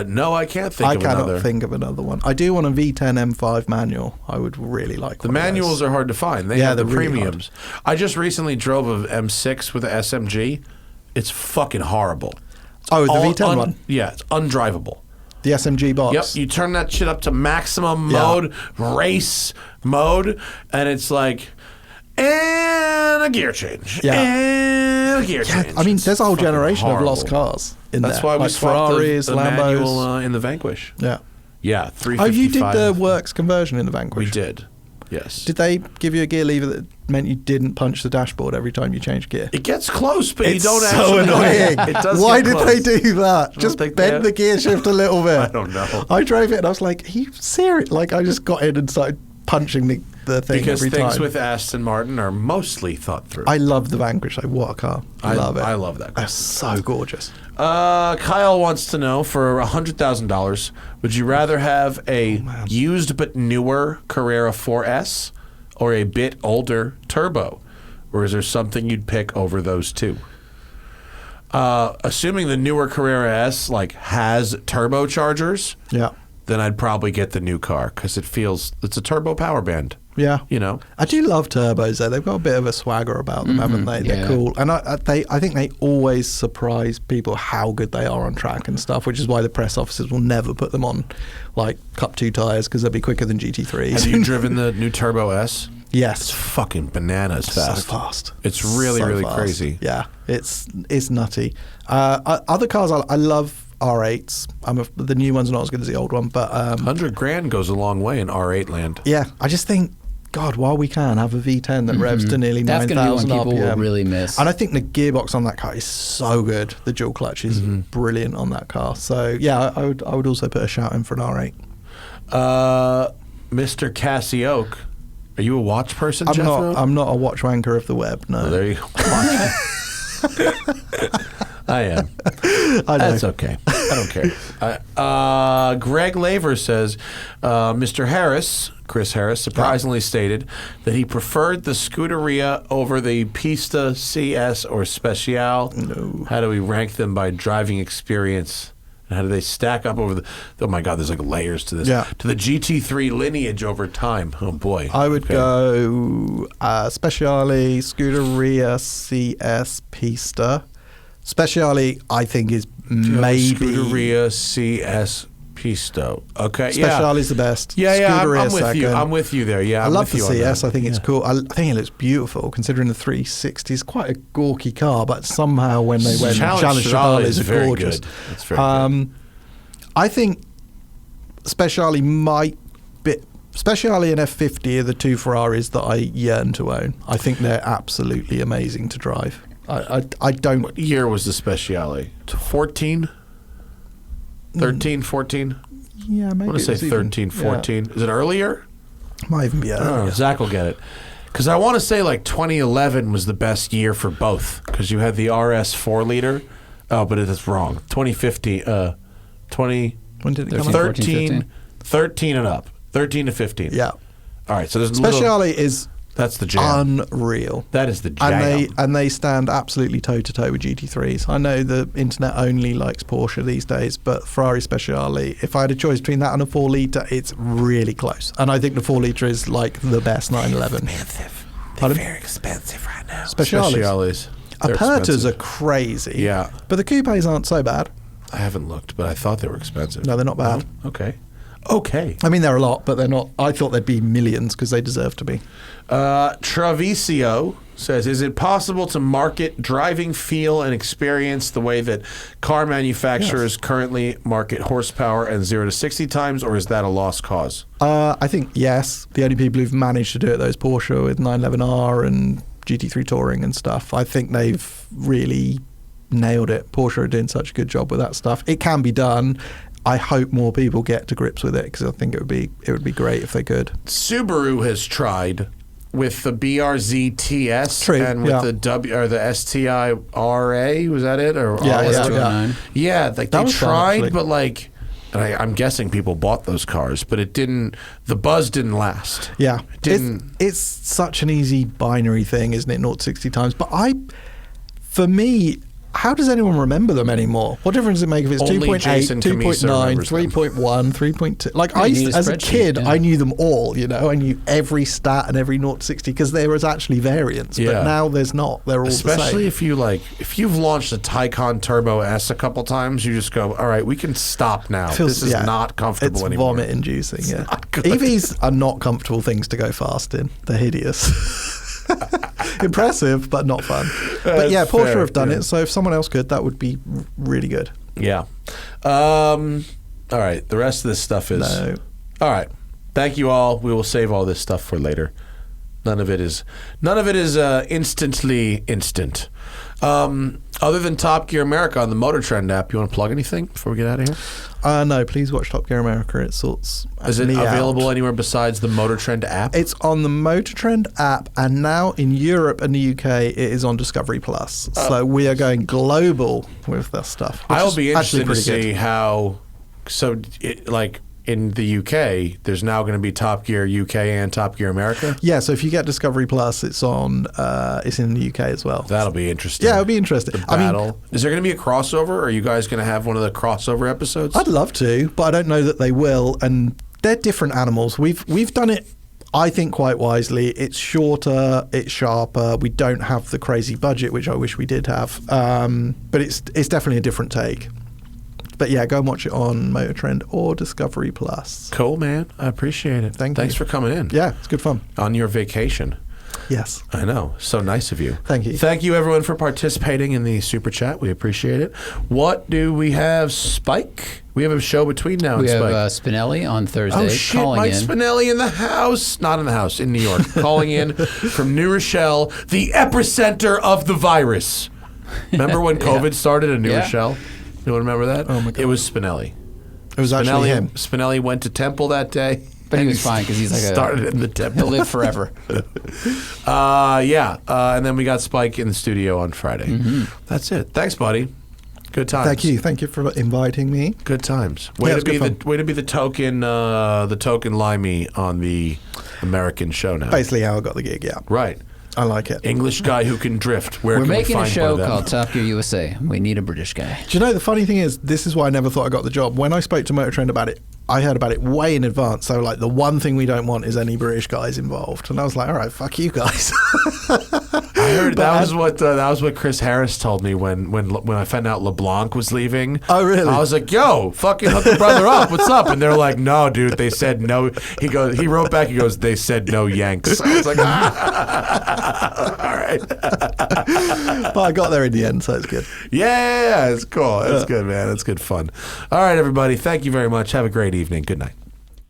Speaker 3: No, I can't think
Speaker 2: I
Speaker 3: of
Speaker 2: cannot
Speaker 3: another.
Speaker 2: think of another one. I do want a V10 M5 manual. I would really like
Speaker 3: The
Speaker 2: one of those.
Speaker 3: manuals are hard to find. They
Speaker 2: Yeah,
Speaker 3: have the
Speaker 2: they're really
Speaker 3: premiums. I just recently drove a M6 with an SMG. It's fucking horrible.
Speaker 2: Oh, the V10 one?
Speaker 3: Yeah, it's undrivable.
Speaker 2: The SMG box?
Speaker 3: Yep, you turn that shit up to maximum
Speaker 2: Yeah.
Speaker 3: mode, race mode, and it's like, and a gear change.
Speaker 2: Yeah.
Speaker 3: And a gear
Speaker 2: Yeah,
Speaker 3: change.
Speaker 2: I mean,
Speaker 3: It's
Speaker 2: there's a whole
Speaker 3: fucking
Speaker 2: generation
Speaker 3: horrible.
Speaker 2: of lost cars in
Speaker 3: That's
Speaker 2: there.
Speaker 3: why we
Speaker 2: like
Speaker 3: swapped
Speaker 2: Ferraris,
Speaker 3: the
Speaker 2: Lambos.
Speaker 3: manual in the Vanquish.
Speaker 2: Yeah.
Speaker 3: Yeah,
Speaker 2: Oh,
Speaker 3: 355.
Speaker 2: you did the works conversion in the Vanquish?
Speaker 3: We did, yes.
Speaker 2: Did they give you a gear lever that meant you didn't punch the dashboard every time you changed gear?
Speaker 3: It gets close, but you
Speaker 2: It's
Speaker 3: don't
Speaker 2: so
Speaker 3: actually.
Speaker 2: annoying.
Speaker 3: It does
Speaker 2: Why
Speaker 3: get
Speaker 2: did
Speaker 3: close.
Speaker 2: they do that? Just
Speaker 3: think
Speaker 2: bend
Speaker 3: they-
Speaker 2: the gear shift a little bit.
Speaker 3: I don't know.
Speaker 2: I drove it and I was like, are you serious? Like, I just got in and started punching the thing
Speaker 3: Because
Speaker 2: every
Speaker 3: things
Speaker 2: time.
Speaker 3: with Aston Martin are mostly thought through.
Speaker 2: I love the Vanquish. Like, what a car. I love it.
Speaker 3: I love that car.
Speaker 2: That's so gorgeous.
Speaker 3: Kyle wants to know, for $100,000, would you rather have a used but newer Carrera 4S or a bit older turbo? Or is there something you'd pick over those two? Assuming the newer Carrera S has turbochargers,
Speaker 2: Yeah.
Speaker 3: then I'd probably get the new car because it's a turbo power band.
Speaker 2: Yeah.
Speaker 3: You know?
Speaker 2: I do love turbos though. They've got a bit of a swagger about them, haven't they? They're
Speaker 4: yeah.
Speaker 2: cool. And I think they always surprise people how good they are on track and stuff, which is why the press officers will never put them on like Cup 2 tyres because they'll be quicker than GT3s.
Speaker 3: Have you driven the new Turbo S? It's
Speaker 2: Yes.
Speaker 3: fucking bananas fast.
Speaker 2: So fast.
Speaker 3: It's really,
Speaker 2: So
Speaker 3: really
Speaker 2: fast.
Speaker 3: crazy.
Speaker 2: Yeah. It's nutty. Other cars, I love R8s. The new one's not as good as the old one, but
Speaker 3: $100,000 goes a long way in R8 land.
Speaker 2: yeah, I just think, God, while we can have a V10 that revs to nearly
Speaker 4: That's going to be one
Speaker 2: 9,000
Speaker 4: people
Speaker 2: RPM.
Speaker 4: will really miss.
Speaker 2: And I think the gearbox on that car is so good. The dual clutch is brilliant on that car. So yeah, I would also put a shout in for an R8.
Speaker 3: Mr. Cassioke, are you a watch person, Jethro?
Speaker 2: I'm not a watch wanker of the web. No,
Speaker 3: Oh, there you go. I am.
Speaker 2: I know.
Speaker 3: That's okay. I don't care. Greg Laver says, Mr. Harris, Chris Harris, surprisingly stated that he preferred the Scuderia over the Pista CS or Special.
Speaker 2: No.
Speaker 3: How do we rank them by driving experience? And how do they stack up over the... Oh, my God, there's like layers to this.
Speaker 2: Yeah.
Speaker 3: To the GT3 lineage over time. Oh, boy.
Speaker 2: I would
Speaker 3: Okay.
Speaker 2: go Speciale, Scuderia, CS, Pista. Speciale, I think, is maybe...
Speaker 3: Scuderia CS Pisto. Okay,
Speaker 2: Speciale's the best.
Speaker 3: Yeah, I'm
Speaker 2: Scuderia
Speaker 3: with you.
Speaker 2: second.
Speaker 3: I'm with you there. Yeah,
Speaker 2: I
Speaker 3: I'm
Speaker 2: love
Speaker 3: with
Speaker 2: the
Speaker 3: you on
Speaker 2: CS.
Speaker 3: that.
Speaker 2: I think it's cool. I think it looks beautiful, considering the 360 is quite a gawky car. But somehow, when they went
Speaker 3: Challenge
Speaker 2: Chadale
Speaker 3: is
Speaker 2: is
Speaker 3: very
Speaker 2: gorgeous.
Speaker 3: good. It's very good.
Speaker 2: I think Speciale might be. Speciale and F50 are the two Ferraris that I yearn to own. I think they're absolutely amazing to drive. I don't.
Speaker 3: What year was the Speciale? 14? 13, 14?
Speaker 2: Yeah, maybe.
Speaker 3: I want to say
Speaker 2: it's even-
Speaker 3: 13, 14. Is it earlier?
Speaker 2: yeah, might even be
Speaker 3: I don't know.
Speaker 2: earlier.
Speaker 3: Zach will get it. Because I want to say like 2011 was the best year for both. Because you had the RS 4-liter. Oh, but it's wrong. 2015. 20...
Speaker 2: When did it come
Speaker 4: 13,
Speaker 2: out?
Speaker 3: 13, 13 and up. 13 to 15.
Speaker 2: Yeah,
Speaker 3: All right, so there's a little...
Speaker 2: Speciale is
Speaker 3: That's the jam.
Speaker 2: unreal.
Speaker 3: That is the jam.
Speaker 2: And they stand absolutely toe to toe with GT3s. I know the internet only likes Porsche these days, but Ferrari Speciale, if I had a choice between that and a 4-litre, it's really close. And I think the 4-litre is like the best 911.
Speaker 3: Expensive. They're
Speaker 2: Pardon?
Speaker 3: very expensive right now.
Speaker 2: Speciales.
Speaker 3: Speciales. They're
Speaker 2: Apertas
Speaker 3: expensive.
Speaker 2: are crazy.
Speaker 3: Yeah.
Speaker 2: But the coupes aren't so bad.
Speaker 3: I haven't looked, but I thought they were expensive.
Speaker 2: No, they're not bad.
Speaker 3: Oh, okay. Okay.
Speaker 2: I mean, they're a lot, but they're not. I thought they'd be millions because they deserve to be.
Speaker 3: Travisio says, is it possible to market driving feel and experience the way that car manufacturers currently market horsepower and 0 to 60 times, or is that a lost cause?
Speaker 2: I think, yes. The only people who've managed to do it, those Porsche with 911R and GT3 Touring and stuff, I think they've really nailed it. Porsche are doing such a good job with that stuff. It can be done. I hope more people get to grips with it because I think it would be great if they could.
Speaker 3: Subaru has tried with the BRZ-TS
Speaker 2: True,
Speaker 3: and with
Speaker 2: yeah.
Speaker 3: the the STI-RA, was that it? Or
Speaker 2: Yeah,
Speaker 3: RS?
Speaker 2: yeah.
Speaker 3: Yeah, like
Speaker 2: That
Speaker 3: they
Speaker 2: was fun,
Speaker 3: tried,
Speaker 2: actually.
Speaker 3: but like, and I'm guessing people bought those cars, but it didn't. The buzz didn't last.
Speaker 2: Yeah,
Speaker 3: It didn't.
Speaker 2: It's such an easy binary thing, isn't it? 0 to 60 times. But for me, how does anyone remember them anymore? What difference does it make if it's
Speaker 3: Only
Speaker 2: 2.8,
Speaker 3: Jason Camisa
Speaker 2: 2.9,
Speaker 3: remembers them.
Speaker 2: 3.1, 3.2? Like
Speaker 4: Yeah, you need a
Speaker 2: as a
Speaker 4: spreadsheet,
Speaker 2: kid,
Speaker 4: yeah.
Speaker 2: I knew them all. You know, I knew every stat and every 0 to 60 because there was actually variants.
Speaker 3: Yeah.
Speaker 2: But now there's not. They're all
Speaker 3: Especially
Speaker 2: the same.
Speaker 3: if you've launched a Taycan Turbo S a couple times, you just go, all right, we can stop now. This is not comfortable
Speaker 2: it's
Speaker 3: anymore.
Speaker 2: vomit inducing. Yeah,
Speaker 3: not good.
Speaker 2: EVs are not comfortable things to go fast in. They're hideous. Impressive, but not fun. But yeah,
Speaker 3: That's
Speaker 2: Porsche
Speaker 3: fair,
Speaker 2: have done
Speaker 3: yeah.
Speaker 2: it. So if someone else could, that would be really good.
Speaker 3: Yeah. All right. The rest of this stuff is.
Speaker 2: No.
Speaker 3: All right. Thank you all. We will save all this stuff for later. None of it is instantly instant. Other than Top Gear America on the Motor Trend app, you want to plug anything before we get out of here?
Speaker 2: No, please watch Top Gear America. It sorts
Speaker 3: Is it
Speaker 2: me
Speaker 3: available
Speaker 2: out.
Speaker 3: anywhere besides the Motor Trend app?
Speaker 2: It's on the Motor Trend app, and now in Europe and the UK, it is on Discovery Plus. So we are going global with this stuff. which
Speaker 3: I'll
Speaker 2: is
Speaker 3: be
Speaker 2: actually
Speaker 3: interested to
Speaker 2: pretty
Speaker 3: see
Speaker 2: good.
Speaker 3: how. So, in the UK, there's now going to be Top Gear UK and Top Gear America.
Speaker 2: Yeah, so if you get Discovery Plus, it's on. It's in the UK as well.
Speaker 3: That'll be interesting.
Speaker 2: Yeah, it'll be interesting.
Speaker 3: The
Speaker 2: I mean,
Speaker 3: battle. Is there going to be a crossover? Or are you guys going to have one of the crossover episodes?
Speaker 2: I'd love to, but I don't know that they will. And they're different animals. We've done it, I think, quite wisely. It's shorter, it's sharper. We don't have the crazy budget, which I wish we did have. But it's definitely a different take. But yeah, go and watch it on Motor Trend or Discovery Plus.
Speaker 3: Cool, man. I appreciate it.
Speaker 2: Thanks
Speaker 3: Thanks for coming in.
Speaker 2: Yeah, it's good fun.
Speaker 3: On your vacation.
Speaker 2: Yes.
Speaker 3: I know. So nice of you.
Speaker 2: Thank you.
Speaker 3: Thank you, everyone, for participating in the Super Chat. We appreciate it. What do we have, Spike? We have a show between now and
Speaker 4: We
Speaker 3: Spike.
Speaker 4: have Spinelli on Thursday
Speaker 3: Oh shit,
Speaker 4: calling
Speaker 3: Mike
Speaker 4: in.
Speaker 3: Spinelli in the house. Not in the house, in New York. Calling in from New Rochelle, the epicenter of the virus. Remember when COVID started in New
Speaker 4: Yeah.
Speaker 3: Rochelle? You want to remember that?
Speaker 2: Oh, my God.
Speaker 3: It was Spinelli.
Speaker 2: It was actually him.
Speaker 3: Spinelli went to Temple that day.
Speaker 4: But he
Speaker 3: and
Speaker 4: was fine because he's like
Speaker 3: started in the
Speaker 4: he'll
Speaker 3: Temple.
Speaker 4: live forever.
Speaker 3: And then we got Spike in the studio on Friday. That's it. Thanks, buddy. Good times.
Speaker 2: Thank you. Thank you for inviting me.
Speaker 3: Good times.
Speaker 2: Yeah,
Speaker 3: Way
Speaker 2: it's
Speaker 3: to be
Speaker 2: good
Speaker 3: the way to be the token limey on the American show now.
Speaker 2: Basically how I got the gig, yeah.
Speaker 3: Right.
Speaker 2: I like it.
Speaker 3: English guy who can drift. Where
Speaker 4: We're
Speaker 3: can we
Speaker 4: making a
Speaker 3: find
Speaker 4: show
Speaker 3: one of them?
Speaker 4: called Top Gear USA. We need a British guy.
Speaker 2: Do you know, the funny thing is, this is why I never thought I got the job. When I spoke to Motor Trend about it, I heard about it way in advance. So, like, the one thing we don't want is any British guys involved. And I was like, all right, fuck you guys.
Speaker 3: I heard that was what Chris Harris told me when I found out LeBlanc was leaving.
Speaker 2: Oh, really?
Speaker 3: I was like, "Yo, fucking hook a brother up. What's up?" And they're like, "No, dude. They said no." He wrote back. He goes, "They said no Yanks." I was like, "All right."
Speaker 2: But I got there in the end, so it's good.
Speaker 3: Yeah, it's cool. It's good, man. It's good fun. All right, everybody. Thank you very much. Have a great evening. Good night.